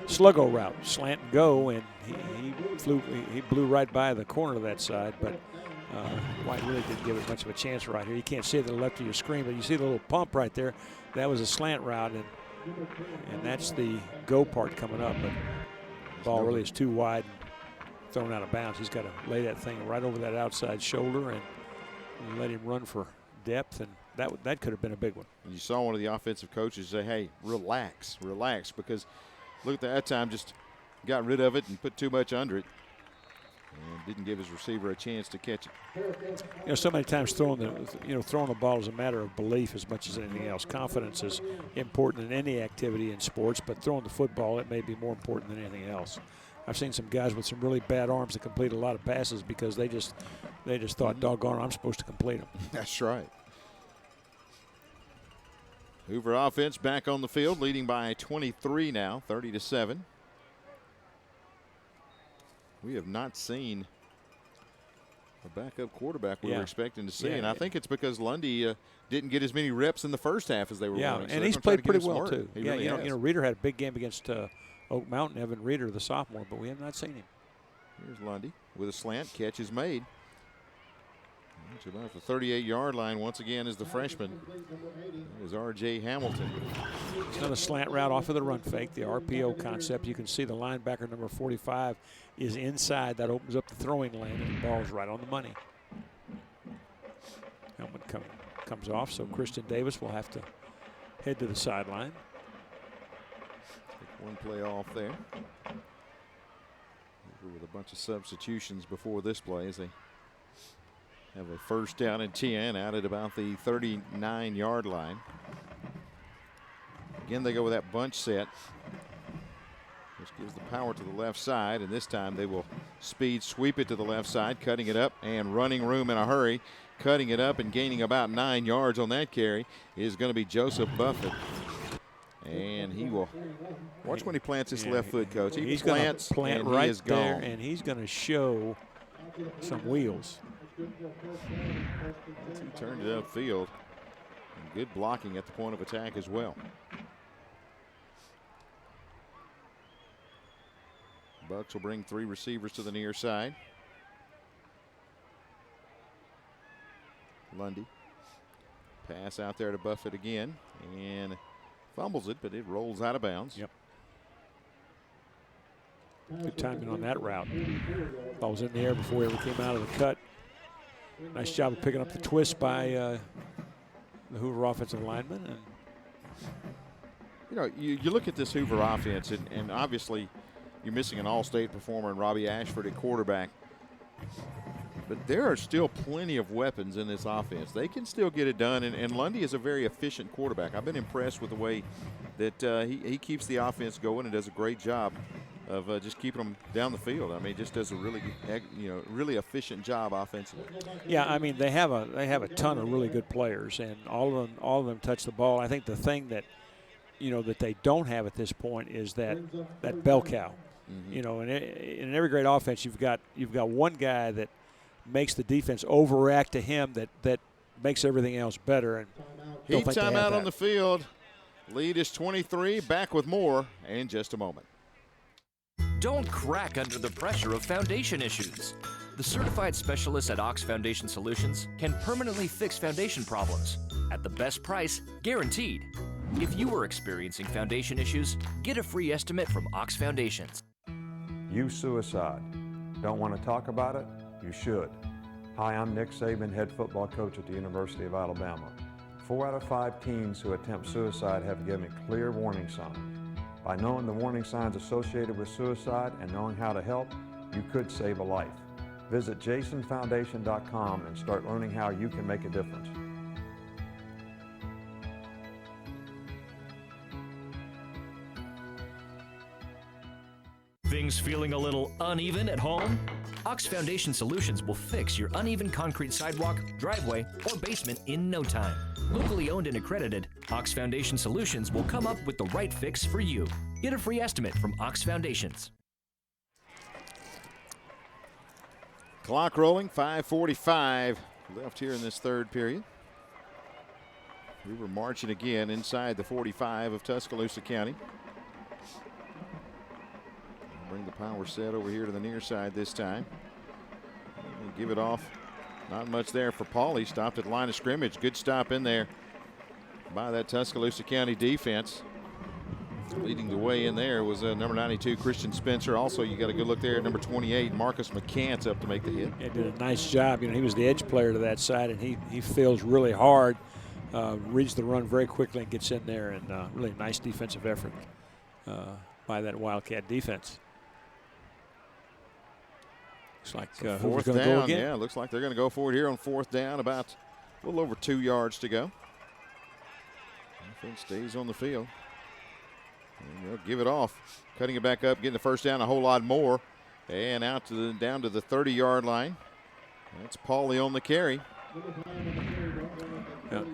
sluggo route, slant and go, and he blew right by the corner of that side. But White really didn't give it much of a chance right here. You can't see it to the left of your screen, but you see the little pump right there. That was a slant route, and that's the go part coming up. But the ball really is too wide and thrown out of bounds. He's got to lay that thing right over that outside shoulder and let him run for depth, and that could have been a big one. You saw one of the offensive coaches say, hey, relax, because look at that time, just got rid of it and put too much under it and didn't give his receiver a chance to catch it. So many times throwing the ball is a matter of belief as much as anything else. Confidence is important in any activity in sports, but throwing the football, it may be more important than anything else. I've seen some guys with some really bad arms that complete a lot of passes because they just thought, doggone, I'm supposed to complete them. That's right. Hoover offense back on the field, leading by 23 now, 30-7. We have not seen a backup quarterback we were expecting to see, and I think it's because Lundy didn't get as many reps in the first half as they were wanting. And he's played pretty well too. He really has. Reeder had a big game against Oak Mountain, Evan Reeder, the sophomore, but we have not seen him. Here's Lundy with a slant, catch is made. To about the 38-yard line once again is the freshman. That is R.J. Hamilton. It's another slant route off of the run fake, the RPO concept. You can see the linebacker number 45 is inside. That opens up the throwing lane, and the ball's right on the money. Helmet comes off, so Christian Davis will have to head to the sideline. One play off there. With a bunch of substitutions before this play as they have a 1st down and 10 out at about the 39-yard line. Again, they go with that bunch set, which gives the power to the left side, and this time they will speed sweep it to the left side, cutting it up and running room in a hurry. Cutting it up and gaining about 9 yards on that carry is going to be Joseph Buffett. And he will watch when he plants his left foot, Coach. He's plants going to plant and right he is gone. there, and he's going to show some wheels. He turned it upfield. And good blocking at the point of attack as well. Bucks will bring 3 receivers to the near side. Lundy. Pass out there to Buffett again. And fumbles it, but it rolls out of bounds. Yep. Good timing on that route. Ball was in the air before he ever came out of the cut. Nice job of picking up the twist by the Hoover offensive lineman. And you look at this Hoover offense, and obviously you're missing an all-state performer in Robbie Ashford at quarterback. But there are still plenty of weapons in this offense. They can still get it done, and Lundy is a very efficient quarterback. I've been impressed with the way that he keeps the offense going and does a great job of just keeping them down the field. I mean, just does a really efficient job offensively. Yeah, I mean, they have a ton of really good players, and all of them touch the ball. I think the thing that that they don't have at this point is that bell cow. Mm-hmm. In every great offense, you've got one guy that makes the defense overreact to him that makes everything else better. And Heat timeout on the field. Lead is 23. Back with more in just a moment. Don't crack under the pressure of foundation issues. The certified specialists at Ox Foundation Solutions can permanently fix foundation problems at the best price, guaranteed. If you are experiencing foundation issues, get a free estimate from Ox Foundations. Youth suicide. Don't want to talk about it? You should. Hi, I'm Nick Saban, head football coach at the University of Alabama. 4 out of 5 teens who attempt suicide have given clear warning signs. By knowing the warning signs associated with suicide and knowing how to help, you could save a life. Visit jasonfoundation.com and start learning how you can make a difference. Things feeling a little uneven at home? Ox Foundation Solutions will fix your uneven concrete sidewalk, driveway, or basement in no time. Locally owned and accredited, Ox Foundation Solutions will come up with the right fix for you. Get a free estimate from Ox Foundations. Clock rolling, 5:45 left here in this third period. We were marching again inside the 45 of Tuscaloosa County. Bring the power set over here to the near side this time. Give it off. Not much there for Pauly. Stopped at the line of scrimmage. Good stop in there by that Tuscaloosa County defense. Leading the way in there was number 92, Christian Spencer. Also, you got a good look there at number 28, Marcus McCants up to make the hit. Yeah, did a nice job. You know, he was the edge player to that side, and he feels really hard, reads the run very quickly and gets in there, and really nice defensive effort by that Wildcat defense. Looks like So Hoover's fourth going to down, go again. yeah, looks like they're going to go for it here on fourth down. About a little over 2 yards to go. Offense stays on the field. And they'll give it off. Cutting it back up, getting the first down a whole lot more. And out to the down to the 30-yard line. That's Pauly on the carry.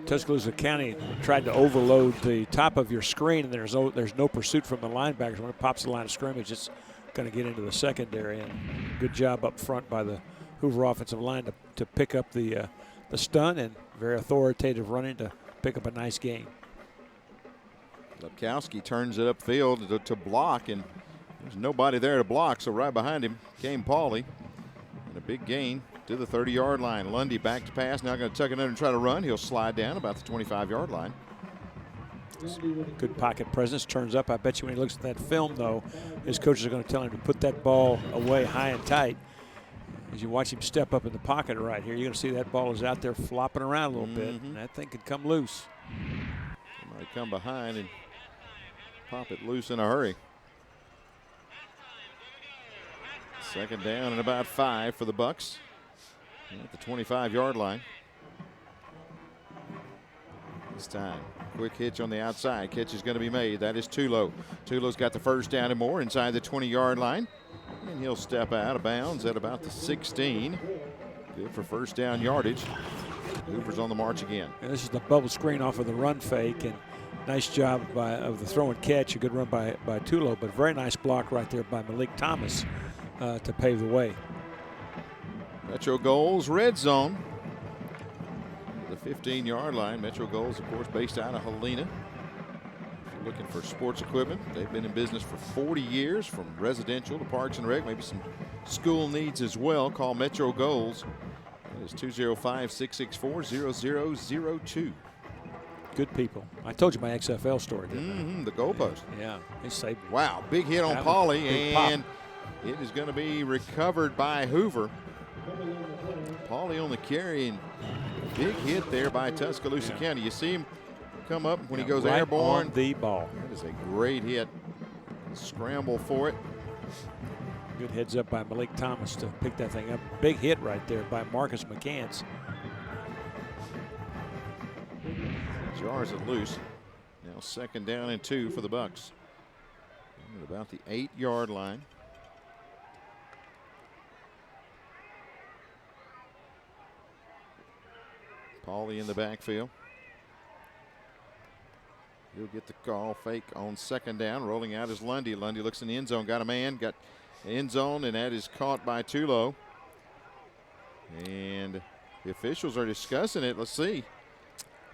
Tuscaloosa County tried to overload the top of your screen, and there's no pursuit from the linebackers. When it pops the line of scrimmage, it's going to get into the secondary. And good job up front by the Hoover offensive line to pick up the stun, and very authoritative running to pick up a nice gain. Lepkowski turns it upfield to block, and there's nobody there to block, so right behind him came Pauly. And a big gain to the 30-yard line. Lundy back to pass, now going to tuck it under and try to run. He'll slide down about the 25-yard line. Good pocket presence, turns up. I bet you when he looks at that film, though, his coaches are going to tell him to put that ball away high and tight. As you watch him step up in the pocket right here, you're going to see that ball is out there flopping around a little bit, and that thing could come loose. He might come behind and pop it loose in a hurry. Second down and about 5 for the Bucks at the 25-yard line. This time, quick hitch on the outside. Catch is going to be made. That is Tulo. Tulo's got the first down and more inside the 20-yard line. And he'll step out of bounds at about the 16. Good for first down yardage. Hoover's on the march again. And this is the bubble screen off of the run fake, and nice job of the throw and catch. A good run by Tulo, but very nice block right there by Malik Thomas to pave the way. Metro Goals red zone. The 15-yard line. Metro Goals, of course, based out of Helena. If you're looking for sports equipment, they've been in business for 40 years, from residential to parks and rec, maybe some school needs as well. Call Metro Goals. It is 205-664-0002. Good people. I told you my XFL story, didn't I? The goalpost. Yeah, he saved me. Wow, big hit on Pauly, and it is going to be recovered by Hoover. Pauly on the carry, and big hit there by Tuscaloosa County. You see him come up when he goes right airborne. On the ball. That is a great hit. Scramble for it. Good heads up by Malik Thomas to pick that thing up. Big hit right there by Marcus McCants. Jars it loose. Now second down and 2 for the Bucks. At about the 8-yard line. Pauly in the backfield. He'll get the call. Fake on second down. Rolling out is Lundy. Lundy looks in the end zone. Got a man. Got end zone, and that is caught by Tulo. And the officials are discussing it. Let's see.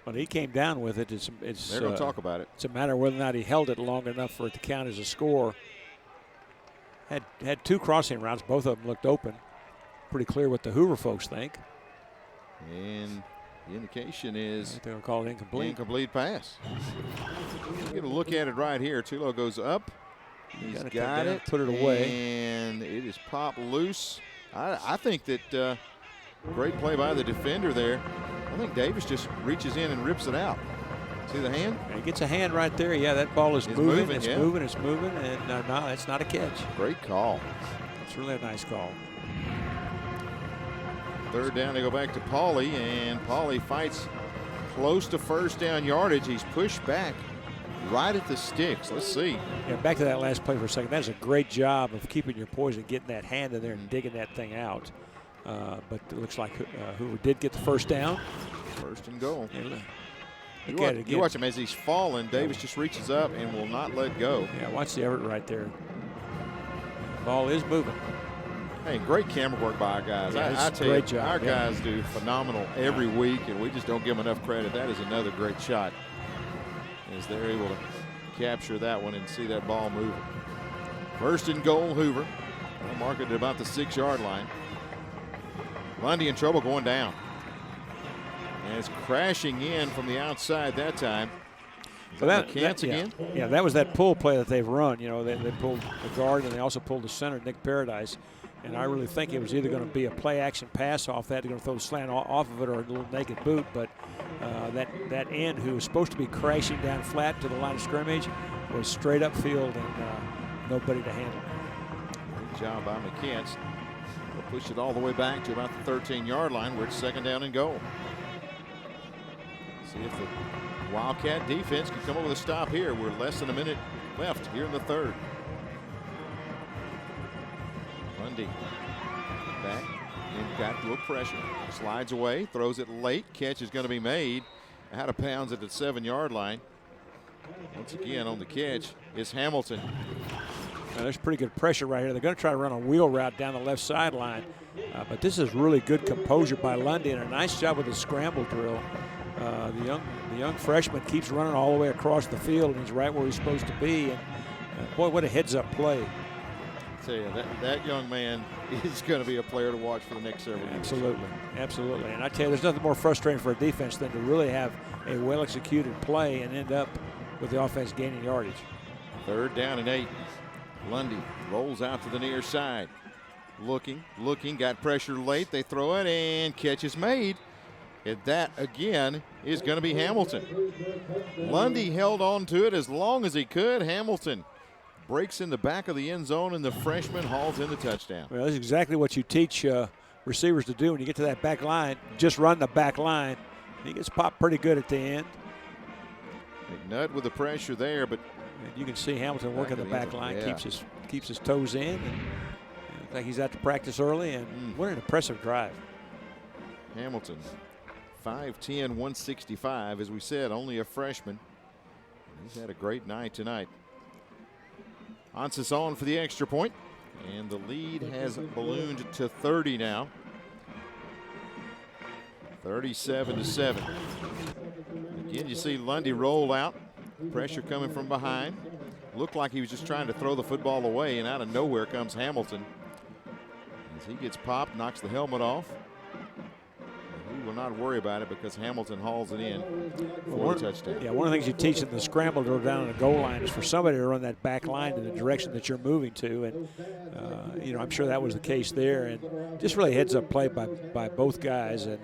But he came down with it. They're going to talk about it. It's a matter of whether or not he held it long enough for it to count as a score. Had 2 crossing routes. Both of them looked open. Pretty clear what the Hoover folks think. And the indication is they're going to call it incomplete. Incomplete pass. Get a look at it right here. Tulo goes up. He's got it. Put it away. And it is popped loose. I think that great play by the defender there. I think Davis just reaches in and rips it out. See the hand? He gets a hand right there. Yeah, that ball is moving. It's yeah. moving. It's moving. And no, that's not a catch. Great call. It's really a nice call. 3rd down, they go back to Pauly, and Pauly fights close to first down yardage. He's pushed back right at the sticks. Let's see. Yeah, back to that last play for a second. That's a great job of keeping your poise and getting that hand in there and digging that thing out. But it looks like Hoover did get the first down. 1st and goal. Yeah, you watch him as he's falling. Davis just reaches up and will not let go. Yeah, watch the effort right there. Ball is moving. Hey, great camera work by our guys. Yeah, I tell you, job. our guys do phenomenal every week, and we just don't give them enough credit. That is another great shot as they're able to capture that one and see that ball moving. 1st and goal, Hoover. They'll mark it at about the 6-yard line. Lundy in trouble going down. And it's crashing in from the outside that time. Again? Yeah, that was that pull play that they've run. You know, they pulled the guard and they also pulled the center, Nick Paradise. And I really think it was either going to be a play action pass off that, they're going to throw the slant off of it, or a little naked boot. But that end, who was supposed to be crashing down flat to the line of scrimmage, was straight upfield and nobody to handle. Good job by McCants. They'll push it all the way back to about the 13-yard line where it's 2nd down and goal. See if the Wildcat defense can come up with a stop here. We're less than a minute left here in the 3rd. Lundy back and got a little pressure. Slides away, throws it late. Catch is going to be made out of bounds at the 7-yard line. Once again on the catch is Hamilton. Now, there's pretty good pressure right here. They're going to try to run a wheel route down the left sideline. But this is really good composure by Lundy and a nice job with the scramble drill. The young freshman keeps running all the way across the field, and he's right where he's supposed to be. And boy, what a heads-up play. I tell you, that young man is going to be a player to watch for the next several years. Absolutely. And I tell you, there's nothing more frustrating for a defense than to really have a well-executed play and end up with the offense gaining yardage. 3rd down and 8. Lundy rolls out to the near side. Looking, got pressure late. They throw it, and catch is made. And that, again, is going to be Hamilton. Lundy held on to it as long as he could. Hamilton breaks in the back of the end zone, and the freshman hauls in the touchdown. Well, that's exactly what you teach receivers to do when you get to that back line. Just run the back line. He gets popped pretty good at the end. McNutt with the pressure there, but you can see Hamilton working the back line, yeah. keeps his toes in. And looks like he's out to practice early, and what an impressive drive. Hamilton, 5'10", 165, as we said, only a freshman. He's had a great night tonight. Ansys on for the extra point, and the lead has ballooned to 30 now. 37-7. Again, you see Lundy roll out. Pressure coming from behind. Looked like he was just trying to throw the football away, and out of nowhere comes Hamilton. As he gets popped, knocks the helmet off. He will not worry about it because Hamilton hauls it in for a touchdown. Yeah, one of the things you teach in the scramble drill down on the goal line is for somebody to run that back line in the direction that you're moving to. And, you know, I'm sure that was the case there. And just really heads-up play by both guys. And,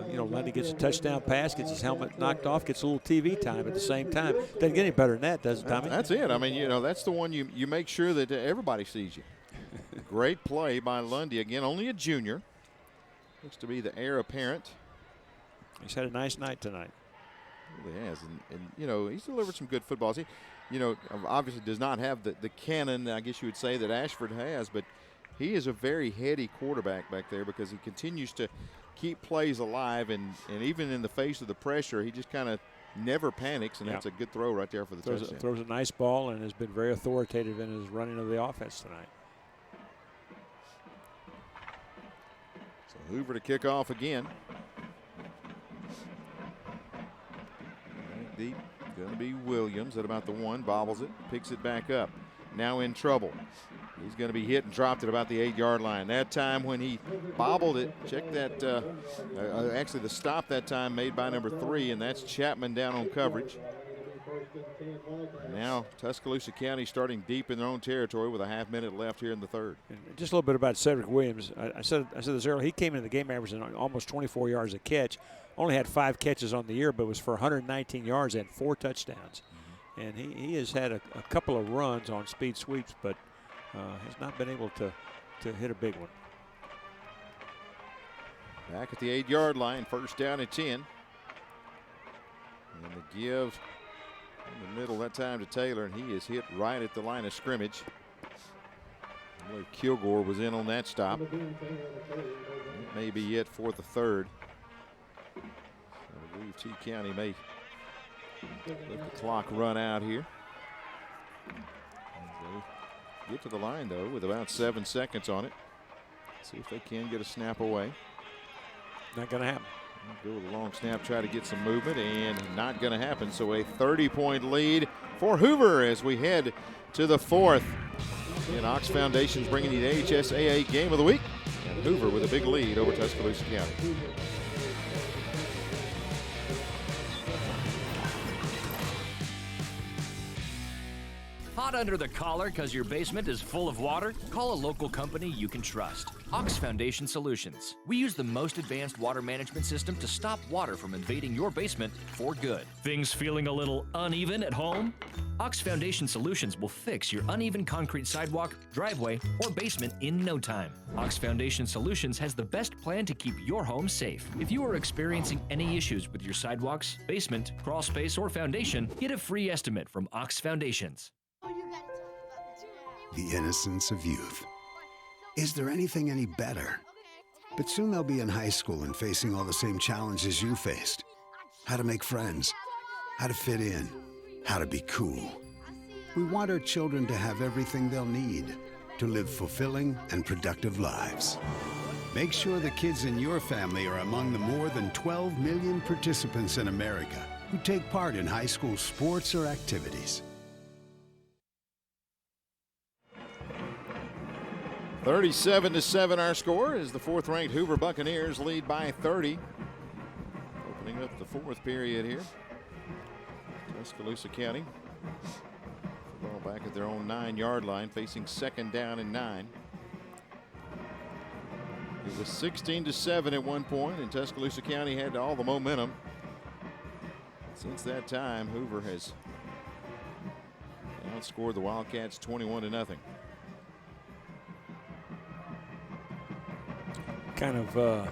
you know, Lundy gets a touchdown pass, gets his helmet knocked off, gets a little TV time at the same time. Doesn't get any better than that, does it, Tommy? That's it. I mean, you know, that's the one you make sure that everybody sees you. Great play by Lundy. Again, only a junior. Looks to be the heir apparent. He's had a nice night tonight. He really has. And, you know, he's delivered some good footballs. He, you know, obviously does not have the cannon, I guess you would say, that Ashford has, but he is a very heady quarterback back there because he continues to keep plays alive, and even in the face of the pressure, he just kind of never panics, and that's a good throw right there for the touchdown. Throws a nice ball and has been very authoritative in his running of the offense tonight. So Hoover to kick off again. Back deep, going to be Williams at about the 1, bobbles it, picks it back up. Now in trouble. He's going to be hit and dropped at about the 8-yard line. That time when he bobbled it, check that, actually the stop that time made by number 3, and that's Chapman down on coverage. Now Tuscaloosa County starting deep in their own territory with a half-minute left here in the third. And just a little bit about Cedric Williams. I said this earlier. He came into the game averaging almost 24 yards a catch. Only had 5 catches on the year, but was for 119 yards and 4 touchdowns. And he has had a couple of runs on speed sweeps, but has not been able to hit a big one. Back at the 8-yard line, first down and 10. And the give in the middle that time to Taylor, and he is hit right at the line of scrimmage. I believe Kilgore was in on that stop. It may be it for the third. So I believe T County may let the clock run out here. They get to the line though with about 7 seconds on it. See if they can get a snap away. Not going to happen. Go with a long snap, try to get some movement, and not going to happen. So a 30-point lead for Hoover as we head to the fourth. And Ox Foundation's bringing you the AHSAA Game of the Week. And Hoover with a big lead over Tuscaloosa County. Hot under the collar because your basement is full of water? Call a local company you can trust. Ox Foundation Solutions. We use the most advanced water management system to stop water from invading your basement for good. Things feeling a little uneven at home? Ox Foundation Solutions will fix your uneven concrete sidewalk, driveway, or basement in no time. Ox Foundation Solutions has the best plan to keep your home safe. If you are experiencing any issues with your sidewalks, basement, crawl space, or foundation, get a free estimate from Ox Foundations. The innocence of youth. Is there anything any better? But soon they'll be in high school and facing all the same challenges you faced. How to make friends, how to fit in, how to be cool. We want our children to have everything they'll need to live fulfilling and productive lives. Make sure the kids in your family are among the more than 12 million participants in America who take part in high school sports or activities. 37-7 our score as the 4th-ranked Hoover Buccaneers lead by 30. Opening up the 4th period here. Tuscaloosa County. Football back at their own 9-yard line, facing 2nd down and 9. It was 16-7 at one point, and Tuscaloosa County had all the momentum. Since that time, Hoover has outscored the Wildcats 21-0. Kind of,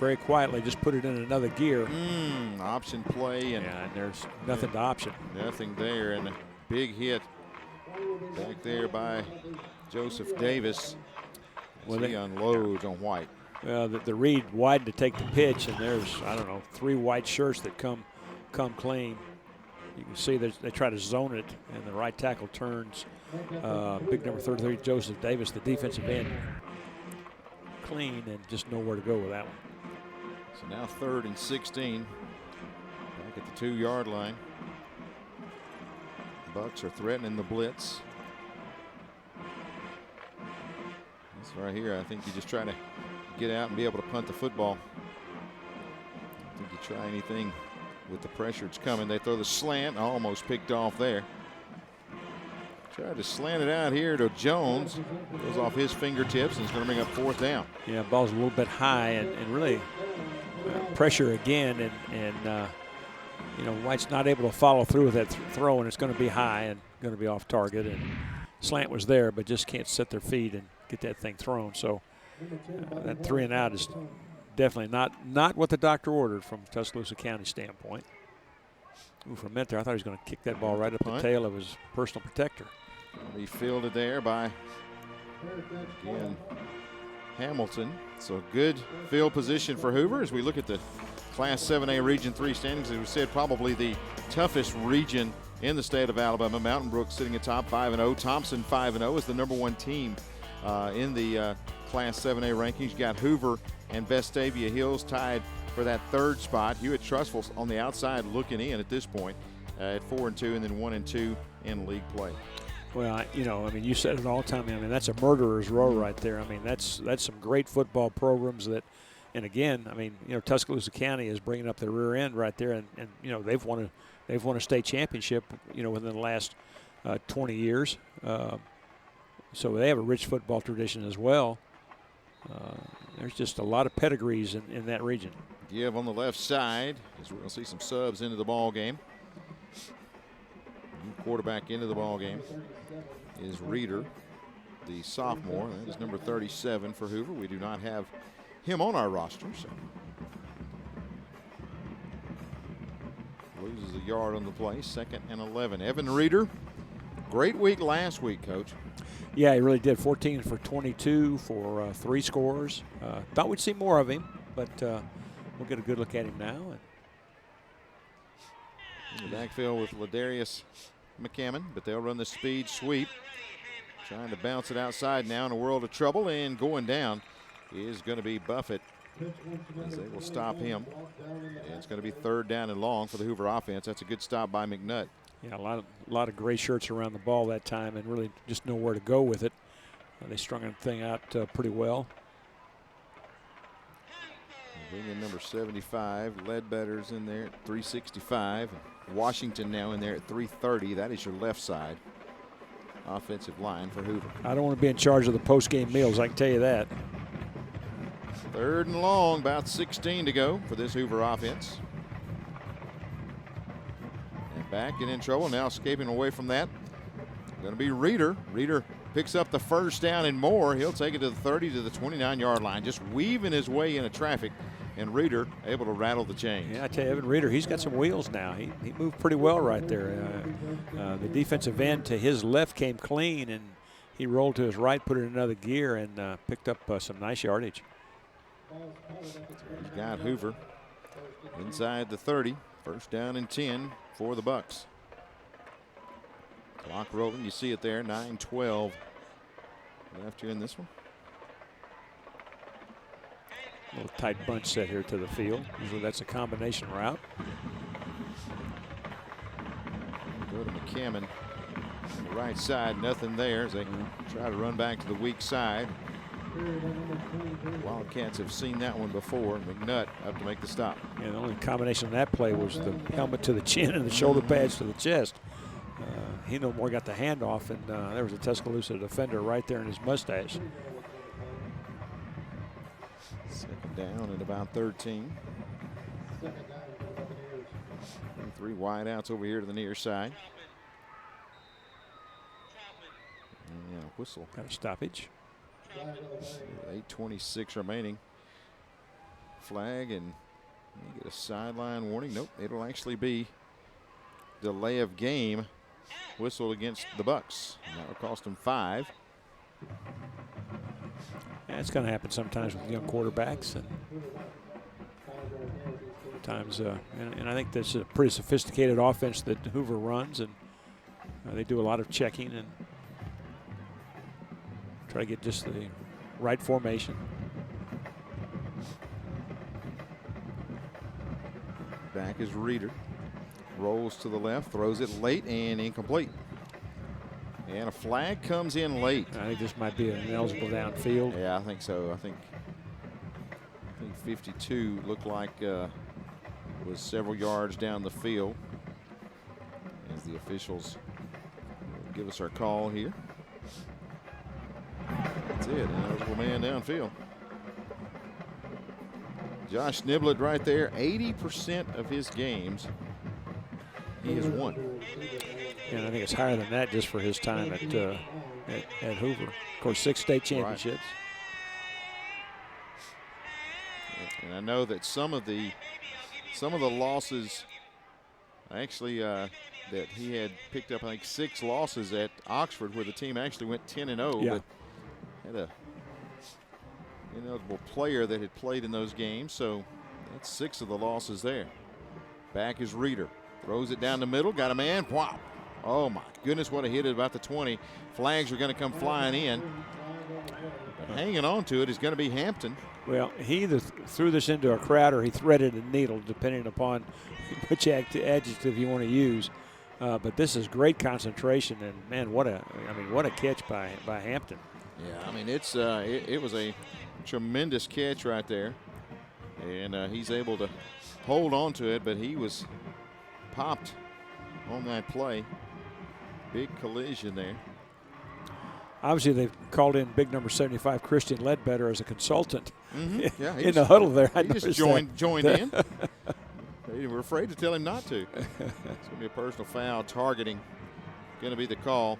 very quietly just put it in another gear. Option play. And there's nothing to option. Nothing there, and a big hit back there by Joseph Davis as he unloads on White. Well, the read wide to take the pitch, and there's, 3 white shirts that come clean. You can see they try to zone it, and the right tackle turns. Big number 33, Joseph Davis, the defensive end, clean, and just nowhere to go with that one. So now 3rd and 16. Back at the 2-yard line. Bucks are threatening the blitz. This right here, I think you just try to get out and be able to punt the football. I think you try anything with the pressure it's coming. They throw the slant, almost picked off there. Tried to slant it out here to Jones. Goes off his fingertips and it's going to bring up 4th down. Yeah, ball's a little bit high and really pressure again. And White's not able to follow through with that throw, and it's going to be high and going to be off target. And slant was there, but just can't set their feet and get that thing thrown. So that 3 and out is definitely not what the doctor ordered from Tuscaloosa County standpoint. Ooh, for a minute there, I thought he was going to kick that ball right up the tail of his personal protector. He fielded there by, again, Hamilton. So good field position for Hoover as we look at the Class 7A Region 3 standings. As we said, probably the toughest region in the state of Alabama. Mountain Brook sitting atop 5-0. Thompson 5-0 is the #1 team in the Class 7A rankings. You got Hoover and Vestavia Hills tied for that third spot. Hewitt-Trussville on the outside looking in at this point at 4-2 and then 1-2 in league play. Well, you said it all the time. I mean, that's a murderer's row right there. I mean, that's some great football programs that, and again, Tuscaloosa County is bringing up the rear end right there, and they've won a state championship, within the last 20 years. So they have a rich football tradition as well. There's just a lot of pedigrees in that region. Give on the left side, as we're going to see some subs into the ball game. New quarterback into the ball game is Reeder, the sophomore. That is number 37 for Hoover. We do not have him on our roster, so loses a yard on the play. 2nd and 11. Evan Reeder, great week last week, Coach. Yeah, he really did. 14 for 22 for 3 scores. Thought we'd see more of him, but we'll get a good look at him now. In the backfield with Ladarius McCammon, but they'll run the speed sweep. Trying to bounce it outside now in a world of trouble, and going down is going to be Buffett as they will stop him. And it's going to be 3rd down and long for the Hoover offense. That's a good stop by McNutt. Yeah, a lot of gray shirts around the ball that time, and really just know where to go with it. They strung the thing out pretty well. Bring in number 75. Ledbetter's in there at 365. Washington now in there at 330. That is your left side offensive line for Hoover. I don't want to be in charge of the post-game meals, I can tell you that. 3rd and long, about 16 to go for this Hoover offense. And back and in trouble, now escaping away from that. Going to be Reeder. Reeder picks up the 1st down and more. He'll take it to the 30 to the 29-yard line, just weaving his way into traffic. And Reeder able to rattle the chains. Yeah, I tell you, Evan Reeder, he's got some wheels now. He moved pretty well right there. The defensive end to his left came clean, and he rolled to his right, put it in another gear, and picked up some nice yardage. He's got Hoover inside the 30. 1st down and 10 for the Bucks. Clock rolling. You see it there. 9:12 left here in this one. A little tight bunch set here to the field. Usually that's a combination route. Go to McCammon on the right side. Nothing there as they try to run back to the weak side. Wildcats have seen that one before. McNutt up to make the stop. Yeah, the only combination of that play was the helmet to the chin and the shoulder pads to the chest. He no more got the handoff, and there was a Tuscaloosa defender right there in his mustache. 2nd down at about 13. 3 wide outs over here to the near side. And whistle. Got a stoppage. 8:26 remaining. Flag, and you get a sideline warning. Nope, it'll actually be delay of game whistle against the Bucks. And that will cost them 5. Yeah, it's going to happen sometimes with young quarterbacks, and sometimes, and I think that's a pretty sophisticated offense that Hoover runs, and they do a lot of checking and try to get just the right formation. Back is Reeder. Rolls to the left, throws it late and incomplete. And a flag comes in late. I think this might be an eligible downfield. Yeah, I think so. I think 52 looked like was several yards down the field as the officials give us our call here. That's it, an eligible man downfield. Josh Niblett right there, 80% of his games he has won. And I think it's higher than that just for his time at Hoover. Of course, 6 state championships. Right. And I know that some of the losses, actually, that he had picked up, I think, 6 losses at Oxford, where the team actually went 10-0, yeah. but had a ineligible player that had played in those games. So that's 6 of the losses there. Back is Reeder. Throws it down the middle. Got a man. Wow. Oh, my goodness, what a hit at about the 20. Flags are going to come flying in. hanging on to it is going to be Hampton. Well, he either threw this into a crowd or he threaded a needle, depending upon which adjective you want to use. But this is great concentration, and man, what a catch by Hampton. Yeah, I mean it was a tremendous catch right there, and he's able to hold on to it, but he was popped on that play. Big collision there. Obviously, they've called in big number 75 Christian Ledbetter as a consultant. Yeah, in the huddle there. He just joined in. They were afraid to tell him not to. It's going to be a personal foul. Targeting going to be the call.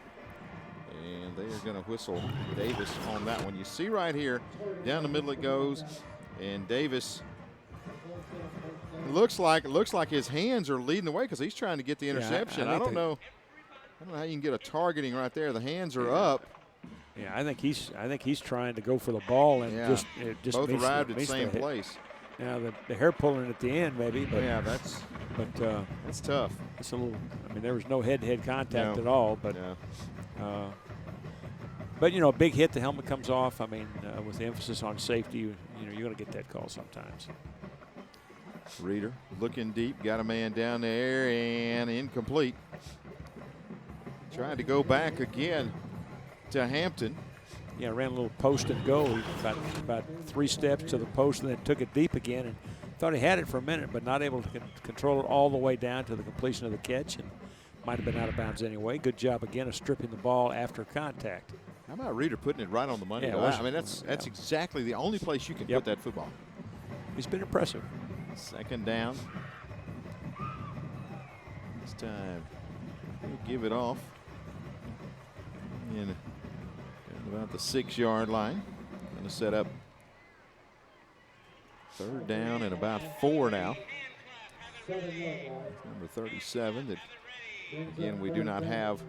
And they are going to whistle Davis on that one. You see right here, down the middle it goes. And Davis looks like his hands are leading the way because he's trying to get the interception. I don't know how you can get a targeting right there. The hands are up. Yeah, I think he's trying to go for the ball and just both arrived at the same place. Now the hair pulling at the end maybe, but that's tough. It's a little. I mean, there was no head-to-head contact at all, but but you know, a big hit, the helmet comes off. I mean, with the emphasis on safety, you know, you're going to get that call sometimes. Reeder looking deep, got a man down there and incomplete. Tried to go back again to Hampton. Yeah, ran a little post and go. He about 3 steps to the post and then took it deep again and thought he had it for a minute, but not able to control it all the way down to the completion of the catch, and might have been out of bounds anyway. Good job again of stripping the ball after contact. How about Reeder putting it right on the money? Yeah, I mean, that's exactly the only place you can put that football. He's been impressive. Second down. This time he'll give it off in about the 6-yard line. Going to set up third down and about 4 now. Number 37 that, again, we do not have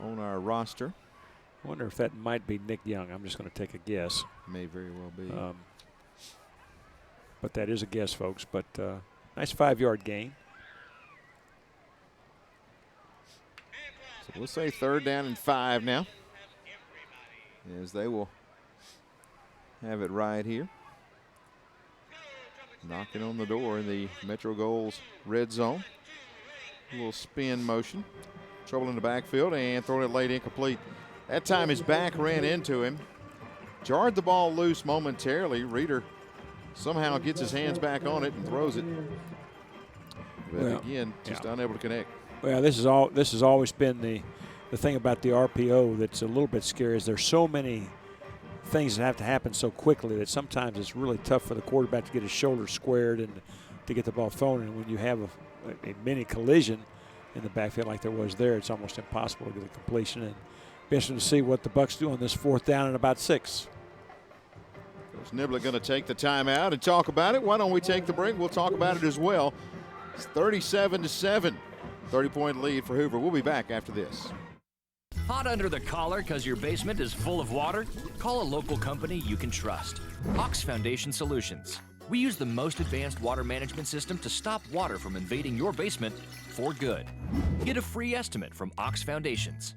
on our roster. I wonder if that might be Nick Young. I'm just going to take a guess. May very well be. But that is a guess, folks. But nice 5-yard gain. So we'll say third down and 5 now, as they will have it right here. Knocking on the door in the Metro Goals red zone. A little spin motion. Trouble in the backfield and throwing it late, incomplete. That time his back ran into him. Jarred the ball loose momentarily. Reeder somehow gets his hands back on it and throws it. But again, just unable to connect. Well, this has always been the thing about the RPO that's a little bit scary is there's so many things that have to happen so quickly that sometimes it's really tough for the quarterback to get his shoulders squared and to get the ball thrown. And when you have a mini collision in the backfield like there was there, it's almost impossible to get a completion. And be interesting to see what the Bucs do on this 4th down and about 6. Coach Niblett going to take the timeout and talk about it. Why don't we take the break? We'll talk about it as well. It's 37-7, 30-point lead for Hoover. We'll be back after this. Hot under the collar because your basement is full of water? Call a local company you can trust. Ox Foundation Solutions. We use the most advanced water management system to stop water from invading your basement for good. Get a free estimate from Ox Foundations.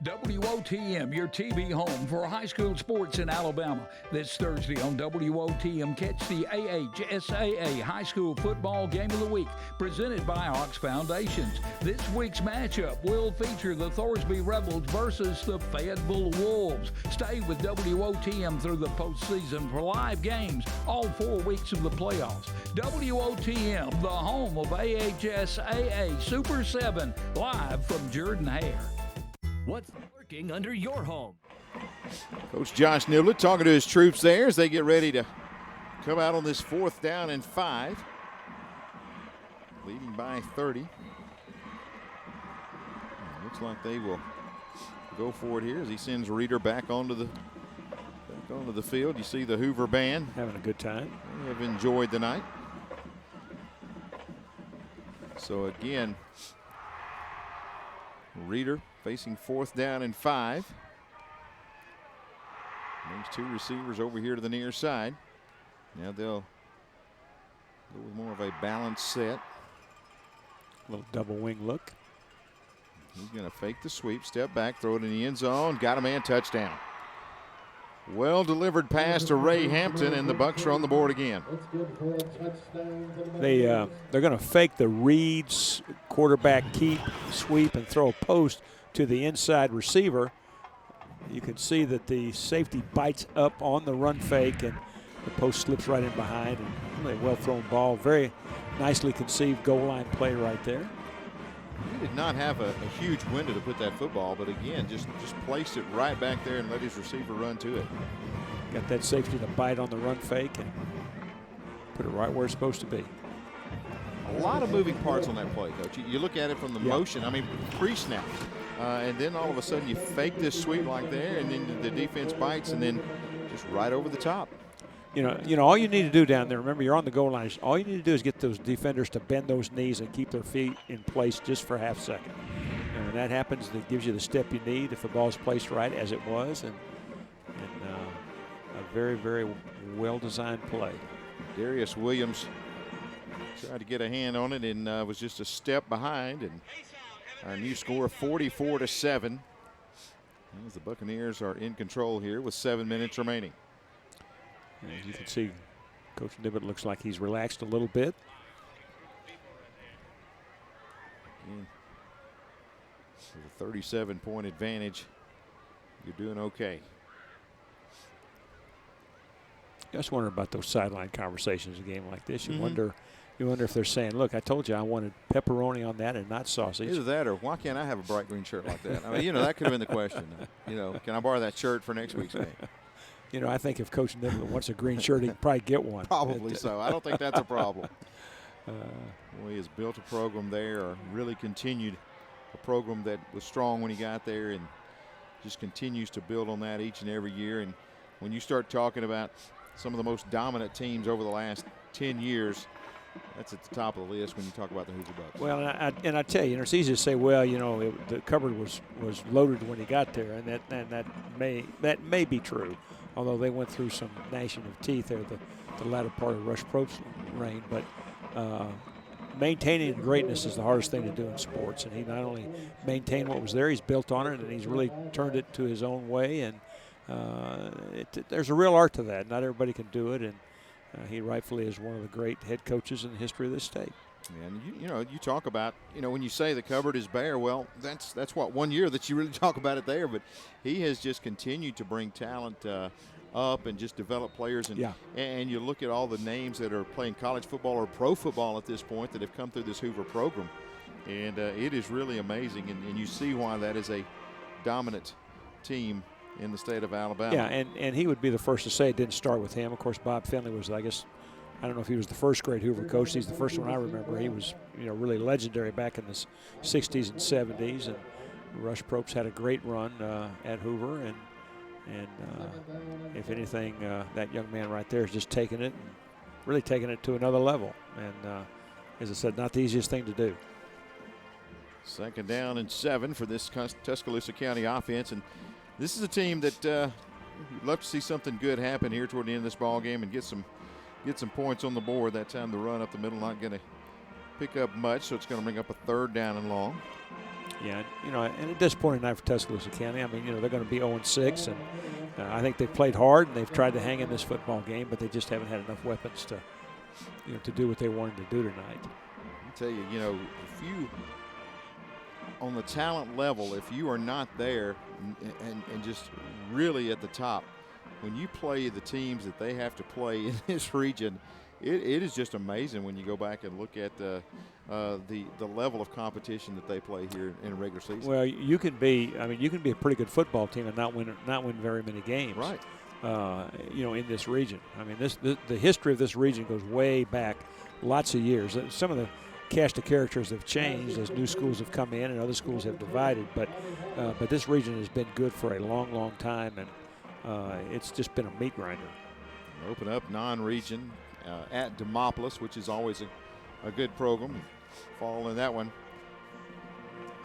WOTM, your TV home for high school sports in Alabama. This Thursday on WOTM, catch the AHSAA High School Football Game of the Week, presented by Ox Foundations. This week's matchup will feature the Thorsby Rebels versus the Fayetteville Wolves. Stay with WOTM through the postseason for live games all 4 weeks of the playoffs. WOTM, the home of AHSAA Super 7, live from Jordan Hare. What's working under your home? Coach Josh Niblett talking to his troops there as they get ready to come out on this 4th down and 5. Leading by 30. Looks like they will go for it here as he sends Reeder back onto the field. You see the Hoover band having a good time. They have enjoyed the night. So again, Reeder facing 4th down and 5. Brings 2 receivers over here to the near side. Now they'll go with more of a balanced set. A little double wing look. He's going to fake the sweep, step back, throw it in the end zone. Got a man, touchdown. Well delivered pass to Ray Hampton, and the Bucks are on the board again. They're going to fake the reads, quarterback keep, sweep, and throw a post to the inside receiver. You can see that the safety bites up on the run fake, and the post slips right in behind. And really well thrown ball, very nicely conceived goal line play right there. He did not have a huge window to put that football, but again, just placed it right back there and let his receiver run to it. Got that safety to bite on the run fake and put it right where it's supposed to be. A lot of moving parts on that play, Coach. You look at it from the motion, I mean, pre-snap, and then all of a sudden you fake this sweep like there, and then the defense bites, and then just right over the top. You know, all you need to do down there, remember you're on the goal line, all you need to do is get those defenders to bend those knees and keep their feet in place just for a half second. And when that happens, that gives you the step you need if the ball's placed right, as it was, and a very, very well-designed play. Darius Williams tried to get a hand on it and was just a step behind, and our new score 44-7. As the Buccaneers are in control here with 7 minutes remaining. As you can see, Coach Nibbett looks like he's relaxed a little bit. With a 37-point advantage, you're doing okay. I just wonder about those sideline conversations in a game like this. You wonder if they're saying, look, I told you I wanted pepperoni on that and not sausage. Either that or why can't I have a bright green shirt like that? I mean, that could have been the question. Can I borrow that shirt for next week's game? I think if Coach Nibbett wants a green shirt, he can probably get one. Probably so. I don't think that's a problem. He has built a program there, or really continued a program that was strong when he got there, and just continues to build on that each and every year. And when you start talking about some of the most dominant teams over the last 10 years, that's at the top of the list when you talk about the Hoover Bucks. Well, and I tell you, it's easy to say, well, the cupboard was loaded when he got there, and that may be true. Although they went through some gnashing of teeth there the latter part of Rush Probst's reign, but maintaining greatness is the hardest thing to do in sports. And he not only maintained what was there, he's built on it, and he's really turned it to his own way. And there's a real art to that. Not everybody can do it, and he rightfully is one of the great head coaches in the history of this state. And you talk about, when you say the cupboard is bare, well, that's what 1 year that you really talk about it there. But he has just continued to bring talent up and just develop players. And you look at all the names that are playing college football or pro football at this point that have come through this Hoover program. And it is really amazing. And you see why that is a dominant team in the state of Alabama. Yeah, and he would be the first to say it didn't start with him. Of course, Bob Finley was, I don't know if he was the first great Hoover coach. He's the first one I remember. He was, really legendary back in the 60s and 70s. And Rush Probst had a great run at Hoover. And if anything, that young man right there is just taking it, and really taking it to another level. And as I said, not the easiest thing to do. 2nd down and 7 for this Tuscaloosa County offense. And this is a team that you'd love to see something good happen here toward the end of this ball game and get some points on the board. That time the run up the middle not going to pick up much, so it's going to bring up a 3rd down and long. Yeah, and a disappointing night for Tuscaloosa County. I mean, they're going to be 0-6, and I think they've played hard and they've tried to hang in this football game, but they just haven't had enough weapons to do what they wanted to do tonight. I tell you, if you on the talent level, if you are not there and just really at the top, when you play the teams that they have to play in this region, it is just amazing when you go back and look at the level of competition that they play here in a regular season. Well, you can be a pretty good football team and not win very many games. Right. In this region. I mean, the history of this region goes way back, lots of years. Some of the cast of characters have changed as new schools have come in and other schools have divided, but this region has been good for a long, long time, and it's just been a meat grinder. Open up non-region at Demopolis, which is always a good program. Fall in that one.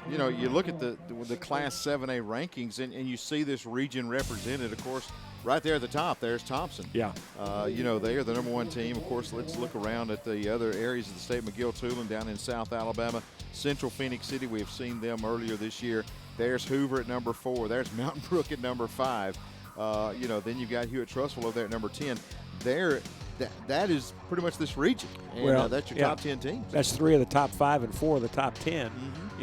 You look at the Class 7A rankings, and you see this region represented, of course, right there at the top. There's Thompson. Yeah. They are the #1 team. Of course, let's look around at the other areas of the state. McGill-Toolen down in South Alabama. Central Phoenix City, we have seen them earlier this year. There's Hoover at #4. There's Mountain Brook at #5. Then you've got Hewitt-Trussville over there at number 10. That is pretty much this region, and that's your top 10 teams. That's 3 of the top 5 and 4 of the top 10.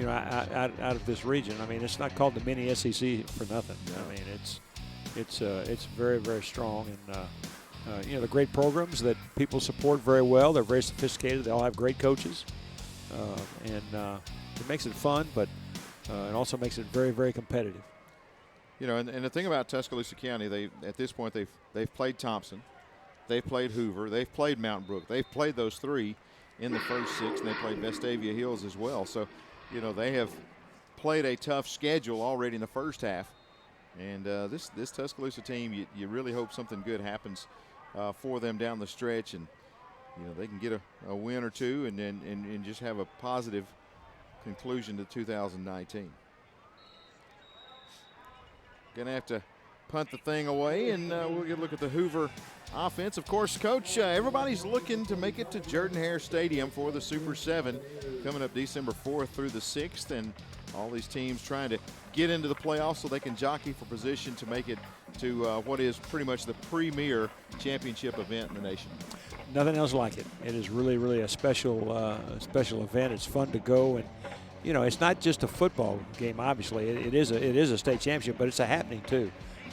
Out of this region. I mean, it's not called the mini SEC for nothing. No. I mean, it's very, very strong, and the great programs that people support very well. They're very sophisticated. They all have great coaches, and it makes it fun, but it also makes it very, very competitive. And the thing about Tuscaloosa County, at this point they've played Thompson, they've played Hoover, they've played Mountain Brook, they've played those 3 in the first 6, and they played Vestavia Hills as well. So, they have played a tough schedule already in the first half, and this Tuscaloosa team, you really hope something good happens for them down the stretch, and they can get a win or 2, and just have a positive conclusion to 2019. Going to have to punt the thing away, and we'll get a look at the Hoover offense. Of course, Coach, everybody's looking to make it to Jordan-Hare Stadium for the Super 7 coming up December 4th through the 6th, and all these teams trying to get into the playoffs so they can jockey for position to make it to what is pretty much the premier championship event in the nation. Nothing else like it. It is really, really a special event. It's fun to go, and it's not just a football game. Obviously, it is a state championship, but it's a happening too.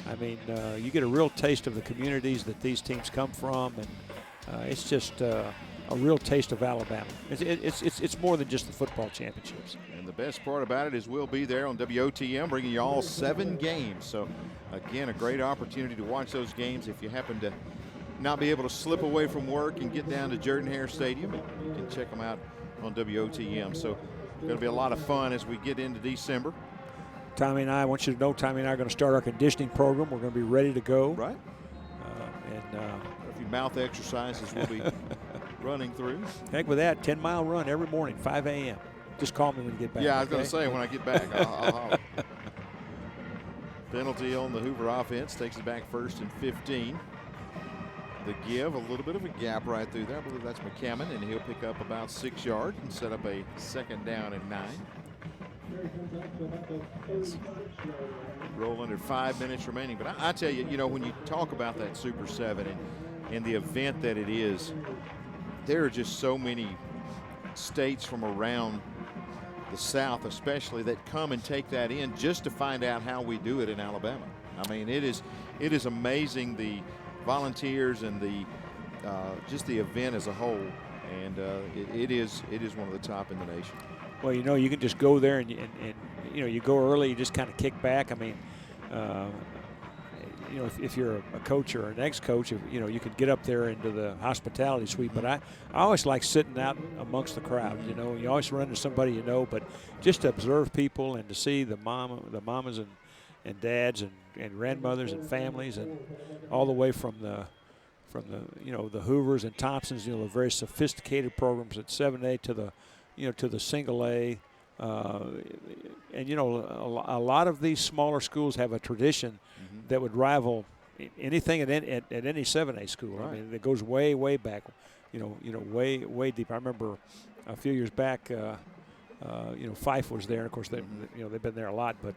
I mean, you get a real taste of the communities that these teams come from, and it's just a real taste of Alabama. It's more than just the football championships. And the best part about it is we'll be there on WOTM bringing you all 7 games. So, again, a great opportunity to watch those games if you happen to not be able to slip away from work and get down to Jordan-Hare Stadium. You can check them out on WOTM. So, it's going to be a lot of fun as we get into December. Tommy and I want you to know, Tommy and I are going to start our conditioning program. We're going to be ready to go. Right. A few mouth exercises we'll be running through. Heck with that, 10-mile run every morning, 5 a.m. Just call me when you get back. Yeah, I was going to say, when I get back, I'll holler. Penalty on the Hoover offense takes it back 1st and 15. The give, a little bit of a gap right through there. I believe that's McCammon, and he'll pick up about 6 yards and set up a 2nd down and 9. Roll under 5 minutes remaining. But I tell you, when you talk about that Super 7 and the event that it is, there are just so many states from around the South especially that come and take that in just to find out how we do it in Alabama. I mean, it is amazing, the volunteers and the just the event as a whole, and it is one of the top in the nation. Well, you can just go there and you go early, you just kind of kick back. I mean, if you're a coach or an ex-coach, you could get up there into the hospitality suite. But I always like sitting out amongst the crowd. You always run into somebody but just to observe people and to see the mamas and dads and grandmothers and families, and all the way from the Hoovers and Thompsons, the very sophisticated programs at 7A to the single A, and a lot of these smaller schools have a tradition that would rival anything at any 7A school. Right. I mean, it goes way, way back, way, way deep. I remember a few years back, Fife was there, and of course they've been there a lot, but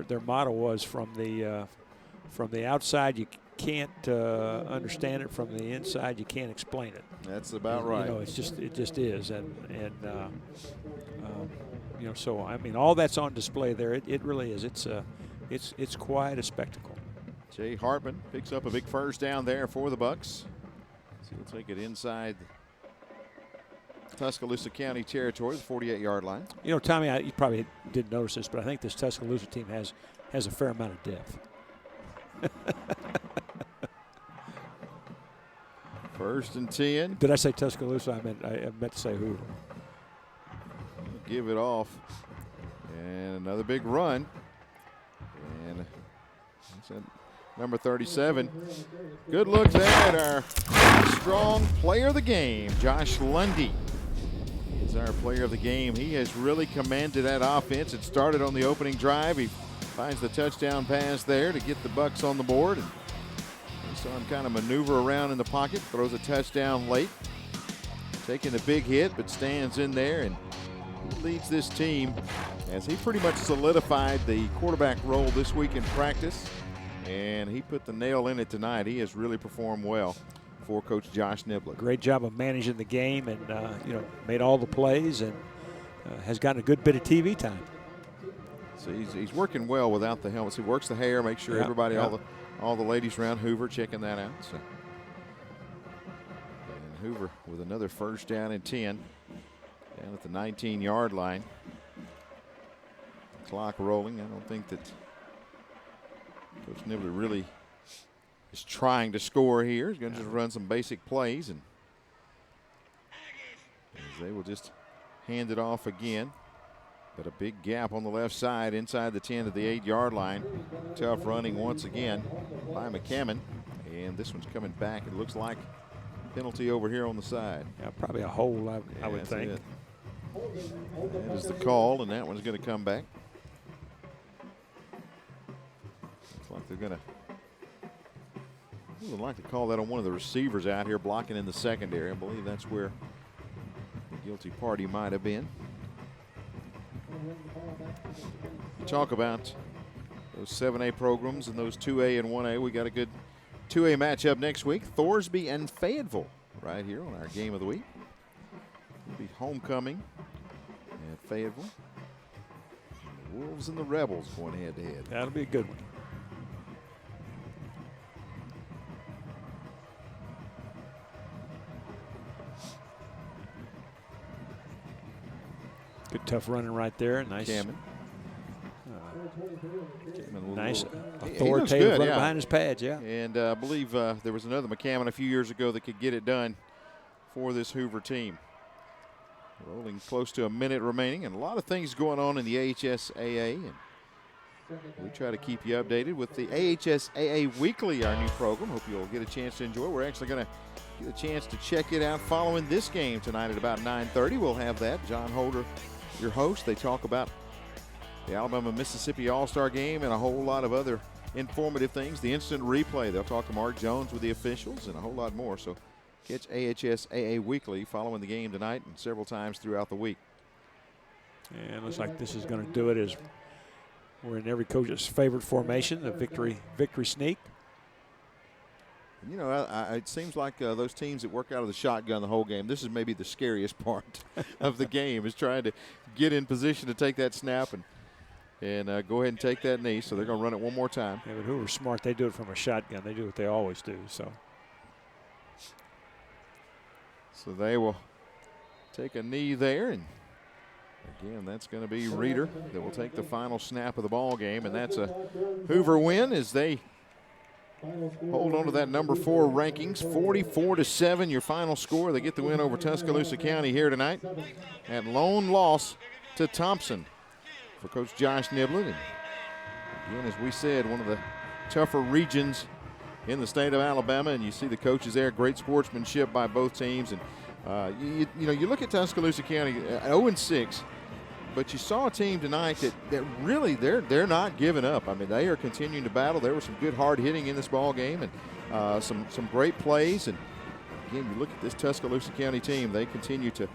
their motto was from the outside you can't understand it, from the inside you can't explain it. That's about right. It just is, and so I mean, all that's on display there. It really is. It's quite a spectacle. Jay Hartman picks up a big 1st down there for the Bucks. So he'll take it inside Tuscaloosa County territory, the 48-yard line. Tommy, you probably didn't notice this, but I think this Tuscaloosa team has a fair amount of depth. 1st and 10. Did I say Tuscaloosa? I meant to say Hoover. Give it off. And another big run. And number 37. Good look there at our strong player of the game, Josh Lundy. Is our player of the game. He has really commanded that offense. It started on the opening drive. He finds the touchdown pass there to get the Bucks on the board. And we saw him kind of maneuver around in the pocket, throws a touchdown late. Taking a big hit, but stands in there and leads this team as he pretty much solidified the quarterback role this week in practice. And he put the nail in it tonight. He has really performed well for Coach Josh Niblett. Great job of managing the game and, made all the plays and has gotten a good bit of TV time. So he's working well without the helmets. He works the hair, makes sure everybody, all the ladies around Hoover checking that out. So. And Hoover with another first down and 10 down at the 19-yard line. Clock rolling. I don't think that Coach Niblett really is trying to score here. He's going to just run some basic plays, and as they will just hand it off again. But a big gap on the left side inside the 10 to the 8-yard line. Tough running once again by McCammon. And this one's coming back. It looks like penalty over here on the side. Yeah, probably a hole, I would think. That is the call, and that one's going to come back. Looks like they're going to. I would like to call that on one of the receivers out here blocking in the secondary. I believe that's where the guilty party might have been. Talk about those 7A programs and those 2A and 1A. We got a good 2A matchup next week. Thorsby and Fayetteville right here on our game of the week. It'll be homecoming at Fayetteville. The Wolves and the Rebels going head to head. That'll be a good one. Good tough running right there. Nice. Nice authoritative running behind his pads, yeah. And I believe there was another McCammon a few years ago that could get it done for this Hoover team. Rolling close to a minute remaining, and a lot of things going on in the AHSAA. And we try to keep you updated with the AHSAA Weekly, our new program. Hope you'll get a chance to enjoy. We're actually going to get a chance to check it out following this game tonight at about 9:30. We'll have that. John Holder, your host. They talk about the Alabama-Mississippi All-Star game and a whole lot of other informative things. The instant replay. They'll talk to Mark Jones with the officials and a whole lot more. So catch AHSAA Weekly following the game tonight and several times throughout the week. And looks like this is going to do it as we're in every coach's favorite formation, the victory sneak. You know, it seems like those teams that work out of the shotgun the whole game, this is maybe the scariest part of the game, is trying to get in position to take that snap and go ahead and take that knee. So they're going to run it one more time. Yeah, but Hoover's smart. They do it from a shotgun. They do what they always do. So they will take a knee there, and again, that's going to be Reeder that will take the final snap of the ball game, and that's a Hoover win as they hold on to that number 4 rankings. 44-7 your final score. They get the win over Tuscaloosa County here tonight. At lone loss to Thompson for Coach Josh Niblett. And again, as we said, one of the tougher regions in the state of Alabama, and you see the coaches there. Great sportsmanship by both teams. And you look at Tuscaloosa County 0-6. But you saw a team tonight that really they're not giving up. I mean, they are continuing to battle. There was some good hard hitting in this ball game, and some great plays. And again, you look at this Tuscaloosa County team; they continue to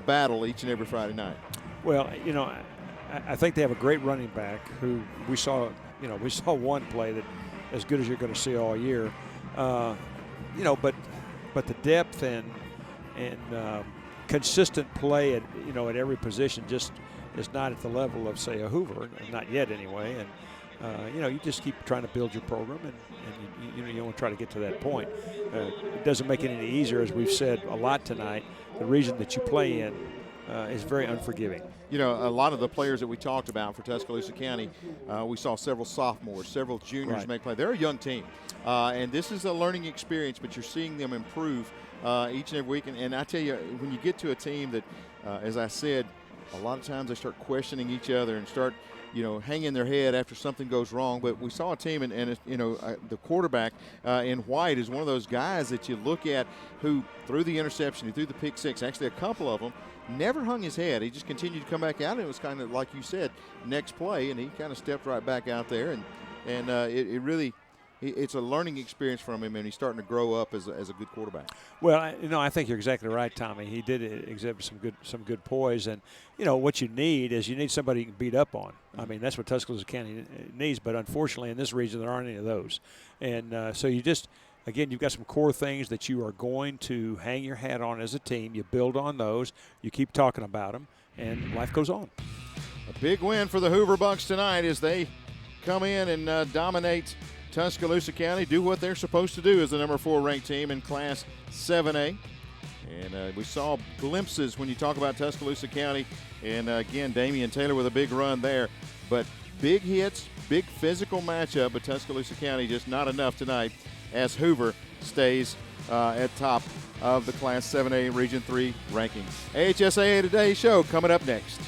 battle each and every Friday night. Well, I think they have a great running back who we saw one play that as good as you're going to see all year. But the depth and consistent play at every position just is not at the level of, say, a Hoover, not yet anyway. And you just keep trying to build your program, and you want to try to get to that point. It doesn't make it any easier, as we've said a lot tonight. The region that you play in is very unforgiving. A lot of the players that we talked about for Tuscaloosa County, we saw several sophomores, several juniors make play. They're a young team, and this is a learning experience, but you're seeing them improve each and every week. And I tell you, when you get to a team that, as I said, a lot of times they start questioning each other and start, hanging their head after something goes wrong. But we saw a team, and the quarterback in White is one of those guys that you look at who threw the interception, he threw the pick six, actually a couple of them, never hung his head. He just continued to come back out, and it was kind of like you said, next play, and he kind of stepped right back out there, and it really it's a learning experience from him, and he's starting to grow up as a good quarterback. Well, I think you're exactly right, Tommy. He did exhibit some good poise, and what you need somebody you can beat up on. I mean, that's what Tuscaloosa County needs, but unfortunately in this region there aren't any of those, and so you just. Again, you've got some core things that you are going to hang your hat on as a team. You build on those. You keep talking about them, and life goes on. A big win for the Hoover Bucks tonight as they come in and dominate Tuscaloosa County, do what they're supposed to do as the number 4 ranked team in Class 7A. And we saw glimpses when you talk about Tuscaloosa County. And, again, Damian Taylor with a big run there. But big hits, big physical matchup, but Tuscaloosa County just not enough tonight, as Hoover stays at top of the Class 7A Region 3 rankings. AHSAA Today show coming up next.